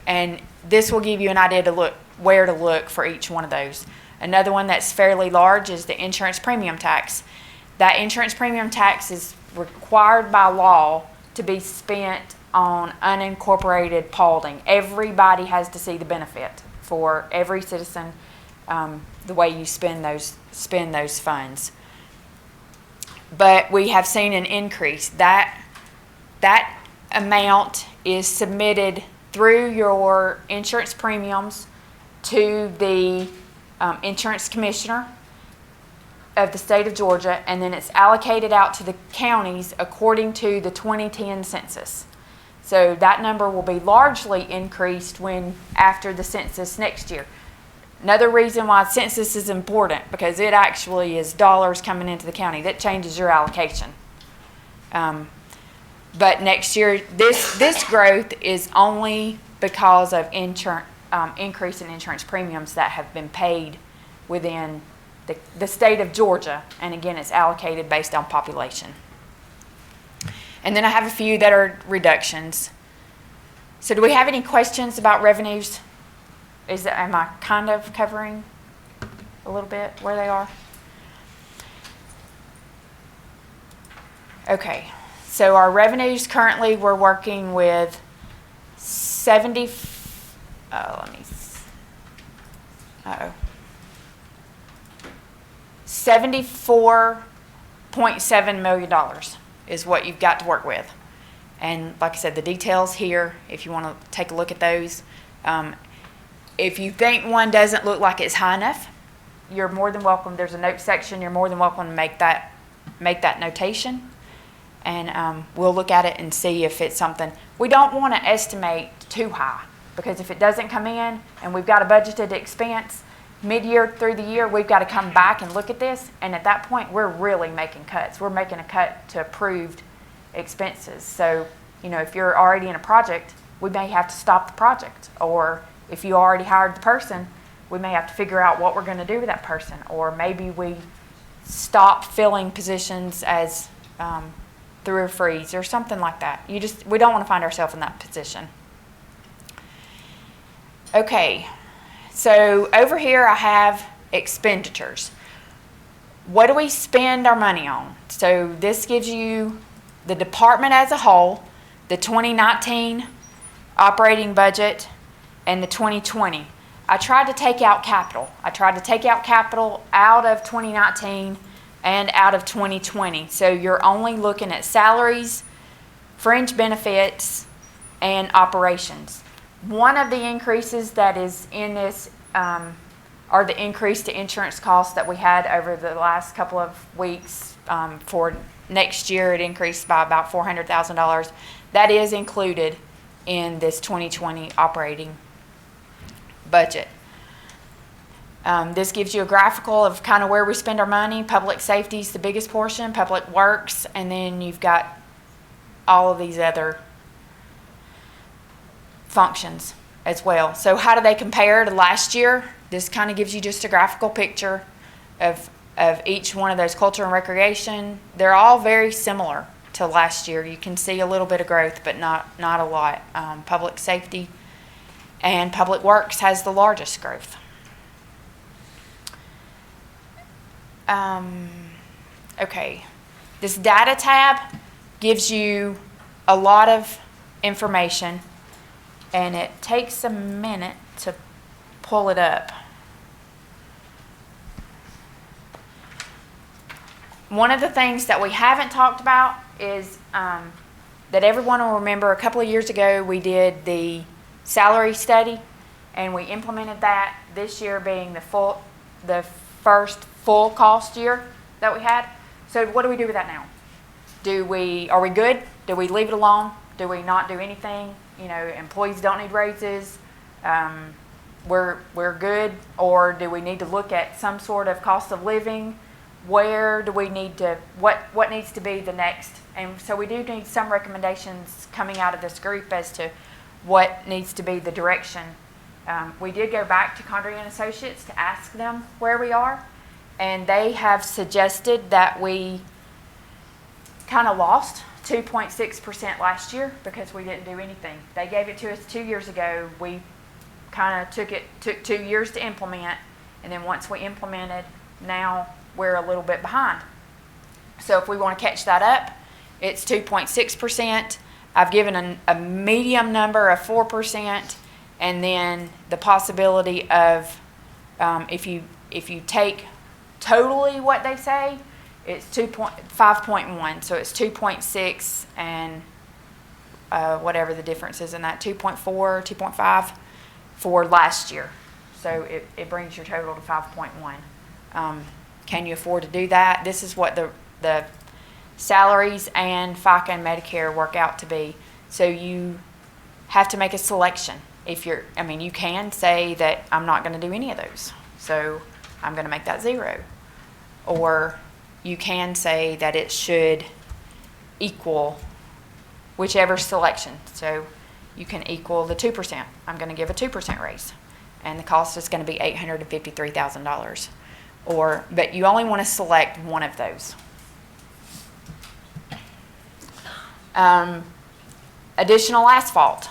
and this will give you an idea to look where to look for each one of those. Another one that's fairly large is the insurance premium tax. That insurance premium tax is required by law to be spent on unincorporated Paulding. Everybody has to see the benefit for every citizen, the way you spend those funds. But we have seen an increase. That amount is submitted through your insurance premiums to the insurance commissioner of the state of Georgia, and then it's allocated out to the counties according to the 2010 census. So that number will be largely increased after the census next year. Another reason why census is important, because it actually is dollars coming into the county. That changes your allocation. But next year, this growth is only because of increase in insurance premiums that have been paid within the state of Georgia. And again, it's allocated based on population. And then I have a few that are reductions. So do we have any questions about revenues? Am I kind of covering a little bit where they are? Okay, so our revenues currently, we're working with 74.7 million dollars is what you've got to work with. And like I said, the details here, if you want to take a look at those. If you think one doesn't look like it's high enough, you're more than welcome. There's a note section. You're more than welcome to make that notation. And we'll look at it and see if it's something. We don't want to estimate too high, because if it doesn't come in and we've got a budgeted expense, mid-year through the year, we've got to come back and look at this. And at that point, we're really making cuts. We're making a cut to approved expenses. So, if you're already in a project, we may have to stop the project. Or if you already hired the person, we may have to figure out what we're going to do with that person. Or maybe we stop filling positions as through a freeze or something like that. We don't want to find ourselves in that position. Okay. So over here I have expenditures. What do we spend our money on? So this gives you the department as a whole, the 2019 operating budget, and the 2020. I tried to take out capital. I tried to take out capital out of 2019 and out of 2020. So you're only looking at salaries, fringe benefits, and operations. One of the increases that is in this are the increase to insurance costs that we had over the last couple of weeks. For next year, it increased by about $400,000. That is included in this 2020 operating budget. This gives you a graphical of kind of where we spend our money. Public safety is the biggest portion, public works, and then you've got all of these other functions as well. So how do they compare to last year? This kind of gives you just a graphical picture of each one of those. Culture and recreation, they're all very similar to last year. You can see a little bit of growth, but not a lot. Public safety and public works has the largest growth. Okay, this data tab gives you a lot of information, and it takes a minute to pull it up. One of the things that we haven't talked about is that everyone will remember a couple of years ago we did the salary study, and we implemented that, this year being the first full cost year that we had. So what do we do with that now? Are we good? Do we leave it alone? Do we not do anything? You know, employees don't need raises. We're good, or do we need to look at some sort of cost of living? Where do we need to, what needs to be the next? And so we do need some recommendations coming out of this group as to what needs to be the direction. We did go back to Condrey and Associates to ask them where we are, and they have suggested that we kind of lost 2.6% last year because we didn't do anything. They gave it to us 2 years ago. We kind of took 2 years to implement, and then once we implemented, now we're a little bit behind. So if we want to catch that up, it's 2.6%. I've given a medium number of 4%, and then the possibility of if you take totally what they say, it's 5.1. So it's 2.6 and whatever the difference is in that, 2.4, 2.5 for last year. So it brings your total to 5.1. Can you afford to do that? This is what the salaries and FICA and Medicare work out to be. So you have to make a selection. You can say that I'm not going to do any of those, so I'm going to make that 0. Or you can say that it should equal whichever selection. So you can equal the 2%. I'm going to give a 2% raise, and the cost is going to be $853,000. But you only want to select one of those. Additional asphalt.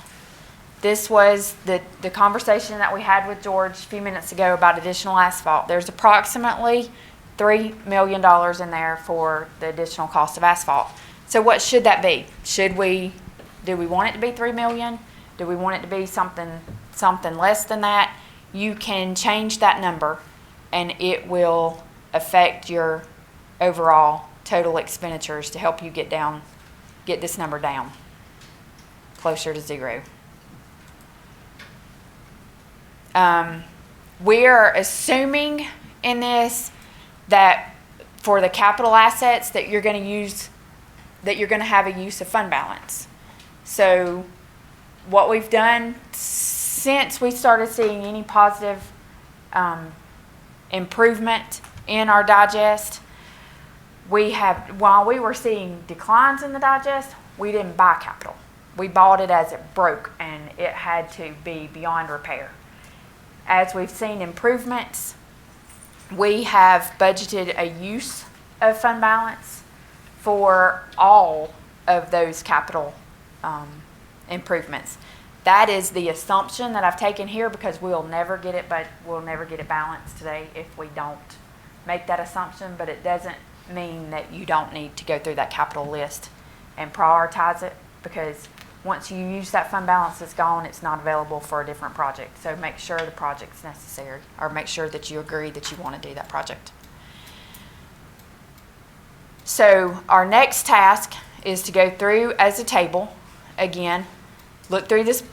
This was the conversation that we had with George a few minutes ago about additional asphalt. There's approximately $3 million in there for the additional cost of asphalt. So what should that be? Do we want it to be $3 million? Do we want it to be something less than that? You can change that number, and it will affect your overall total expenditures to help you get this number down closer to 0. We're assuming in this that for the capital assets that you're going to have a use of fund balance. So what we've done since we started seeing any positive improvement in our digest, while we were seeing declines in the digest, we didn't buy capital. We bought it as it broke, and it had to be beyond repair. As we've seen improvements, we have budgeted a use of fund balance for all of those capital improvements. That is the assumption that I've taken here, because we'll never get it balanced today if we don't make that assumption. But it doesn't mean that you don't need to go through that capital list and prioritize it, because once you use that fund balance, it's gone. It's not available for a different project. So make sure the project's necessary, or make sure that you agree that you want to do that project. So our next task is to go through as a table again. Look through this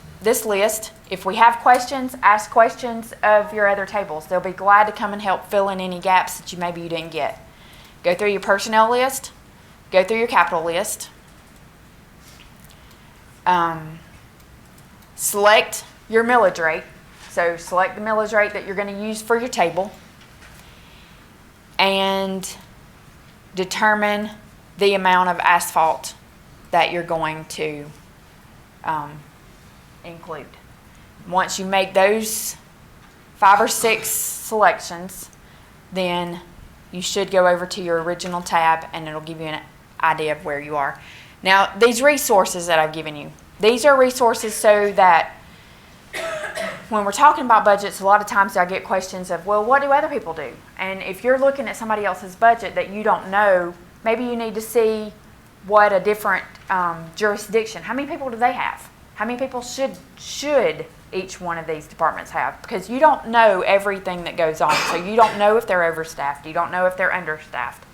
list. If we have questions, ask questions of your other tables. They'll be glad to come and help fill in any gaps that maybe you didn't get. Go through your personnel list. Go through your capital list. Select your millage rate. So select the millage rate that you're going to use for your table, and determine the amount of asphalt that you're going to include. Once you make those 5 or 6 selections, then you should go over to your original tab, and it'll give you an idea of where you are. Now, these resources that I've given you, these are resources so that when we're talking about budgets, a lot of times I get questions of, well, what do other people do? And if you're looking at somebody else's budget that you don't know, maybe you need to see what a different jurisdiction, how many people do they have? How many people should each one of these departments have? Because you don't know everything that goes on. So you don't know if they're overstaffed. You don't know if they're understaffed.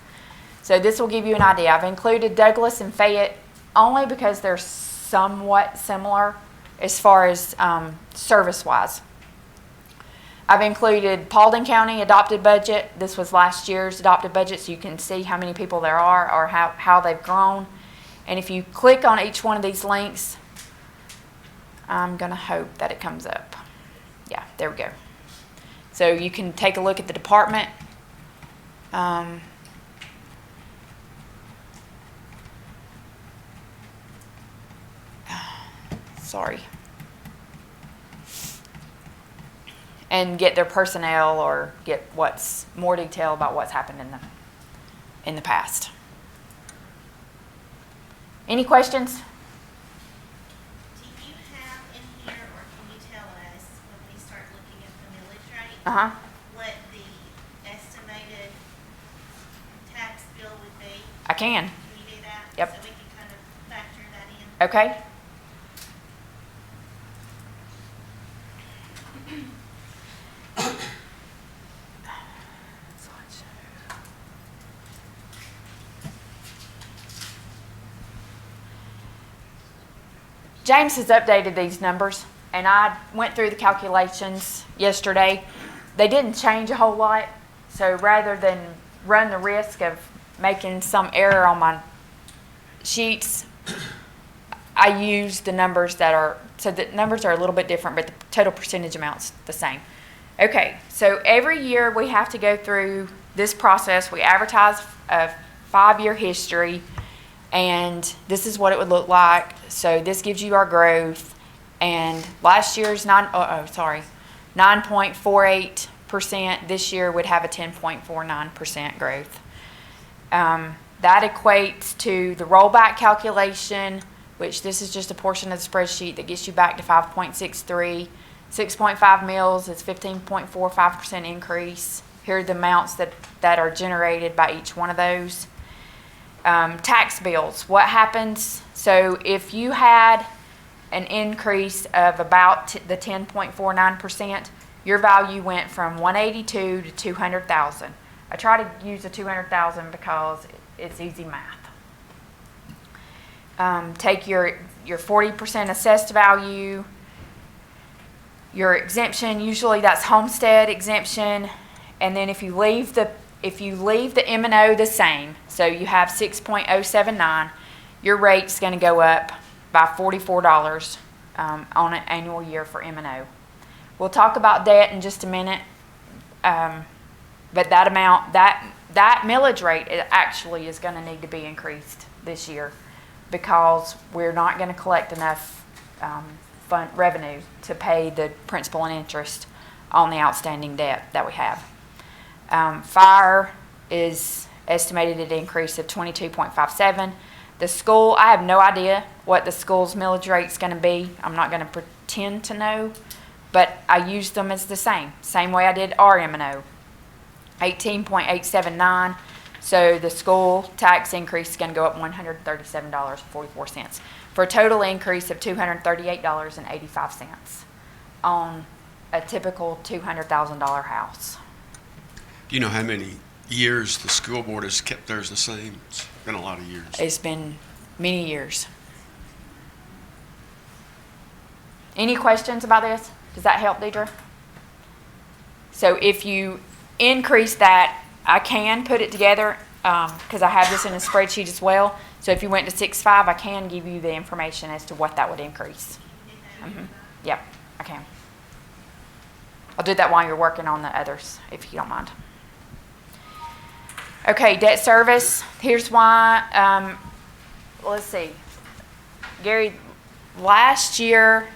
So this will give you an idea. I've included Douglas and Fayette only because they're somewhat similar as far as service-wise. I've included Paulding County adopted budget. This was last year's adopted budget, so you can see how many people there are or how they've grown. And if you click on each one of these links, I'm going to hope that it comes up. Yeah, there we go. So you can take a look at the department. Sorry. And get their personnel or get what's more detail about what's happened in the past. Any questions? Do you have in here, or can you tell us, when we start looking at the millage rate, what the estimated tax bill would be? I can. Can you do that? Yep. So we can kind of factor that in? Okay. James has updated these numbers, and I went through the calculations yesterday. They didn't change a whole lot, so rather than run the risk of making some error on my sheets, I used the numbers that are, so the numbers are a little bit different, but the total percentage amount's the same. Okay, so every year we have to go through this process. We advertise a 5-year history, and this is what it would look like. So this gives you our growth, and last year's 9.48%. This year would have a 10.49% growth. That equates to the rollback calculation, which this is just a portion of the spreadsheet that gets you back to 5.63. 6.5 mils is 15.45% increase. Here are the amounts that are generated by each one of those. Tax bills, what happens? So if you had an increase of about the 10.49%, your value went from 182 to 200,000. I try to use the 200,000 because it's easy math. Take your 40% assessed value, your exemption, usually that's homestead exemption, and then if you leave the M&O the same, so you have 6.079, your rate's going to go up by $44 on an annual year for M&O. We'll talk about debt in just a minute, but that amount, that millage rate, it actually is going to need to be increased this year because we're not going to collect enough fund revenue to pay the principal and interest on the outstanding debt that we have. Fire is estimated at an increase of 22.57. The school, I have no idea what the school's millage rate is going to be. I'm not going to pretend to know, but I used them as the same way I did our M&O. 18.879. So the school tax increase is going to go up $137.44 for a total increase of $238.85 on a typical $200,000 house. Do you know how many years the school board has kept theirs the same? It's been a lot of years. It's been many years. Any questions about this? Does that help, Deidre? So if you increase that, I can put it together because I have this in a spreadsheet as well. So if you went to 6.5, I can give you the information as to what that would increase. Yep, I can. I'll do that while you're working on the others, if you don't mind. Okay, debt service. Here's why. Let's see. Gary, last year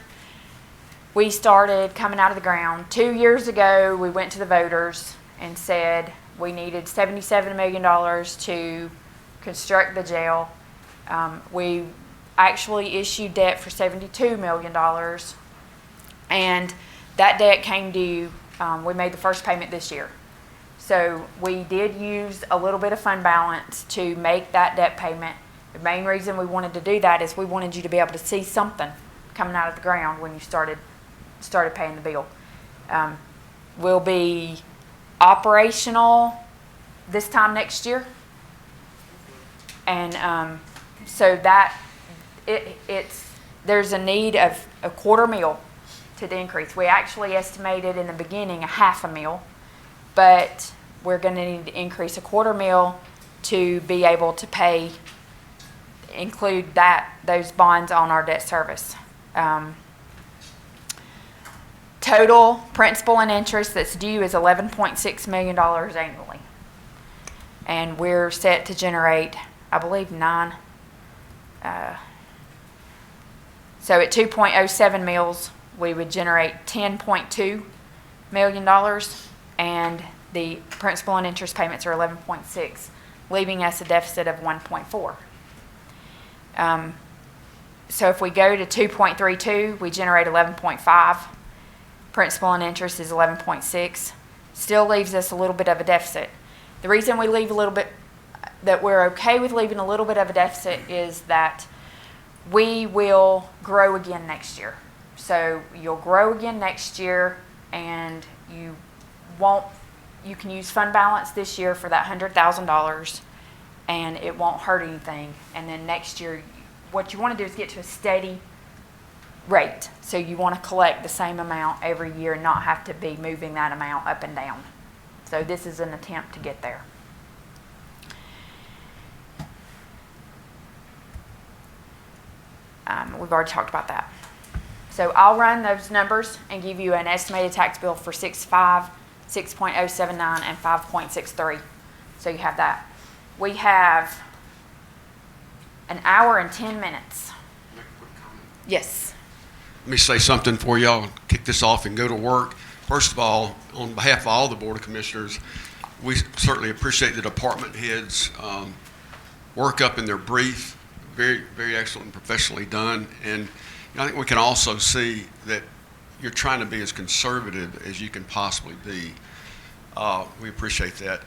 we started coming out of the ground. 2 years ago, we went to the voters and said we needed $77 million to construct the jail. We actually issued debt for $72 million, and that debt came due. We made the first payment this year. So we did use a little bit of fund balance to make that debt payment. The main reason we wanted to do that is we wanted you to be able to see something coming out of the ground when you started paying the bill. We'll be operational this time next year, and so that there's a need of $0.25 to the increase. We actually estimated in the beginning $0.50, but we're going to need to increase $0.25 to be able to include those bonds on our debt service. Total principal and interest that's due is $11.6 million annually. And we're set to generate, I believe, so at 2.07 mils, we would generate $10.2 million, and the principal and interest payments are 11.6, leaving us a deficit of 1.4. So if we go to 2.32, we generate 11.5. Principal and interest is 11.6. Still leaves us a little bit of a deficit. The reason we leave a little bit, that we're okay with leaving a little bit of a deficit, is that we will grow again next year. So you'll grow again next year, and you can use fund balance this year for that $100,000, and it won't hurt anything. And then next year, what you want to do is get to a steady rate. So you want to collect the same amount every year and not have to be moving that amount up and down. So this is an attempt to get there. We've already talked about that. So I'll run those numbers and give you an estimated tax bill for 6.5, 6.079, and 5.63. So you have that. We have an hour and 10 minutes. Yes. Let me say something before y'all kick this off and go to work. First of all, on behalf of all the Board of Commissioners, we certainly appreciate the department heads' work up in their brief. Very, very excellent and professionally done. And I think we can also see that you're trying to be as conservative as you can possibly be. We appreciate that.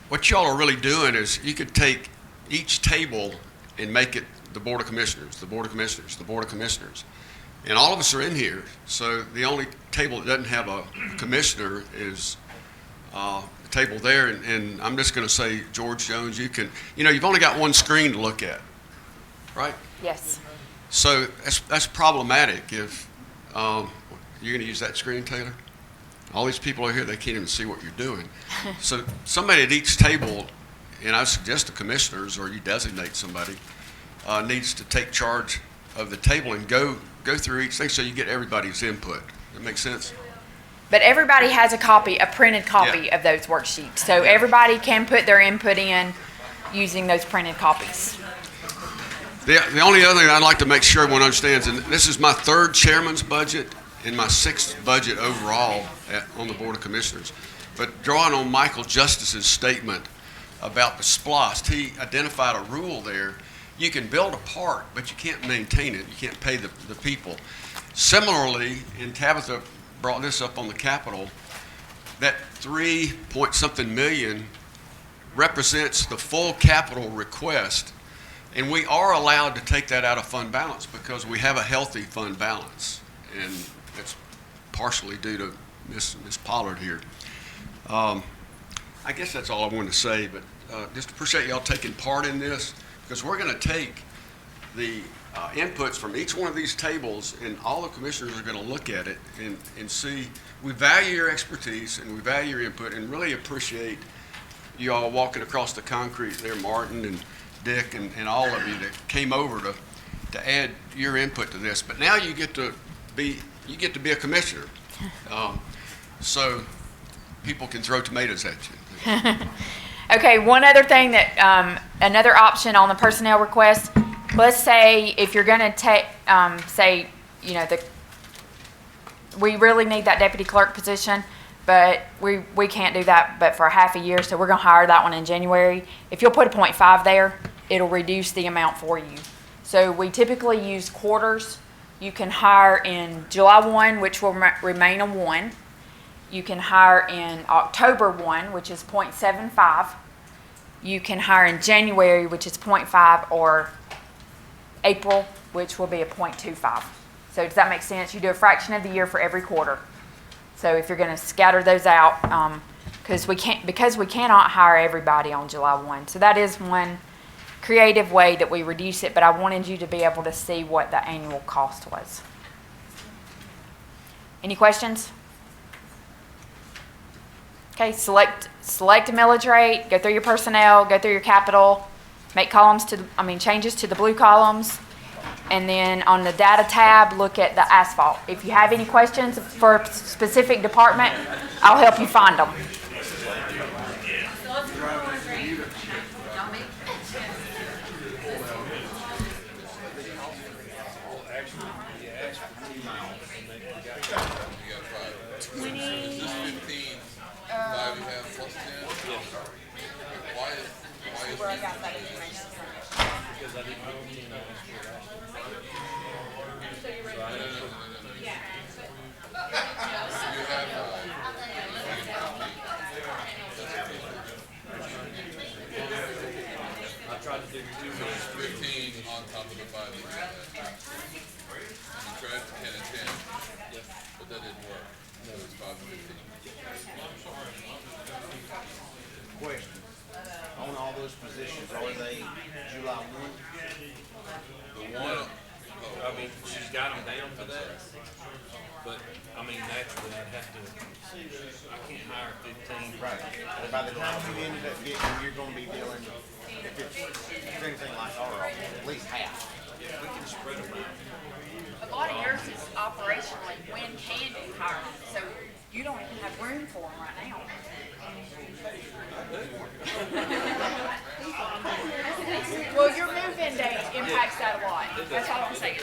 What y'all are really doing is you could take each table and make it the Board of Commissioners, the Board of Commissioners, the Board of Commissioners. And all of us are in here, so the only table that doesn't have a commissioner is the table there. And I'm just going to say, George Jones, you've only got one screen to look at, right? Yes. So that's problematic if you're going to use that screen, Taylor. All these people are here, they can't even see what you're doing. So somebody at each table, and I suggest the commissioners or you designate somebody, needs to take charge of the table and go through each thing so you get everybody's input. That makes sense? But everybody has a printed copy of those worksheets. So everybody can put their input in using those printed copies. The only other thing I'd like to make sure everyone understands, and this is my third chairman's budget and my sixth budget overall on the Board of Commissioners. But drawing on Michael Justice's statement about the SPLOST, he identified a rule there. You can build a park, but you can't maintain it. You can't pay the people. Similarly, and Tabitha brought this up on the Capitol, that 3-point-something million represents the full capital request. And we are allowed to take that out of fund balance because we have a healthy fund balance. And that's partially due to Ms. Pollard here. I guess that's all I wanted to say, but just appreciate y'all taking part in this, because we're going to take the inputs from each one of these tables, and all the commissioners are going to look at it and see. We value your expertise and we value your input, and really appreciate you all walking across the concrete there, Martin and Dick and all of you that came over to add your input to this. But now you get to be a commissioner, so people can throw tomatoes at you. Okay, one other thing that, another option on the personnel request, let's say if you're going to take, we really need that deputy clerk position, but we can't do that but for half a year, so we're going to hire that one in January. If you'll put a 0.5 there, it'll reduce the amount for you. So we typically use quarters. You can hire in July 1, which will remain a 1. You can hire in October 1, which is 0.75. You can hire in January, which is 0.5, or April, which will be a 0.25. So does that make sense? You do a fraction of the year for every quarter. So if you're going to scatter those out, because we cannot hire everybody on July 1. So that is one creative way that we reduce it, but I wanted you to be able to see what the annual cost was. Any questions? Okay, select a millage rate, go through your personnel, go through your capital, make changes to the blue columns, and then on the data tab, look at the asphalt. If you have any questions for a specific department, I'll help you find them. Question. On all those positions, are they July 1? The one, I mean, she's got them down for that, but, I mean, naturally, I'd have to, I can't hire 15. Right. By the time you ended up getting, you're gonna be dealing, if it's anything like our office, at least half. Yeah, we can spread them out. A lot of yours is operationally, when can you hire them? So you don't even have room for them right now. Well, your move-in date impacts that a lot. That's all I'm saying.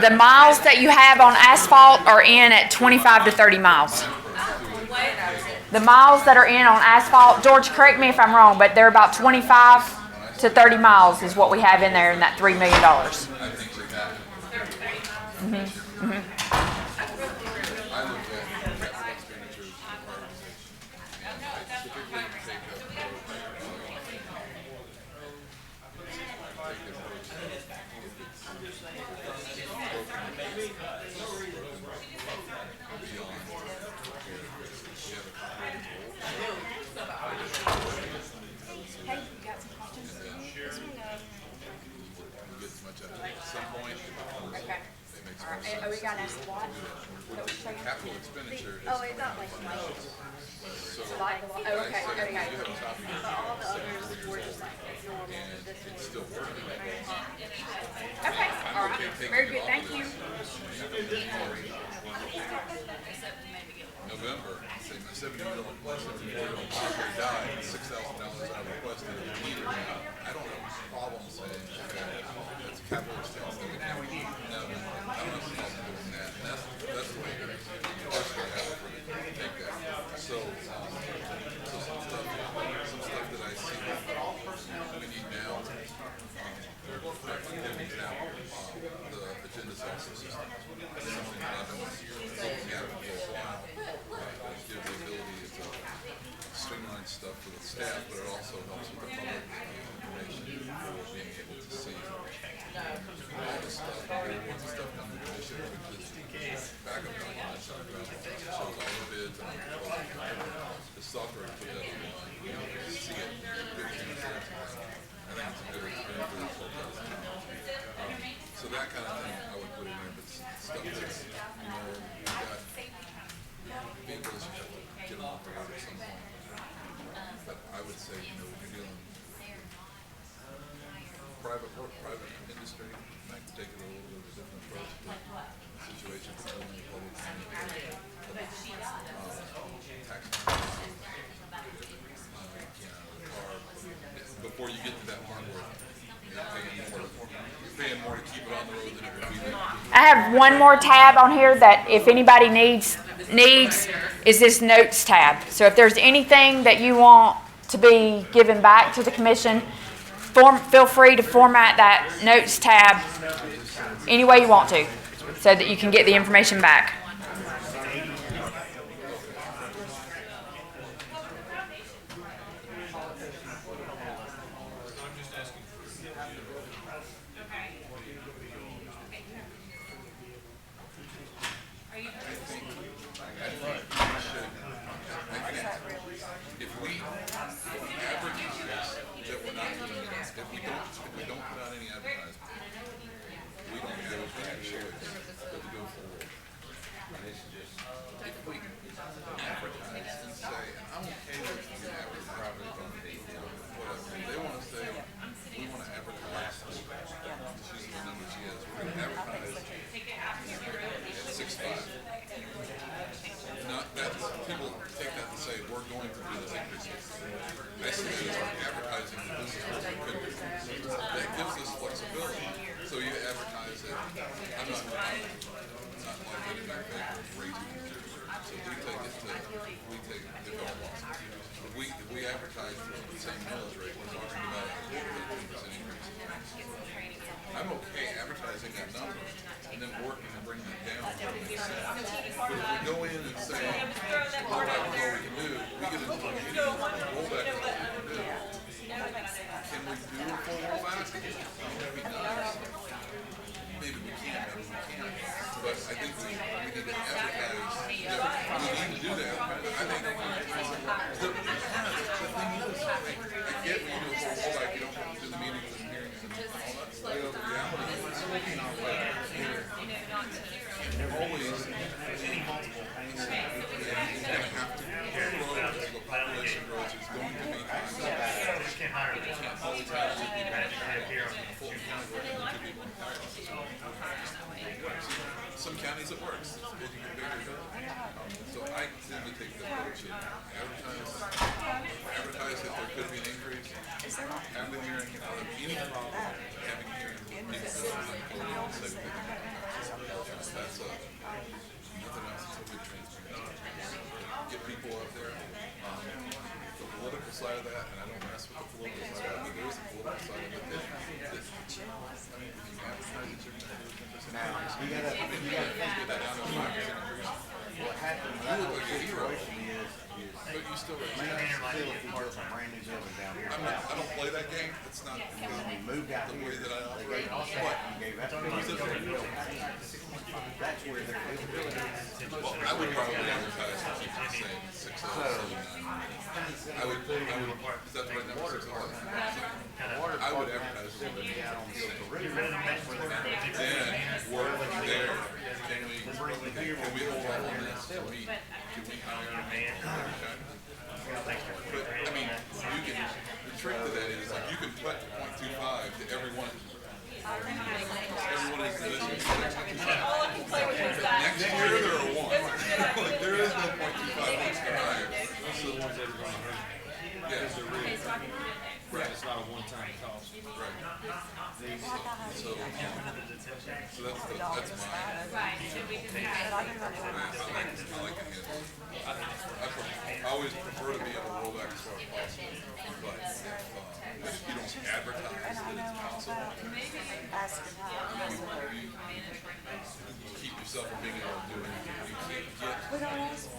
The miles that you have on asphalt are in at 25 to 30 miles. The miles that are in on asphalt, George, correct me if I'm wrong, but they're about 25 to 30 miles is what we have in there in that $3 million. Capital expenditure. Oh, it's not like Okay. all the others were just like normal. This It's still working. Okay, all right. Very good, thank you. November, say my 70-year-old father died, $6,000 I requested a meter. I don't have a problem saying, okay, that's capital expense that we can't do. No, I don't have a problem doing that. And that's the way it is. That's what I have for the take that. So some stuff that I see we need now, like to give an example, the agenda system. That's something that I've been looking at for a while. It gives the ability to streamline stuff for the staff, but it also helps with the public information for being able to see all the stuff. Once the stuff comes to commission, just backup documents shows all the bids and the software put that online. You can see it. I think it's a good experience for the so that kind of thing I would put in there, but stuff that's, you got vehicles you have to get them off the road at some point. But I would say, when you're dealing private work, private industry might take it a little bit of a different approach to situations. Before you get to that point where you're paying more to keep it on the road than it would be. I have one more tab on here that if anybody needs is this notes tab. So if there's anything that you want to be given back to the commission, feel free to format that notes tab any way you want to so that you can get the information back. Some counties it works. As you get bigger, so I tend to take the approach of advertise that there could be an increase. Have the hearing, any problem, having hearings with people. That's nothing else. It's a big transparency. Get people up there. The political side of that, and I don't mess with the political side of it, but there is a political side of it that if you advertise that you're going to do a 10% increase, what happens in that situation is but you still I don't play that game. It's not we moved out the way that I operate. That's where their visibility is. Well, I would probably advertise saying 6 I would is that the right number? 6 I would advertise then work there. Can we hold on this? Can we hire a man? But I mean, you can. The trick to that is like you can put 0.25 to everyone. Everyone is positioned. Next year there are one. Like, there is no 0.25 next to hire. Most of the ones that are going to hurt. Yeah, they're real. Right. It's not a one-time cost. Right. So that's mine. Right. I always prefer to be able to roll back as far as possible, but if you don't advertise that it's possible, you keep yourself from being able to do anything. You can't get those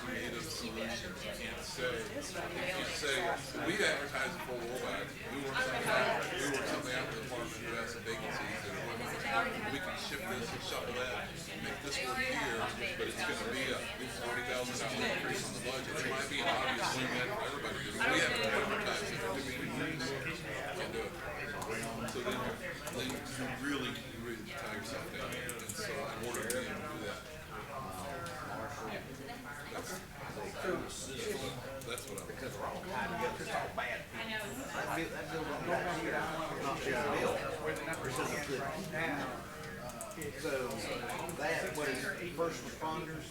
creative solutions. You can't say, we advertise a full rollback. We work something out with the department who has some vacancies that are looking for, we can shift this and shuffle that, make this work here, but it's going to be a $40,000 increase on the budget. It might be an obvious win-win for everybody because we haven't advertised it. Can't do it. So then you really tie yourself down. And so in order to be able to do that, that's what I would do. Because we're all tied together. It's all bad. That bill don't go down here. I'm not sure the bill. So that was first responders,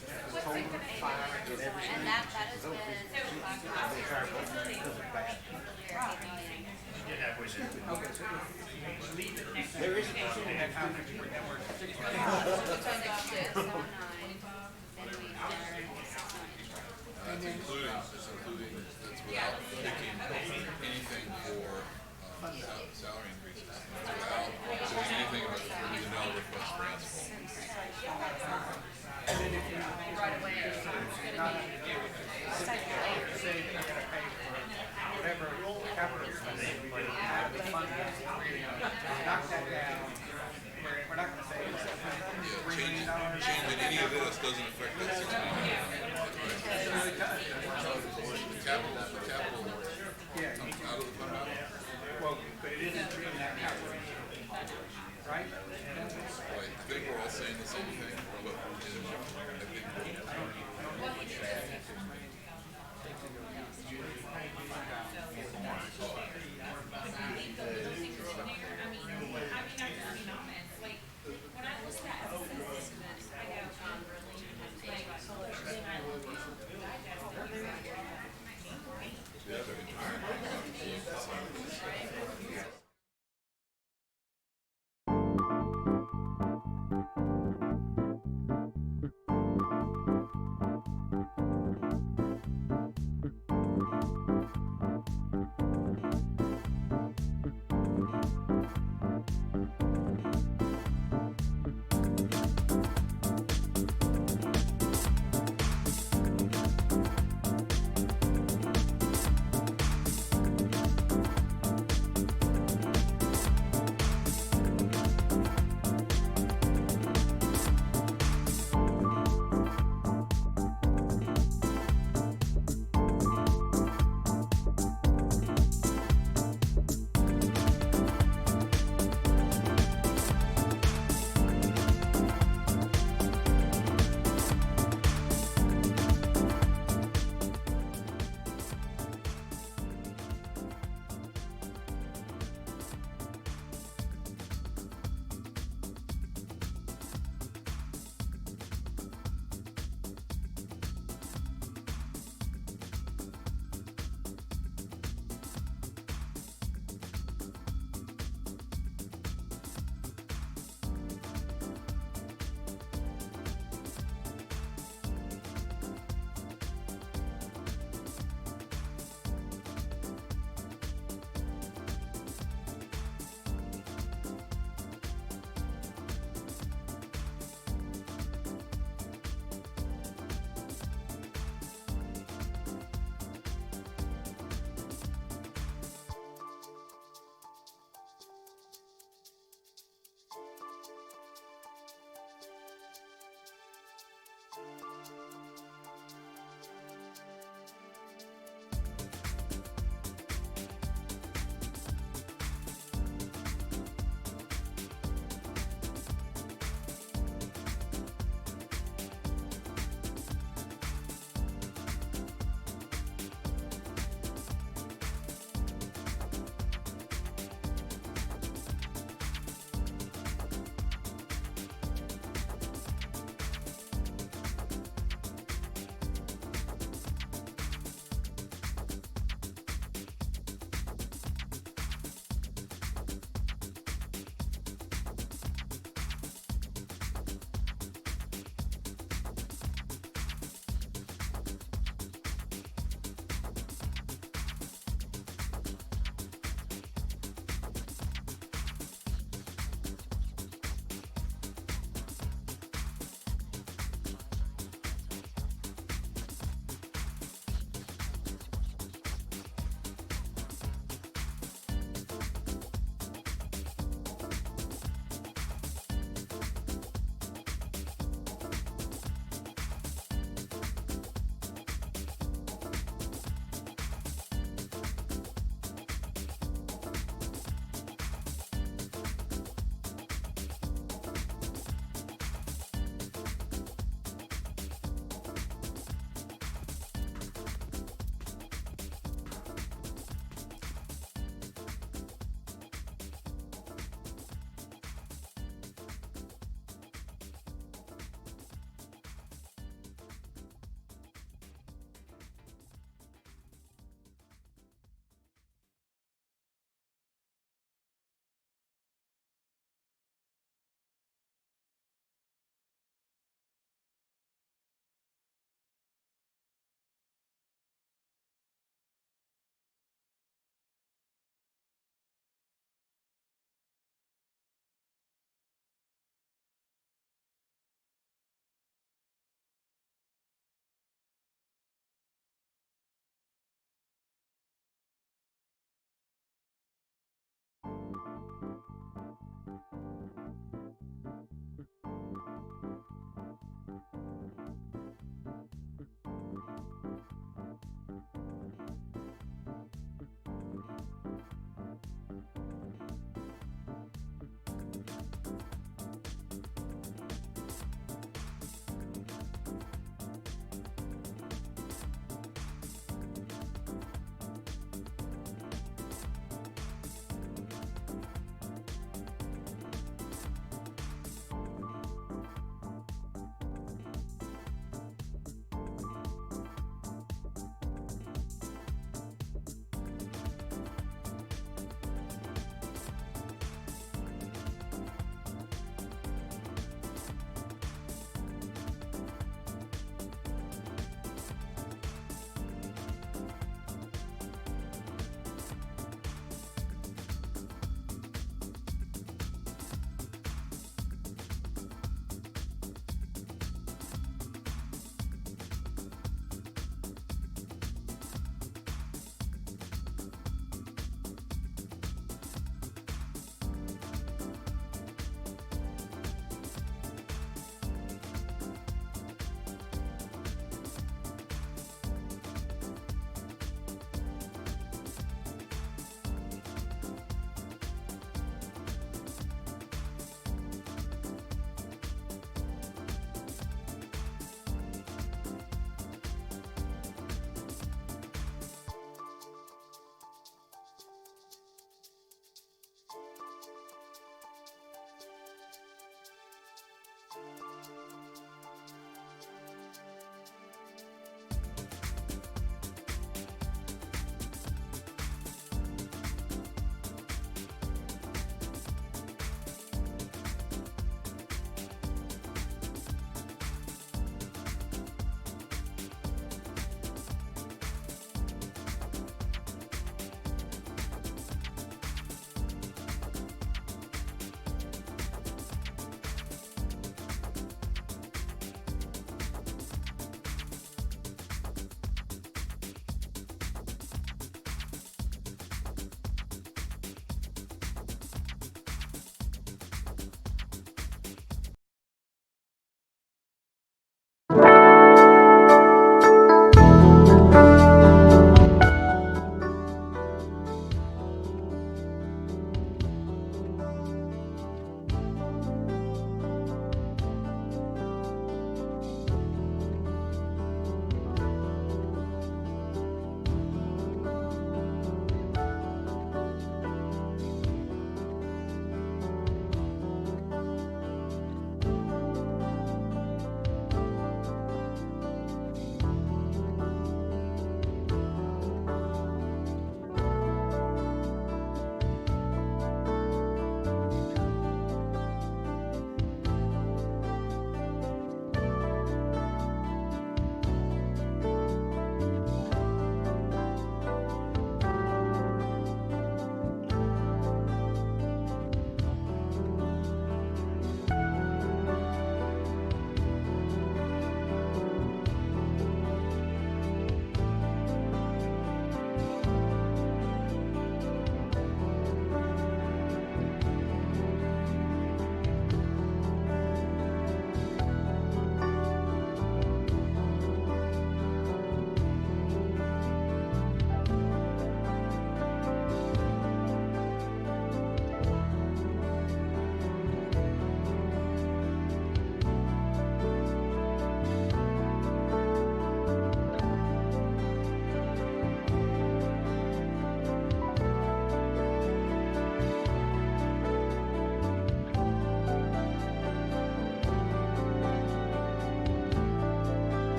total fire, and everything. And that has been. There is That's including, that's without picking anything for salary increases. That's without doing anything about the $1 million request for asphalt. And then if you right away, say you're gonna pay for whatever capital spending we do, have the funding, knock that down. We're not gonna say it's $3 million. Changing any of this doesn't affect that $6 million. The capital comes out of the fund balance. Well, but it isn't in that capital, right? Right, I think we're all saying the same thing, but When I listen to estimates, I go, yeah, they're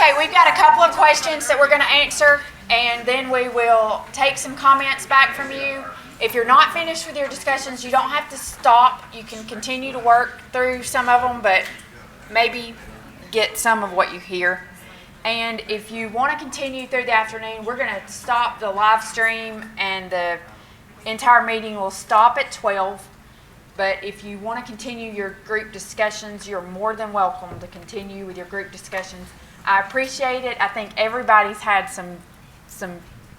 Okay, we've got a couple of questions that we're going to answer, and then we will take some comments back from you. If you're not finished with your discussions, you don't have to stop. You can continue to work through some of them, but maybe get some of what you hear. And if you want to continue through the afternoon, we're going to stop the live stream, and the entire meeting will stop at 12. But if you want to continue your group discussions, you're more than welcome to continue with your group discussions. I appreciate it. I think everybody's had some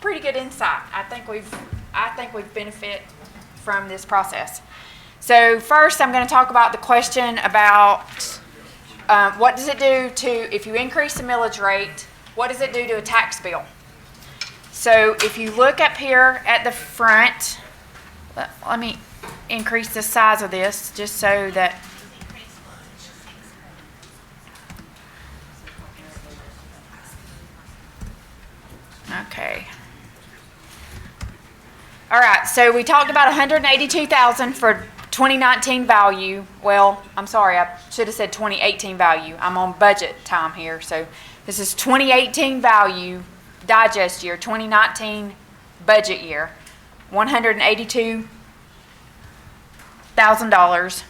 pretty good insight. I think we've benefit from this process. So first, I'm going to talk about the question about what does it do to, if you increase the millage rate, what does it do to a tax bill? So if you look up here at the front, let me increase the size of this just so that okay. All right, so we talked about $182,000 for 2019 value. Well, I'm sorry, I should have said 2018 value. I'm on budget time here. So this is 2018 value, digest year, 2019 budget year, $182,000,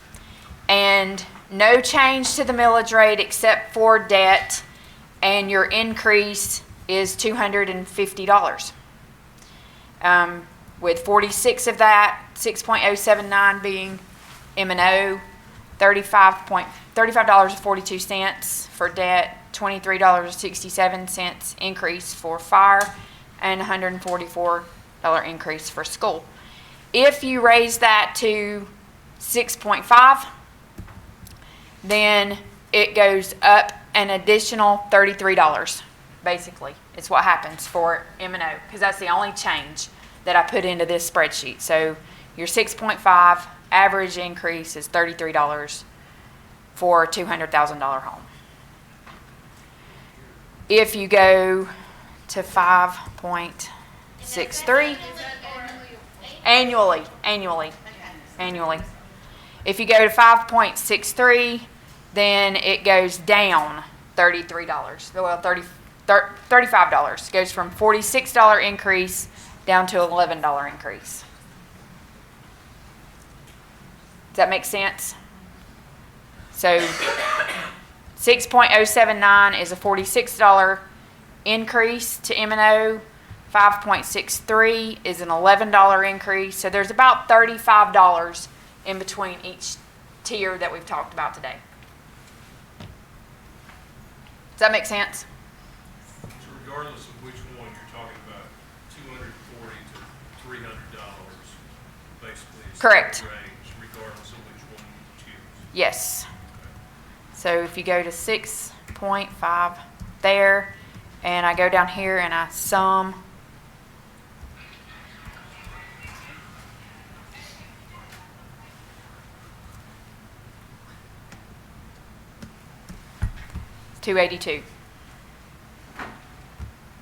and no change to the millage rate except for debt, and your increase is $250. With 46 of that, 6.079 being M&O, $35.42 for debt, $23.67 increase for fire, and $144 increase for school. If you raise that to 6.5, then it goes up an additional $33. Basically, it's what happens for M&O, because that's the only change that I put into this spreadsheet. So your 6.5 average increase is $33 for a $200,000 home. If you go to 5.63 annually. If you go to 5.63, then it goes down $33. Well, $35. Goes from $46 increase down to $11 increase. Does that make sense? So 6.079 is a $46 increase to M&O. 5.63 is an $11 increase. So there's about $35 in between each tier that we've talked about today. Does that make sense? So regardless of which one you're talking about, $240 to $300 basically is correct. The range, regardless of which one you choose. Yes. So if you go to 6.5 there, and I go down here and I sum $282.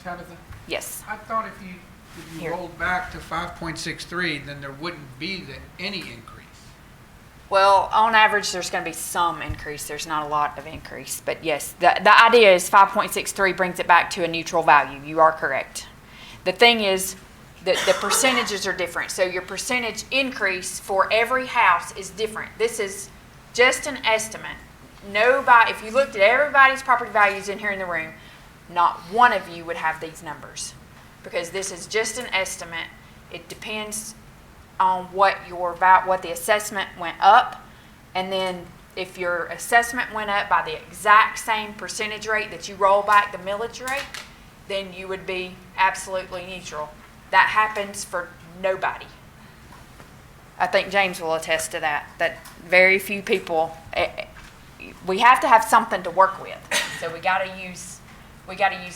Tabitha? Yes. I thought if you Here. rolled back to 5.63, then there wouldn't be any increase. Well, on average, there's going to be some increase. There's not a lot of increase. But yes, the idea is 5.63 brings it back to a neutral value. You are correct. The thing is, the percentages are different. So your percentage increase for every house is different. This is just an estimate. Nobody, if you looked at everybody's property values in here in the room, not one of you would have these numbers, because this is just an estimate. It depends on what the assessment went up, and then if your assessment went up by the exact same percentage rate that you roll back the millage rate, then you would be absolutely neutral. That happens for nobody. I think James will attest to that. That very few people. We have to have something to work with, so we got to use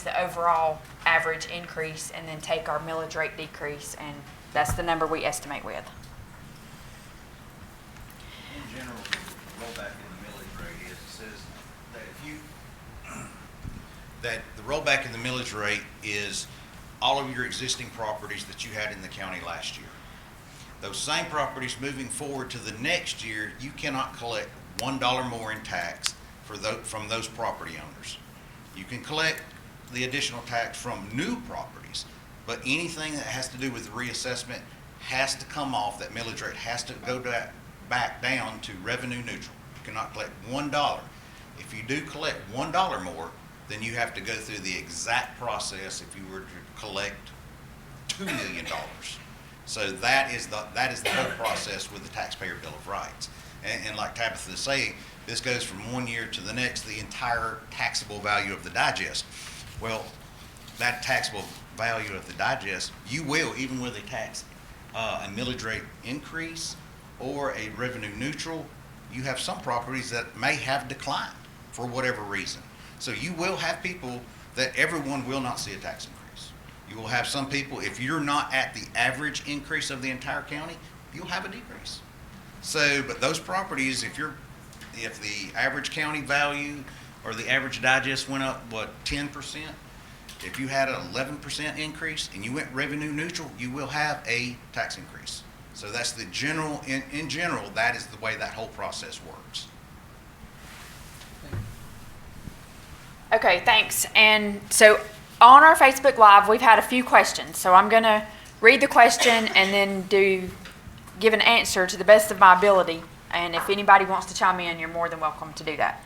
the overall average increase and then take our millage rate decrease, and that's the number we estimate with. In general, the rollback in the millage rate is, it says that the rollback in the millage rate is all of your existing properties that you had in the county last year. Those same properties moving forward to the next year, you cannot collect $1 more in tax from those property owners. You can collect the additional tax from new properties, but anything that has to do with reassessment has to come off, that millage rate has to go back down to revenue neutral. You cannot collect $1. If you do collect $1 more, then you have to go through the exact process if you were to collect $2 million. So that is the whole process with the taxpayer bill of rights. And like Tabitha is saying, this goes from one year to the next, the entire taxable value of the digest. Well, that taxable value of the digest, you will, even with a millage rate increase or a revenue neutral, you have some properties that may have declined for whatever reason. So you will have people that everyone will not see a tax increase. You will have some people, if you're not at the average increase of the entire county, you'll have a decrease. So, but those properties, if the average county value or the average digest went up, 10%, if you had an 11% increase and you went revenue neutral, you will have a tax increase. So that's the general, in general, that is the way that whole process works. Okay, thanks. And so on our Facebook Live, we've had a few questions. So I'm going to read the question and then give an answer to the best of my ability. And if anybody wants to chime in, you're more than welcome to do that.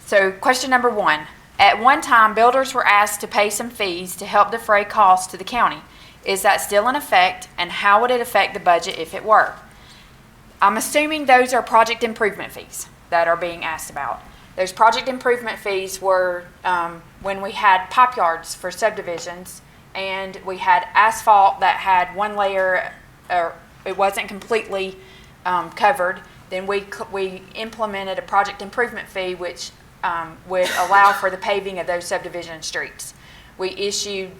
So question number 1. At one time, builders were asked to pay some fees to help defray costs to the county. Is that still in effect, and how would it affect the budget if it were? I'm assuming those are project improvement fees that are being asked about. Those project improvement fees were when we had pipe yards for subdivisions and we had asphalt that had one layer, it wasn't completely covered. Then we implemented a project improvement fee which would allow for the paving of those subdivision streets. We issued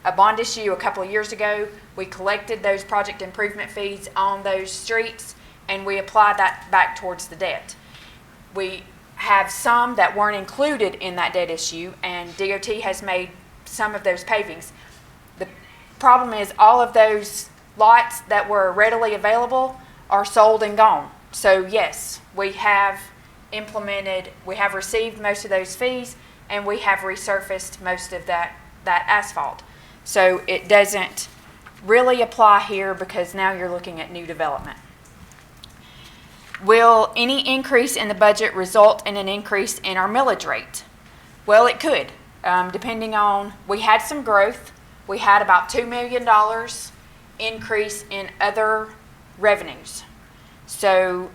a bond issue a couple of years ago. We collected those project improvement fees on those streets and we applied that back towards the debt. We have some that weren't included in that debt issue, and DOT has made some of those pavings. The problem is all of those lots that were readily available are sold and gone. So yes, we have received most of those fees, and we have resurfaced most of that asphalt. So it doesn't really apply here because now you're looking at new development. Will any increase in the budget result in an increase in our millage rate? Well, it could, depending on, we had some growth. We had about $2 million increase in other revenues. So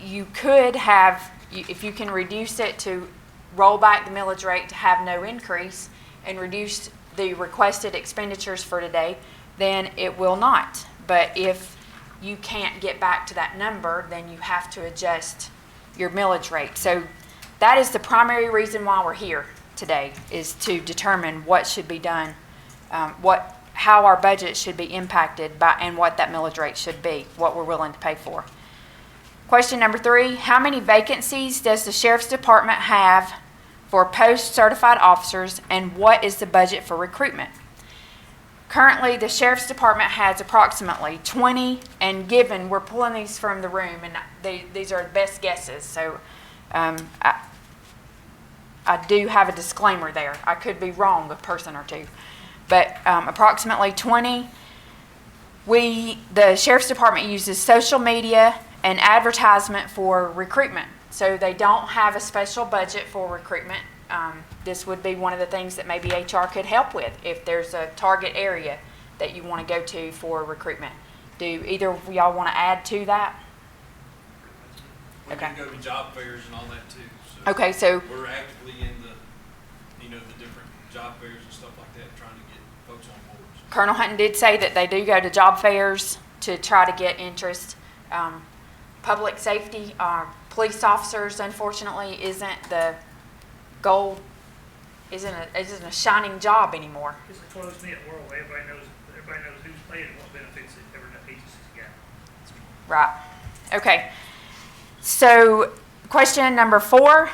you could have, if you can reduce it to roll back the millage rate to have no increase and reduce the requested expenditures for today, then it will not. But if you can't get back to that number, then you have to adjust your millage rate. So that is the primary reason why we're here today, is to determine what should be done, how our budget should be impacted by, and what that millage rate should be, what we're willing to pay for. Question number 3, how many vacancies does the Sheriff's Department have for post-certified officers, and what is the budget for recruitment? Currently, the Sheriff's Department has approximately 20, and given, we're pulling these from the room, and these are the best guesses, so I do have a disclaimer there. I could be wrong a person or two, but approximately 20. The Sheriff's Department uses social media and advertisement for recruitment, so they don't have a special budget for recruitment. This would be one of the things that maybe HR could help with if there's a target area that you want to go to for recruitment. Do either of y'all want to add to that? We can go to job fairs and all that too. Okay, so we're actively in the different job fairs and stuff like that, trying to get folks on board. Colonel Hunton did say that they do go to job fairs to try to get interest. Public safety, police officers, unfortunately, isn't the goal, isn't a shining job anymore. It's a closed-knit world. Everybody knows who's paid and what benefits every agency's got. Right. Okay. So, question number 4.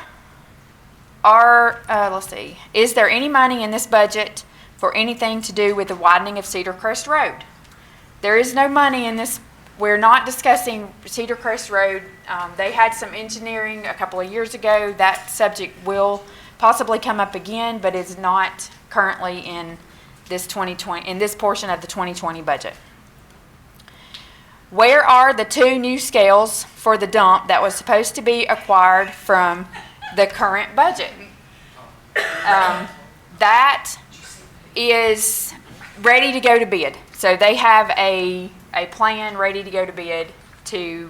Let's see. Is there any money in this budget for anything to do with the widening of Cedar Crest Road? There is no money in this. We're not discussing Cedar Crest Road. They had some engineering a couple of years ago. That subject will possibly come up again, but is not currently in this 2020, in this portion of the 2020 budget. Where are the 2 new scales for the dump that was supposed to be acquired from the current budget? That is ready to go to bid. So they have a plan ready to go to bid to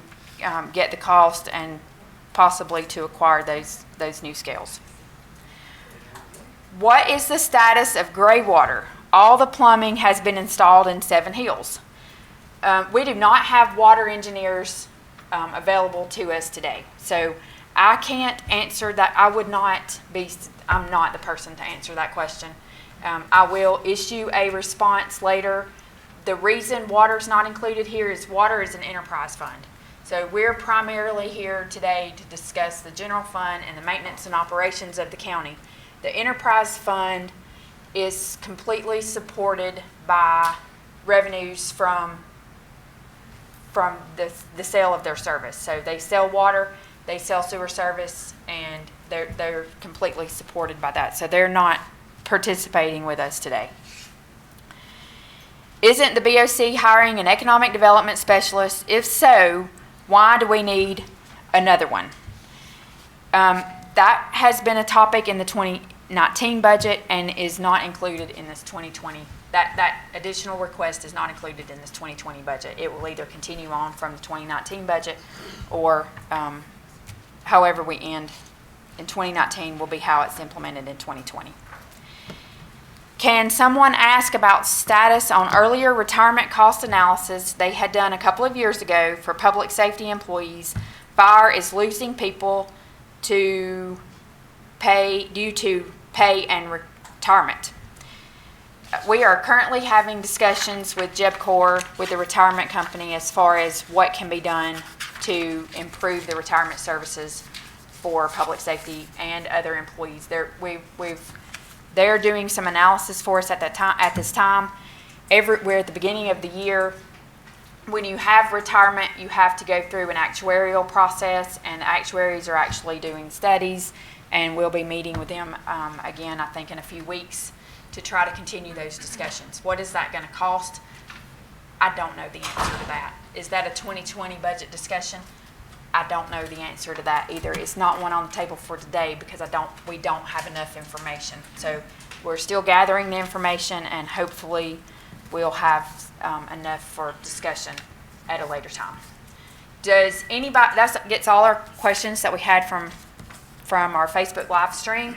get the cost and possibly to acquire those new scales. What is the status of gray water? All the plumbing has been installed in Seven Hills. We do not have water engineers available to us today. So I can't answer that. I'm not the person to answer that question. I will issue a response later. The reason water's not included here is water is an enterprise fund. So we're primarily here today to discuss the general fund and the maintenance and operations of the county. The enterprise fund is completely supported by revenues from the sale of their service. So they sell water, they sell sewer service, and they're completely supported by that. So they're not participating with us today. Isn't the BOC hiring an economic development specialist? If so, why do we need another one? That has been a topic in the 2019 budget and is not included in this 2020. That additional request is not included in this 2020 budget. It will either continue on from the 2019 budget or however we end in 2019 will be how it's implemented in 2020. Can someone ask about status on earlier retirement cost analysis they had done a couple of years ago for public safety employees? Fire is losing people due to pay and retirement. We are currently having discussions with JebCorps, with the retirement company, as far as what can be done to improve the retirement services for public safety and other employees. They're doing some analysis for us at this time. We're at the beginning of the year. When you have retirement, you have to go through an actuarial process, and actuaries are actually doing studies, and we'll be meeting with them again, I think, in a few weeks to try to continue those discussions. What is that going to cost? I don't know the answer to that. Is that a 2020 budget discussion? I don't know the answer to that either. It's not one on the table for today because we don't have enough information. So we're still gathering the information, and hopefully we'll have enough for discussion at a later time. Does anybody, that gets all our questions that we had from our Facebook live stream.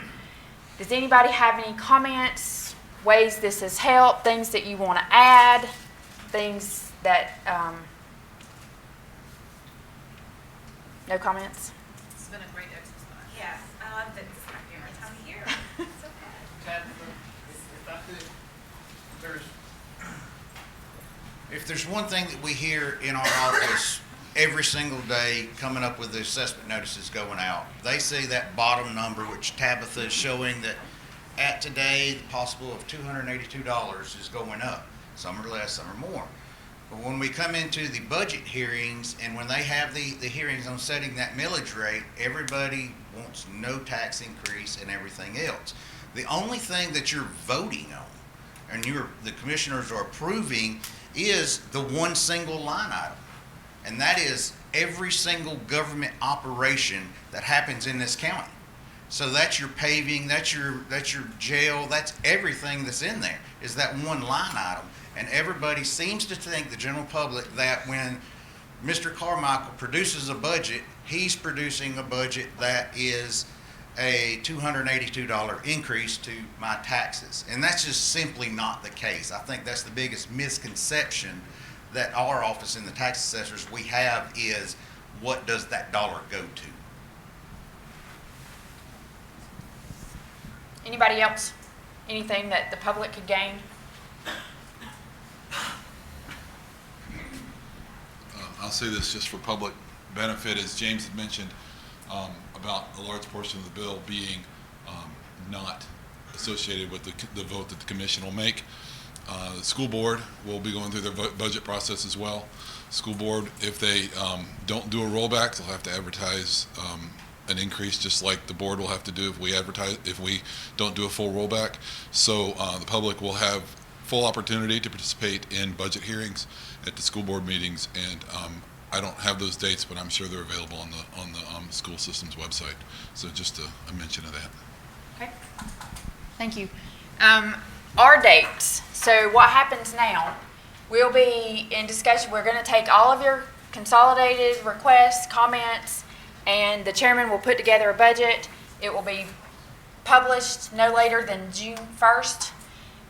Does anybody have any comments, ways this has helped, things that you want to add, things that, no comments? It's been a great exercise. Yes, I love that this might be my time of year. It's okay. If there's one thing that we hear in our office every single day coming up with the assessment notices going out, they see that bottom number, which Tabitha is showing that at today, the possible of $282 is going up. Some are less, some are more. But when we come into the budget hearings and when they have the hearings on setting that millage rate, everybody wants no tax increase and everything else. The only thing that you're voting on and the commissioners are approving is the one single line item. And that is every single government operation that happens in this county. So that's your paving, that's your jail, that's everything that's in there, is that one line item. And everybody seems to think, the general public, that when Mr. Carmichael produces a budget, he's producing a budget that is a $282 increase to my taxes. And that's just simply not the case. I think that's the biggest misconception that our office in the tax assessors we have is, what does that dollar go to? Anybody else? Anything that the public could gain? I'll say this just for public benefit, as James had mentioned, about a large portion of the bill being not associated with the vote that the commission will make. The school board will be going through their budget process as well. School board, if they don't do a rollback, they'll have to advertise an increase, just like the board will have to do if we don't do a full rollback. So the public will have full opportunity to participate in budget hearings at the school board meetings, and I don't have those dates, but I'm sure they're available on the school system's website. So just a mention of that. Okay. Thank you. Our dates. So what happens now, we'll be in discussion. We're going to take all of your consolidated requests, comments, and the chairman will put together a budget. It will be published no later than June 1st.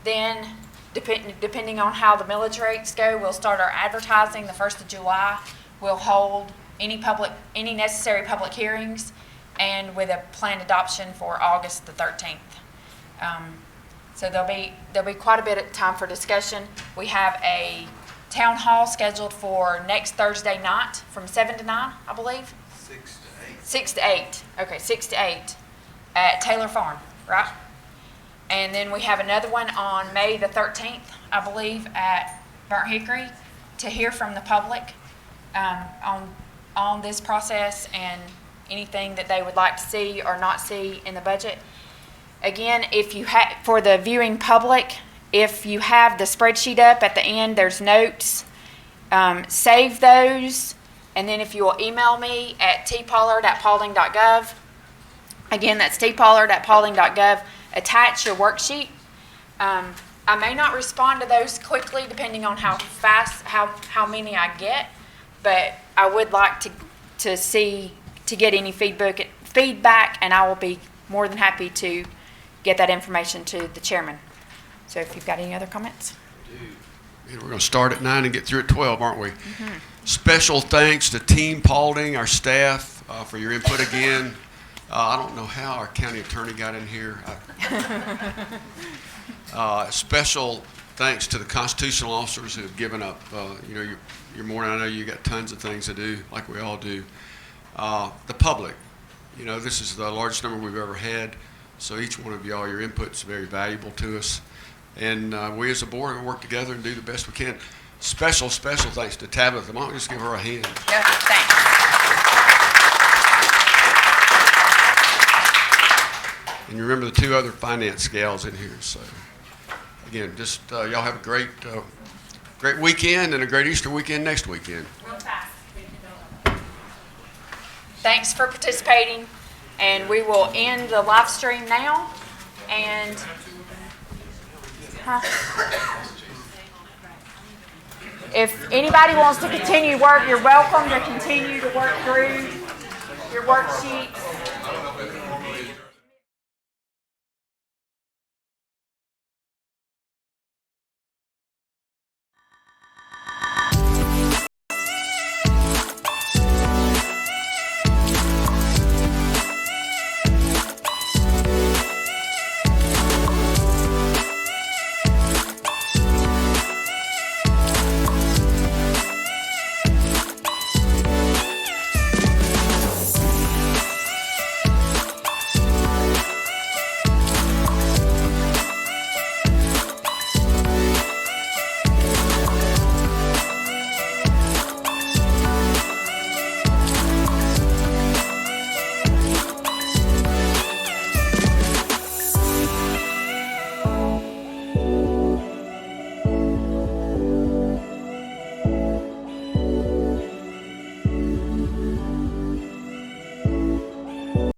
Then, depending on how the millage rates go, we'll start our advertising the 1st of July. We'll hold any necessary public hearings, and with a planned adoption for August the 13th. So there'll be quite a bit of time for discussion. We have a town hall scheduled for next Thursday night from 7 to 9, I believe. 6 to 8. 6 to 8. Okay, 6 to 8 at Taylor Farm, right? And then we have another one on May the 13th, I believe, at Burnt Hickory to hear from the public on this process and anything that they would like to see or not see in the budget. Again, if you for the viewing public, if you have the spreadsheet up at the end, there's notes. Save those, and then if you will email me at tpollard@paulding.gov. Again, that's tpollard@paulding.gov. Attach your worksheet. I may not respond to those quickly, depending on how fast, how many I get, but I would like to get any feedback, and I will be more than happy to get that information to the chairman. So if you've got any other comments. We're going to start at 9 and get through at 12, aren't we? Mm-hmm. Special thanks to Team Paulding, our staff, for your input again. I don't know how our county attorney got in here. Special thanks to the constitutional officers who have given up. Your morning, I know you got tons of things to do, like we all do. The public, this is the largest number we've ever had. So each one of y'all, your input's very valuable to us. And we as a board are going to work together and do the best we can. Special thanks to Tabitha. Why don't we just give her a hand? Yeah, thanks. And you remember the two other finance gals in here. So again, just y'all have a great weekend and a great Easter weekend next weekend. Real fast. Thanks for participating, and we will end the live stream now. And if anybody wants to continue work, you're welcome to continue to work through your worksheets.